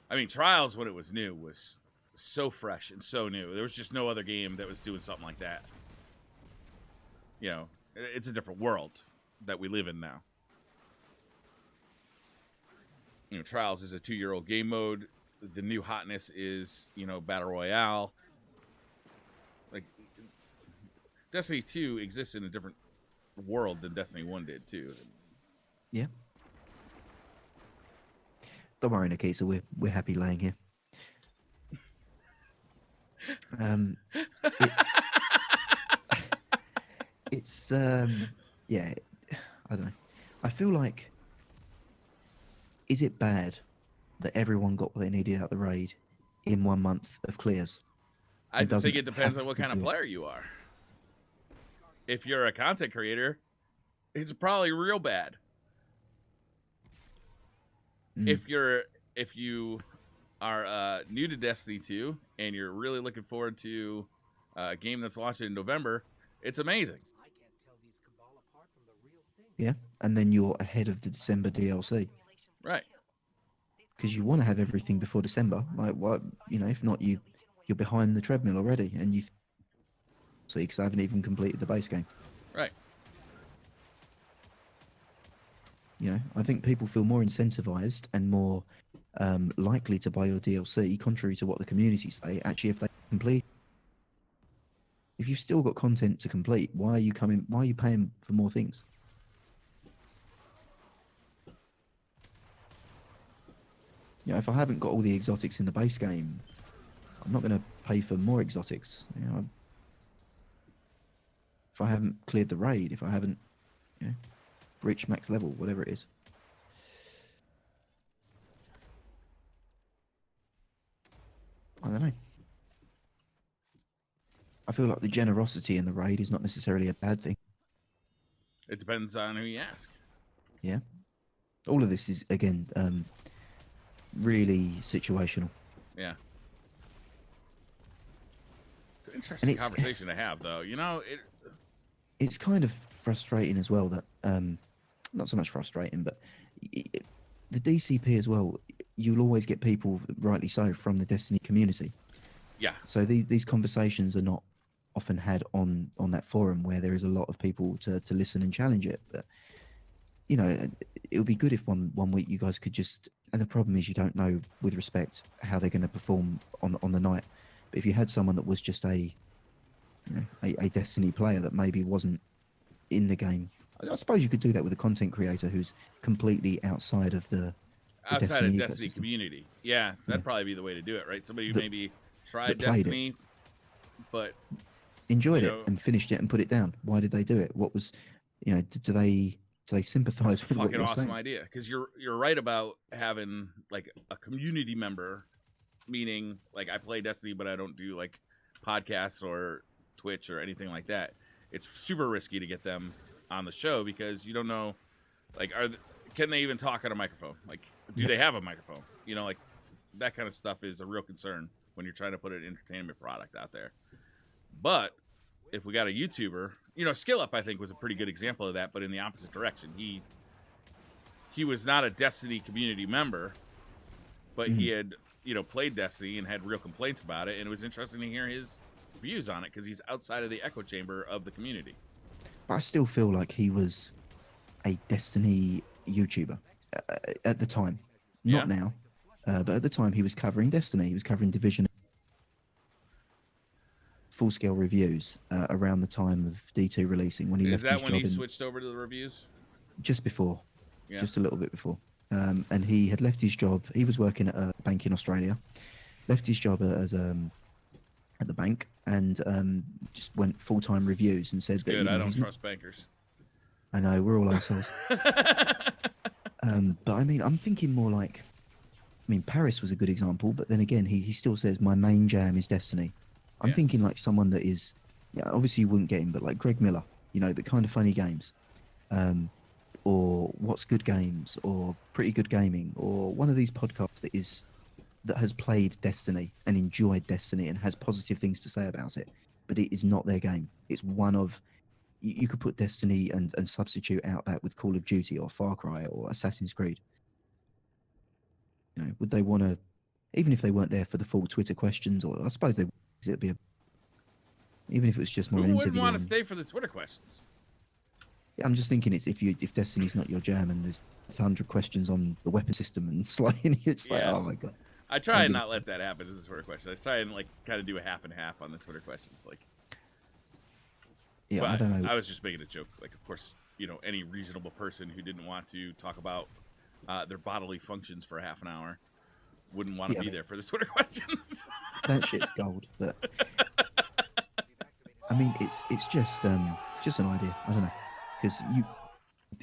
I mean, Trials, when it was new, was so fresh and so new. There was just no other game that was doing something like that. You know, it's a different world that we live in now. You know, Trials is a 2-year-old game mode. The new hotness is, you know, Battle Royale. Like, Destiny 2 exists in a different world than Destiny 1 did, too. Yeah. Don't worry, Nikita. We're happy laying here. It's yeah. I don't know. I feel like, is it bad that everyone got what they needed out the raid in 1 month of clears? I think it depends on what kind of player you are. If you're a content creator, it's probably real bad. If you are new to Destiny 2 and you're really looking forward to a game that's launching in November, it's amazing. Yeah, and then you're ahead of the December DLC. Right. Because you want to have everything before December. Like, what, you know, if not, you're behind the treadmill already, and you see, because I haven't even completed the base game. Right. You know, I think people feel more incentivized and more likely to buy your DLC, contrary to what the community say. Actually, if they complete, if you've still got content to complete, why are you paying for more things? You know, if I haven't got all the exotics in the base game, I'm not going to pay for more exotics. You know, if I haven't cleared the raid, if I haven't, you know, reached max level, whatever it is. I don't know. I feel like the generosity in the raid is not necessarily a bad thing. It depends on who you ask. Yeah. All of this is, again, really situational. Yeah. It's an interesting conversation to have, though. You know, it's kind of frustrating as well that, not so much frustrating, but the DCP as well, you'll always get people, rightly so, from the Destiny community. Yeah. So these conversations are not often had on that forum where there is a lot of people to listen and challenge it. But, you know, it would be good if one week you guys could just, and the problem is you don't know with respect how they're going to perform on the night. But if you had someone that was just a Destiny player that maybe wasn't in the game, I suppose you could do that with a content creator who's completely outside of the outside of Destiny community. Yeah, that'd probably be the way to do it, right? Somebody who maybe tried Destiny, but enjoyed it and finished it and put it down. Why did they do it? What was, you know, do they sympathize with what you're saying? Fucking awesome idea, because you're right about having like a community member, meaning like I play Destiny but I don't do like podcasts or Twitch or anything like that. It's super risky to get them on the show because you don't know, like, can they even talk on a microphone? Like, do they have a microphone? You know, like that kind of stuff is a real concern when you're trying to put an entertainment product out there. But if we got a YouTuber, you know, Skill Up, I think, was a pretty good example of that, but in the opposite direction. He was not a Destiny community member, but he had, you know, played Destiny and had real complaints about it, and it was interesting to hear his views on it because he's outside of the echo chamber of the community. But I still feel like he was a Destiny YouTuber at the time. Not now, but at the time he was covering Destiny. He was covering Division full-scale reviews around the time of D2 releasing when he left his job. Is that when he switched over to the reviews? Just before. Yeah. Just a little bit before. And he had left his job. He was working at a bank in Australia. Left his job as at the bank and just went full-time reviews and said that... Good, I don't trust bankers. I know, we're all assholes. But I mean, I'm thinking more like, mean, Paris was a good example, but then again, he still says my main jam is Destiny. I'm Yeah. thinking like someone that is, yeah, obviously you wouldn't get him, but like Greg Miller, you know, the kind of funny games, or What's Good Games, or Pretty Good Gaming, or one of these podcasts that has played Destiny and enjoyed Destiny and has positive things to say about it, but it is not their game. It's one of, you could put Destiny and substitute out that with Call of Duty or Far Cry or Assassin's Creed. You know, would they want to, even if they weren't there for the full Twitter questions, or I suppose they would, it'd be even if it was just more Who an wouldn't interview. want to stay for the Twitter questions? Yeah, I'm just thinking it's if Destiny's not your jam and there's 100 questions on the weapon system and slightly, it's like, Yeah. oh my god. I try and give not let that happen as a Twitter question. I try and like kind of do a half and half on the Twitter questions. Like, Yeah, but I don't know. I was just making a joke. Like, of course, you know, any reasonable person who didn't want to talk about their bodily functions for half an hour wouldn't want to be there for the Twitter questions. That shit's gold. But I mean, it's just an idea. I don't know, because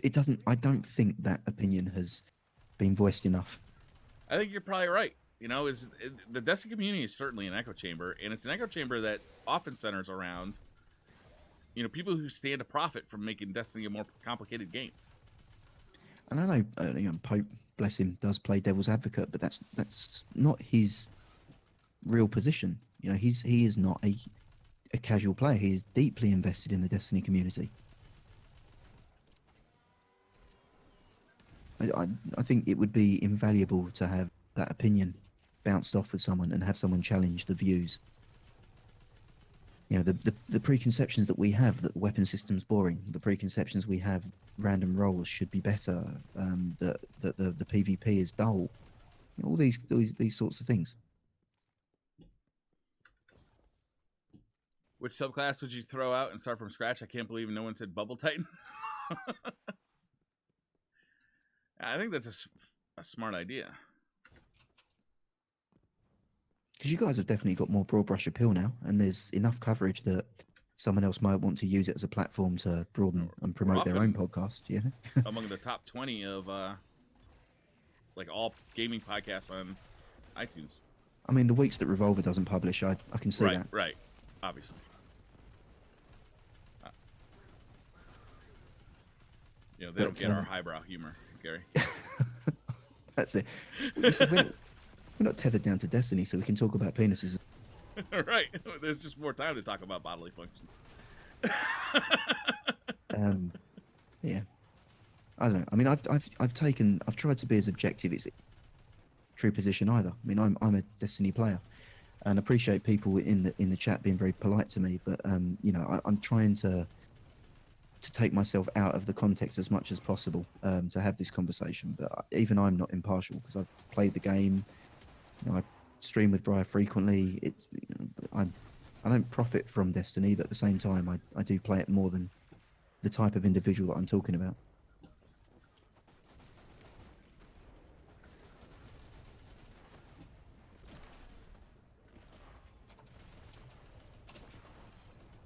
it doesn't. I don't think that opinion has been voiced enough. I think you're probably right. You know, the Destiny community is certainly an echo chamber, and it's an echo chamber that often centers around, you know, people who stand to profit from making Destiny a more complicated game. And I know, you know, Pope, bless him, does play devil's advocate, but that's not his real position. You know, he is not a casual player. He is deeply invested in the Destiny community. I think it would be invaluable to have that opinion bounced off with someone and have someone challenge the views. You know, the preconceptions that we have that the weapon system's boring, the preconceptions we have random rolls should be better, that the PvP is dull, you know, all these sorts of things. Which subclass would you throw out and start from scratch? I can't believe no one said Bubble Titan. I think that's a smart idea. Because you guys have definitely got more broad brush appeal now, and there's enough coverage that someone else might want to use it as a platform to broaden and promote their own podcast. Yeah, among the top 20 of like all gaming podcasts on iTunes. I mean, the weeks that Revolver doesn't publish, I can see that. Right, obviously. You know, they don't get our highbrow humor, Gary. That's it. We're not tethered down to Destiny, so we can talk about penises. Right. There's just more time to talk about bodily functions. Yeah. I don't know. I mean, I've tried to be as objective. It's true position either. I mean, I'm a Destiny player, and appreciate people in the chat being very polite to me. But you know, I'm trying to take myself out of the context as much as possible to have this conversation. But even I'm not impartial because I've played the game. You know, I stream with Briar frequently. It's, you know, I don't profit from Destiny, but at the same time, I do play it more than the type of individual that I'm talking about.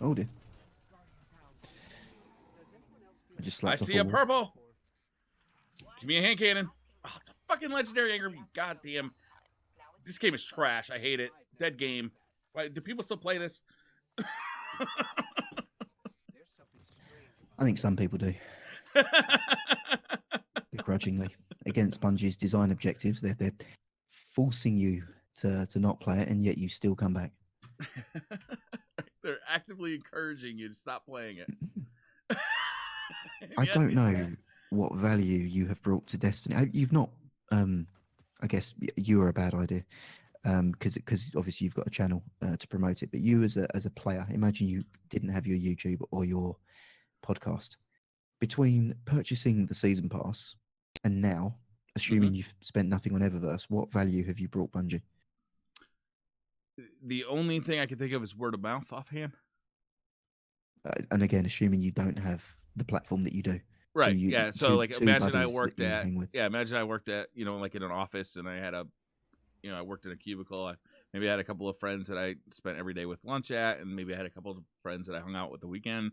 Oh dear. I see a purple. Give me a hand cannon. Oh, it's a fucking legendary Angry Beat. God damn. This game is trash. I hate it. Dead game. Why, do people still play this? I think some people do. Begrudgingly. Against Bungie's design objectives, they're forcing you to not play it, and yet you still come back. They're actively encouraging you to stop playing it. I don't know what value you have brought to Destiny. You've not, I guess you are a bad idea, because obviously you've got a channel to promote it. But you as a player, imagine you didn't have your YouTube or your podcast. Between purchasing the season pass and now, assuming you've spent nothing on Eververse, what value have you brought Bungie? The only thing I can think of is word of mouth offhand. And again, assuming you don't have the platform that you do. Right. So So like imagine I worked at you know, like in an office, and I had I worked in a cubicle. Maybe I had a couple of friends that I spent every day with lunch at, and maybe I had a couple of friends that I hung out with the weekend.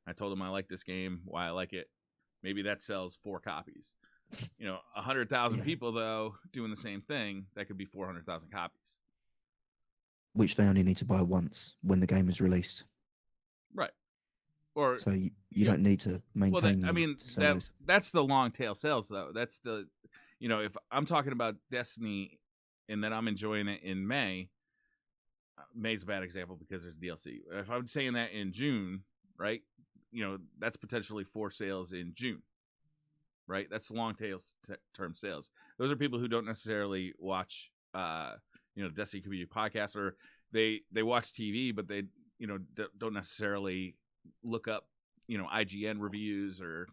I told them I like this game, why I like it. Maybe that sells 4 copies. 100,000 Yeah. people though doing the same thing, that could be 400,000 copies. Which they only need to buy once when the game is released. Right. Or So you yeah. don't need to maintain. to sell those. That's the long tail sales though. That's the, if I'm talking about Destiny and then I'm enjoying it in May. May's a bad example because there's DLC. If I'm saying that in June, right? That's potentially 4 sales in June, right? That's the long tail term sales. Those are people who don't necessarily watch, Destiny Community Podcast, or they watch TV, but they, don't necessarily look up, IGN reviews or,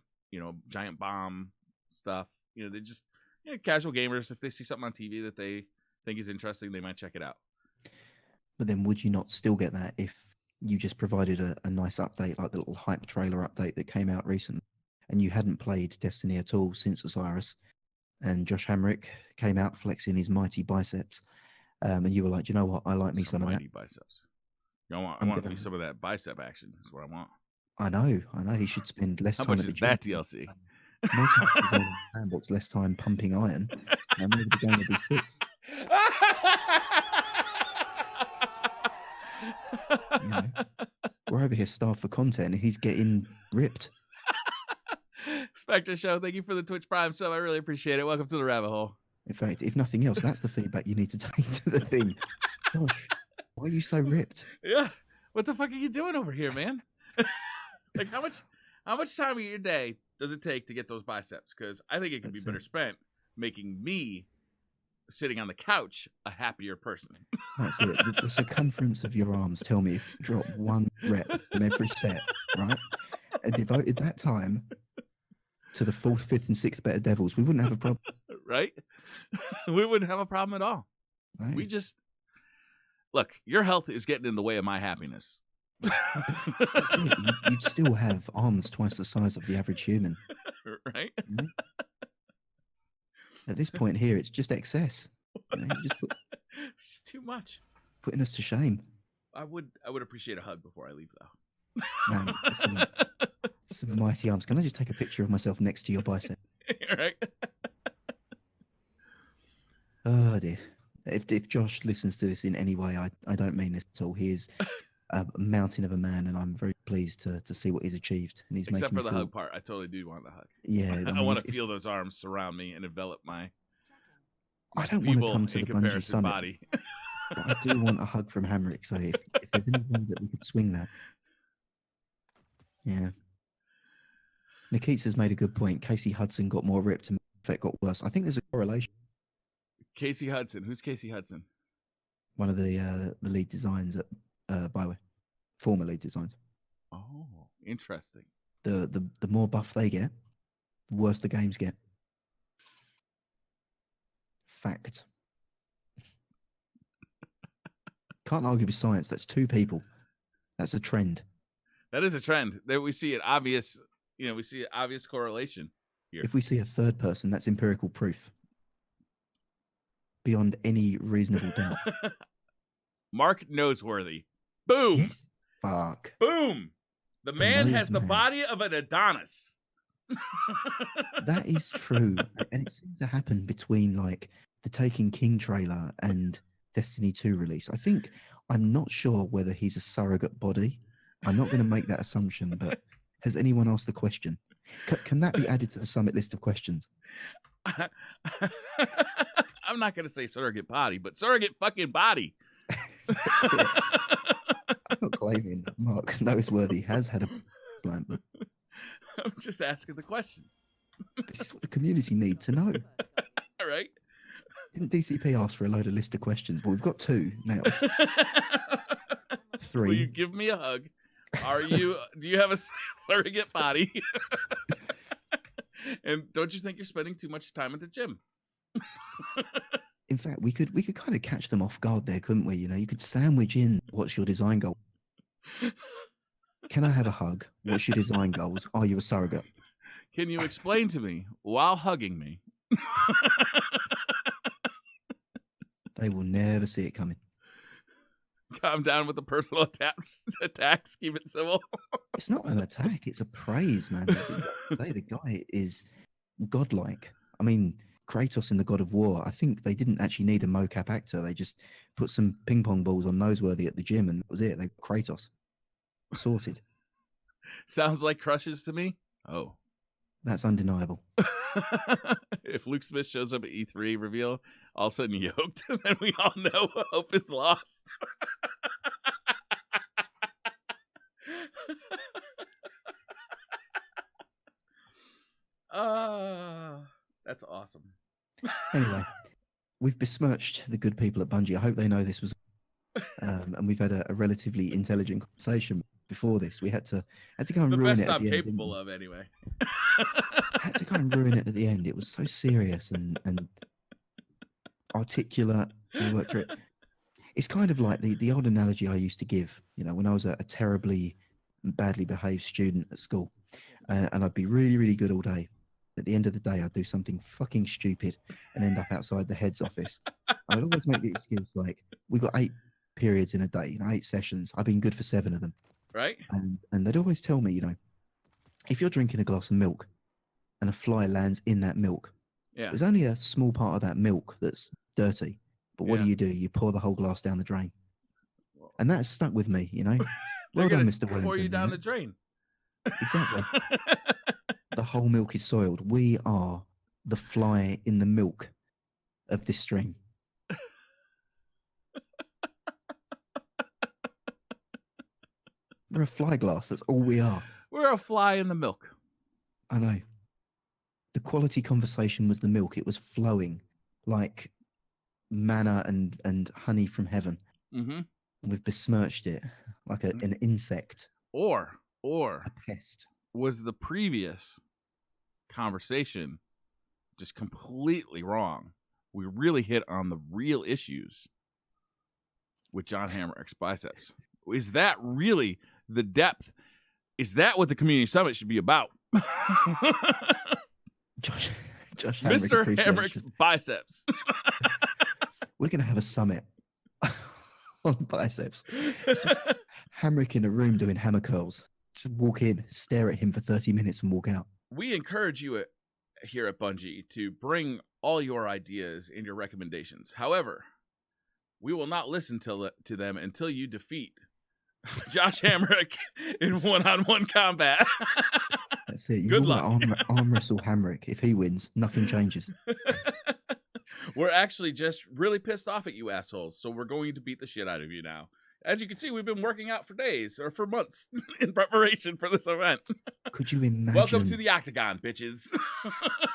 Giant Bomb stuff. They just, casual gamers. If they see something on TV that they think is interesting, they might check it out. But then would you not still get that if you just provided a nice update, like the little hype trailer update that came out recently, and you hadn't played Destiny at all since Osiris, and Josh Hamrick came out flexing his mighty biceps, and you were like, you know what, I like me some of that. Mighty biceps. I want me some of that bicep action. That's what I want. I know. He should spend less How time much at the is gym. that DLC? More time at the sandbox, less time pumping iron, and maybe the game will be fixed. We're over here starved for content, and he's getting ripped. Spectre Show, thank you for the Twitch Prime sub. I really appreciate it. Welcome to the rabbit hole. In fact, if nothing else, that's the feedback you need to take to the thing. Gosh, why are you so ripped? Yeah, what the fuck are you doing over here, man? Like, how much time of your day does it take to get those biceps? Because I think it could be better spent making me sitting on the couch a happier person. That's it. The circumference of your arms tell me if you drop 1 rep in every set, right, and devoted that time to the 4th, 5th, and 6th better devils, we wouldn't have a problem. Right? We wouldn't have a problem at all. Right? We just look, your health is getting in the way of my happiness. That's it. You'd still have arms twice the size of the average human. Right? Mm-hmm. At this point here, it's just excess. It's too much. Putting us to shame. I would appreciate a hug before I leave, though. Man, some mighty arms. Can I just take a picture of myself next to your bicep? Right. Oh dear. If Josh listens to this in any way, I don't mean this at all. He is a mountain of a man, and I'm very pleased to see what he's achieved. And he's Except making for the feel... hug part, I totally do want the hug. Yeah, I want to feel those arms surround me and envelop my. I don't want to come to the Bungie summit. Body. But I do want a hug from Hamrick. So if there's any way that we could swing that, yeah. Nikita has made a good point. Casey Hudson got more ripped and Fett got worse. I think there's a correlation. Casey Hudson. Who's Casey Hudson? One of the lead designs at Bioware, former lead designs. Oh, interesting. The more buff they get, the worse the games get. Fact. Can't argue with science. That's 2 people. That's a trend. That is a trend. There we see an obvious, we see an obvious correlation here. If we see a 3rd person, that's empirical proof. Beyond any reasonable doubt. Mark Noseworthy. Boom. Yes. Fuck. Boom. The man has the man. body of an Adonis. That is true. And it seems to happen between like the Taken King trailer and Destiny 2 release. I'm not sure whether he's a surrogate body. I'm not going to make that assumption, but has anyone asked the question? Can that be added to the summit list of questions? I'm not going to say surrogate body, but surrogate fucking body. I'm not claiming that Mark Noseworthy has had a plan, but I'm just asking the question. this is what the community need to know. All right. Didn't DCP ask for a load of list of questions? But we've got 2 now. 3. Will you give me a hug? Do you have a surrogate body? And don't you think you're spending too much time at the gym? In fact, we could kind of catch them off guard there, couldn't we? You could sandwich in, what's your design goal? Can I have a hug? What's your design goals? Are you a surrogate? Can you explain to me while hugging me? They will never see it coming. Calm down with the personal attacks. Keep it civil. It's not an attack. It's a praise, man. The guy is godlike. I mean, Kratos in the God of War, I think they didn't actually need a mocap actor. They just put some ping pong balls on Noseworthy at the gym, and that was it. They Kratos sorted. Sounds like crushes to me. Oh. That's undeniable. If Luke Smith shows up at E3 reveal, all of a sudden yoked, then we all know hope is lost. That's awesome. Anyway, we've besmirched the good people at Bungie. I hope they know this was, and we've had a relatively intelligent conversation before this. We had to go and The ruin best it at I'm the end. capable of, anyway. Had to go and ruin it at the end. It was so serious and articulate. We worked through it. It's kind of like the old analogy I used to give, when I was a terribly badly behaved student at school, and I'd be really, really good all day. At the end of the day, I'd do something fucking stupid and end up outside the head's office. I'd always make the excuse like, we got 8 periods in a day, 8 sessions. I've been good for 7 of them. Right? And they'd always tell me, if you're drinking a glass of milk and a fly lands in that milk, Yeah. there's only a small part of that milk that's dirty. But what Yeah. do? You pour the whole glass down the drain. And that's stuck with me, They're Well done, gonna Mr. Wellington. pour you down the drain. Exactly. The whole milk is soiled. We are the fly in the milk of this stream. We're a fly glass. That's all we are. We're a fly in the milk. I know. The quality conversation was the milk. It was flowing like manna and honey from heaven. Mm-hmm. We've besmirched it like an insect, Or a pest. was the previous conversation just completely wrong? We really hit on the real issues with John Hamrick's biceps. Is that really the depth? Is that what the community summit should be about? Josh Hamrick Mr. appreciation. Hamrick's biceps. We're going to have a summit on biceps. It's just Hamrick in a room doing hammer curls. Just walk in, stare at him for 30 minutes and walk out. We encourage you here at Bungie to bring all your ideas and your recommendations. However, we will not listen to them until you defeat Josh Hamrick in one-on-one combat. That's it. Good Arm wrestle Hamrick. If he wins, nothing changes. We're actually just really pissed off at you assholes, so we're going to beat the shit out of you now. As you can see, we've been working out for days or for months in preparation for this event. Could you imagine? Welcome to the Octagon, bitches.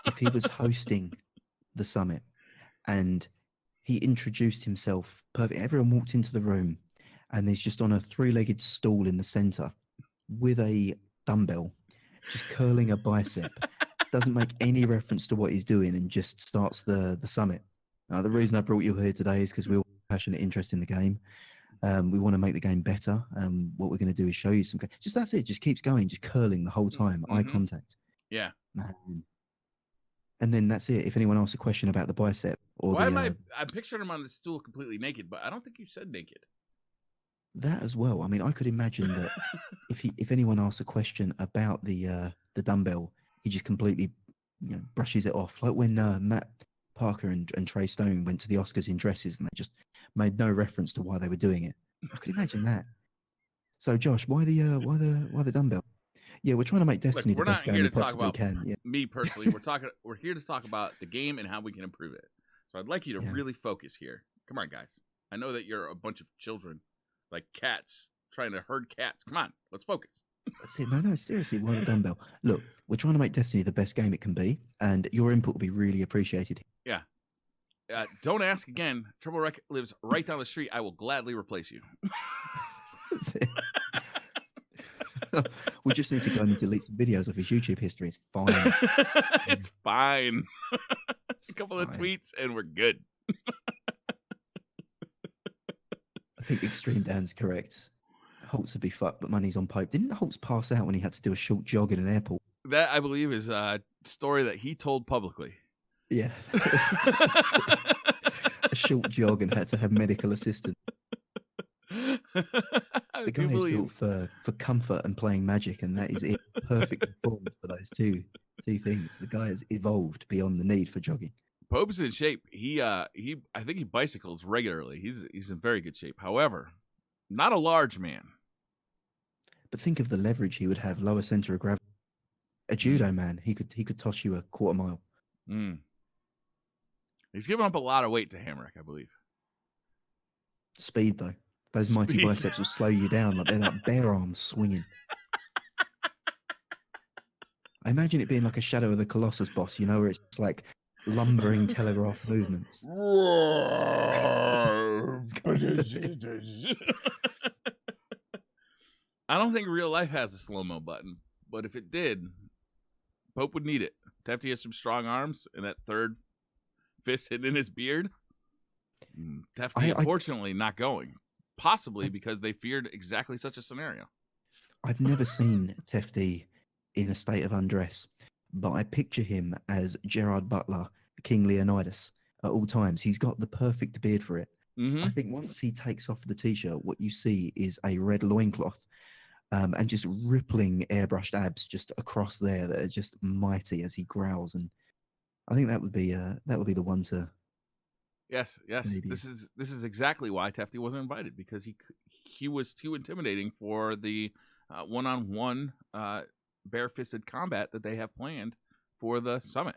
If he was hosting the summit and he introduced himself perfect. Everyone walked into the room and he's just on a 3-legged stool in the center with a dumbbell, just curling a bicep. Doesn't make any reference to what he's doing and just starts the summit. The reason I brought you here today is because we're all passionate interest in the game. We want to make the game better. What we're going to do is show you some. Just that's it. Just keeps going, just curling the whole time. Eye contact. Yeah. Man. And then that's it. If anyone asks a question about the bicep or Why the, am I pictured him on the stool completely naked, but I don't think you said naked. that as well. I mean, I could imagine that if anyone asks a question about the dumbbell, he just completely brushes it off. Like when Matt Parker and Trey Stone went to the Oscars in dresses and they just made no reference to why they were doing it. I could imagine that. So Josh, why the dumbbell? Yeah, we're trying to make Destiny the best game we possibly can. Yeah. Me personally, we're here to talk about the game and how we can improve it. So I'd like you to really focus here. Come on, guys. I know that you're a bunch of children, like cats, trying to herd cats. Come on, let's focus. That's it. No, seriously, why the dumbbell? Look, we're trying to make Destiny the best game it can be, and your input will be really appreciated. Yeah. Don't ask again. Trouble Wreck lives right down the street. I will gladly replace you. That's it. We just need to go and delete some videos of his YouTube history. It's fine. It's fine. A couple of fine. tweets and we're good. I think Extreme Dan's correct. Holtz would be fucked, but money's on Pope. Didn't Holtz pass out when he had to do a short jog in an airport? That, I believe, is a story that he told publicly. Yeah. A short jog and had to have medical assistance. The guy is built for comfort and playing Magic, and that is it. Perfect form for those two Two things. The guy has evolved beyond the need for jogging. Pope's in shape. I think he bicycles regularly. He's in very good shape. However, not a large man. But think of the leverage he would have, lower center of gravity. A judo man, he could toss you a quarter mile. Mm. He's given up a lot of weight to Hamrick, I believe. Speed though, those mighty biceps will slow you down like they're like bear arms swinging. I imagine it being like a Shadow of the Colossus boss, you know, where it's like lumbering telegraph movements. I don't think real life has a slow-mo button, but if it did, Pope would need it. Tefty has some strong arms, and that third fist hidden in his beard. Tefty, unfortunately, not going. Possibly because they feared exactly such a scenario. I've never seen Tefty in a state of undress, but I picture him as Gerard Butler, King Leonidas at all times. He's got the perfect beard for it. Mm-hmm. I think once he takes off the t-shirt, what you see is a red loincloth and just rippling airbrushed abs just across there that are just mighty as he growls. And I think that would be the one to. Yes. Maybe. This is exactly why Tefty wasn't invited, because he was too intimidating for the one-on-one bare-fisted combat that they have planned for the summit.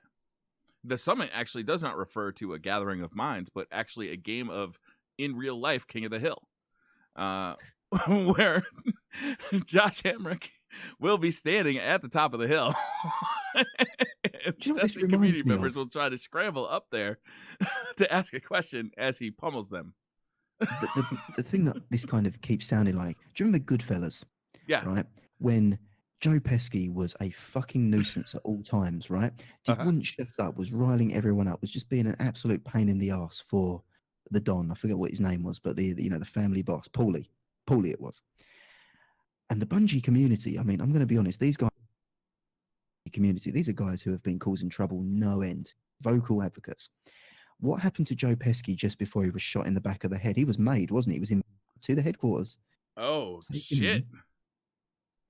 The summit actually does not refer to a gathering of minds, but actually a game of, in real life, King of the Hill, where Josh Hamrick will be standing at the top of the hill. Testing community members will try to scramble up there to ask a question as he pummels them. The thing that this kind of keeps sounding like, do you remember Goodfellas? Yeah. Right? When Joe Pesci was a fucking nuisance at all times, right? Wouldn't shut up, was riling everyone up, was just being an absolute pain in the ass for the Don. I forget what his name was, but the family boss, Paulie it was. And the Bungie community, I mean, I'm going to be honest, these guys, these are guys who have been causing trouble no end, vocal advocates. What happened to Joe Pesci just before he was shot in the back of the head? He was made, wasn't he? He was in to the headquarters. Oh, shit.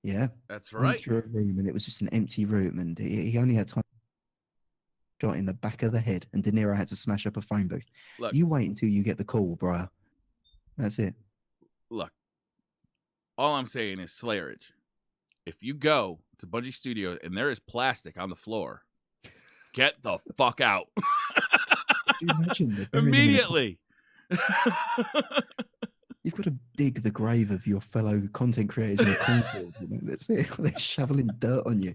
Yeah. That's Went right. through a room and it was just an empty room, and he only had time shot in the back of the head, and De Niro had to smash up a phone booth. Look, you wait until you get the call, Briar. That's it. Look, all I'm saying is Slayerage. If you go to Bungie Studios and there is plastic on the floor, get the fuck out. Could you imagine? Immediately. You've got to dig the grave of your fellow content creators in a cornfield. That's it. They're shoveling dirt on you.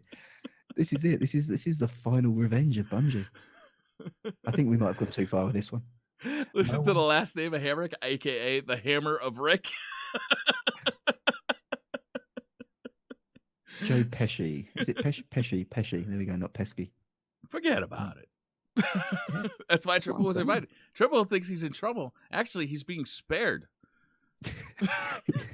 This is it. This is the final revenge of Bungie. I think we might have gone too far with this one. Listen to the last name of Hamrick, a.k.a. the Hammer of Rick. Joe Pesci. Is it Pesci? There we go, not Pesky. Forget about it. That's why Triple was invited. Triple thinks he's in trouble. Actually, he's being spared. He's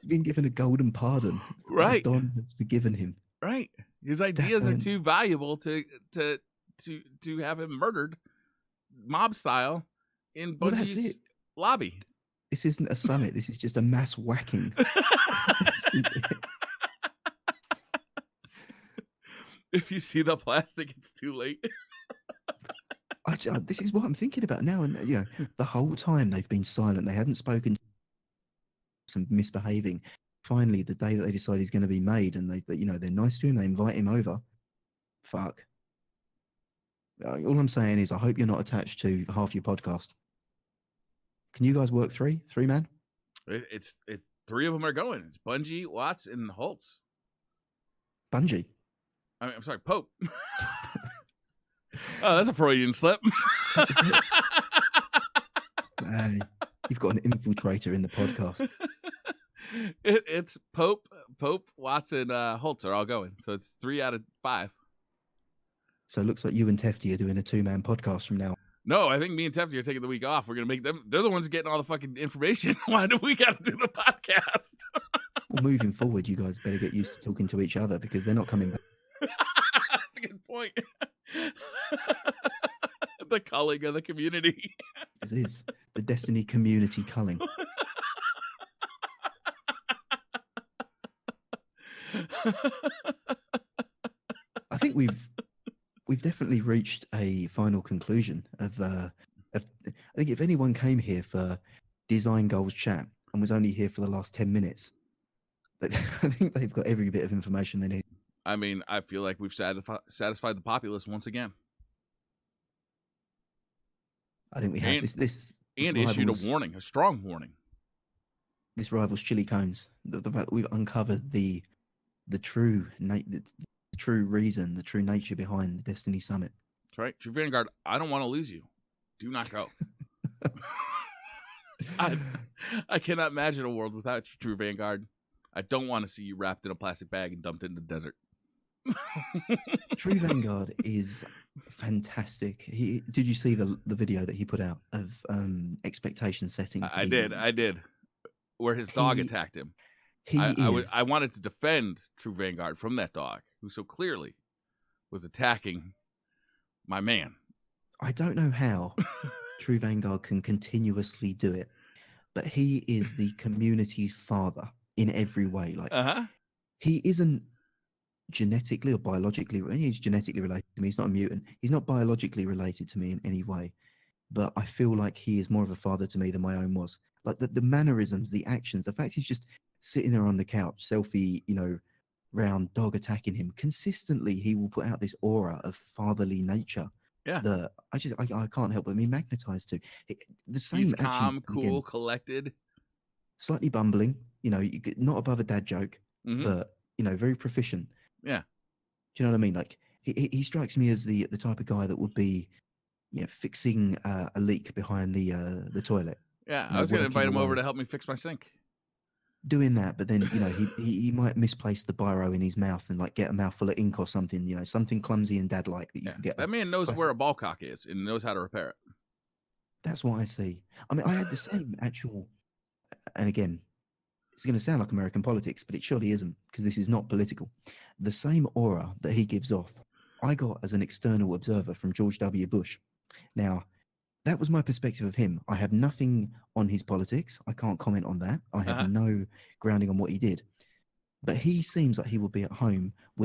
been given a golden pardon. Right. Don has forgiven him. Right. His ideas are too valuable to have him murdered, mob style, in Bungie's lobby. This isn't a summit. This is just a mass whacking. If you see the plastic, it's too late. This is what I'm thinking about now. And the whole time they've been silent. They hadn't spoken. Some misbehaving. Finally, the day that they decide he's going to be made, and they're nice to him. They invite him over. Fuck. All I'm saying is, I hope you're not attached to half your podcast. Can you guys work three man? It's three of them are going. It's Bungie, Watts, and Holtz. Bungie. I'm sorry, Pope. Oh, that's a Freudian slip. You've got an infiltrator in the podcast. It's Pope, Watts, and Holtz are all going. So it's 3 out of 5. So it looks like you and Tefty are doing a 2-man podcast from now on. No, I think me and Tefty are taking the week off. We're going to make them. They're the ones getting all the fucking information. Why do we got to do the podcast? Well, moving forward, you guys better get used to talking to each other because they're not coming back. That's a good point. The culling of the community. This is the Destiny community culling. think we've definitely reached a final conclusion of. I think if anyone came here for Design Goals chat and was only here for the last 10 minutes, I think they've got every bit of information they need. I mean, I feel like we've satisfied the populace once again. I think we have this and issued a rivals- warning, a strong warning. This rivals chili cones. The fact that we've uncovered the true reason, the true nature behind the Destiny Summit. That's right. True Vanguard, I don't want to lose you. Do not go. I cannot imagine a world without you, True Vanguard. I don't want to see you wrapped in a plastic bag and dumped into the desert. True Vanguard is fantastic. Did you see the video that he put out of expectation setting? I did. Where his dog attacked him. I wanted to defend True Vanguard from that dog, who so clearly was attacking my man. I don't know how True Vanguard can continuously do it, but he is the community's father in every way. Like he isn't genetically or biologically, he's genetically related to me. He's not a mutant. He's not biologically related to me in any way, but I feel like he is more of a father to me than my own was. Like the mannerisms, the actions, the fact he's just sitting there on the couch, selfie, round dog attacking him. Consistently, he will put out this aura of fatherly nature. Yeah. That I can't help but be magnetized to. The same. He's actually, calm, cool, again, collected. Slightly bumbling. Not above a dad joke, but very proficient. Yeah. Do you know what I mean? Like he strikes me as the type of guy that would be, fixing a leak behind the toilet. Yeah, I was going to invite him over to help me fix my sink. Doing that, but then he might misplace the biro in his mouth and like get a mouthful of ink or something. Something clumsy and dad-like that you can get. That man knows where a ball cock is and knows how to repair it. That's what I see. I mean, I had the same actual, and again, it's going to sound like American politics, but it surely isn't because this is not political. The same aura that he gives off, I got as an external observer from George W. Bush. Now, that was my perspective of him. I have nothing on his politics. I can't comment on that. I have no grounding on what he did. But he seems like he will be at home with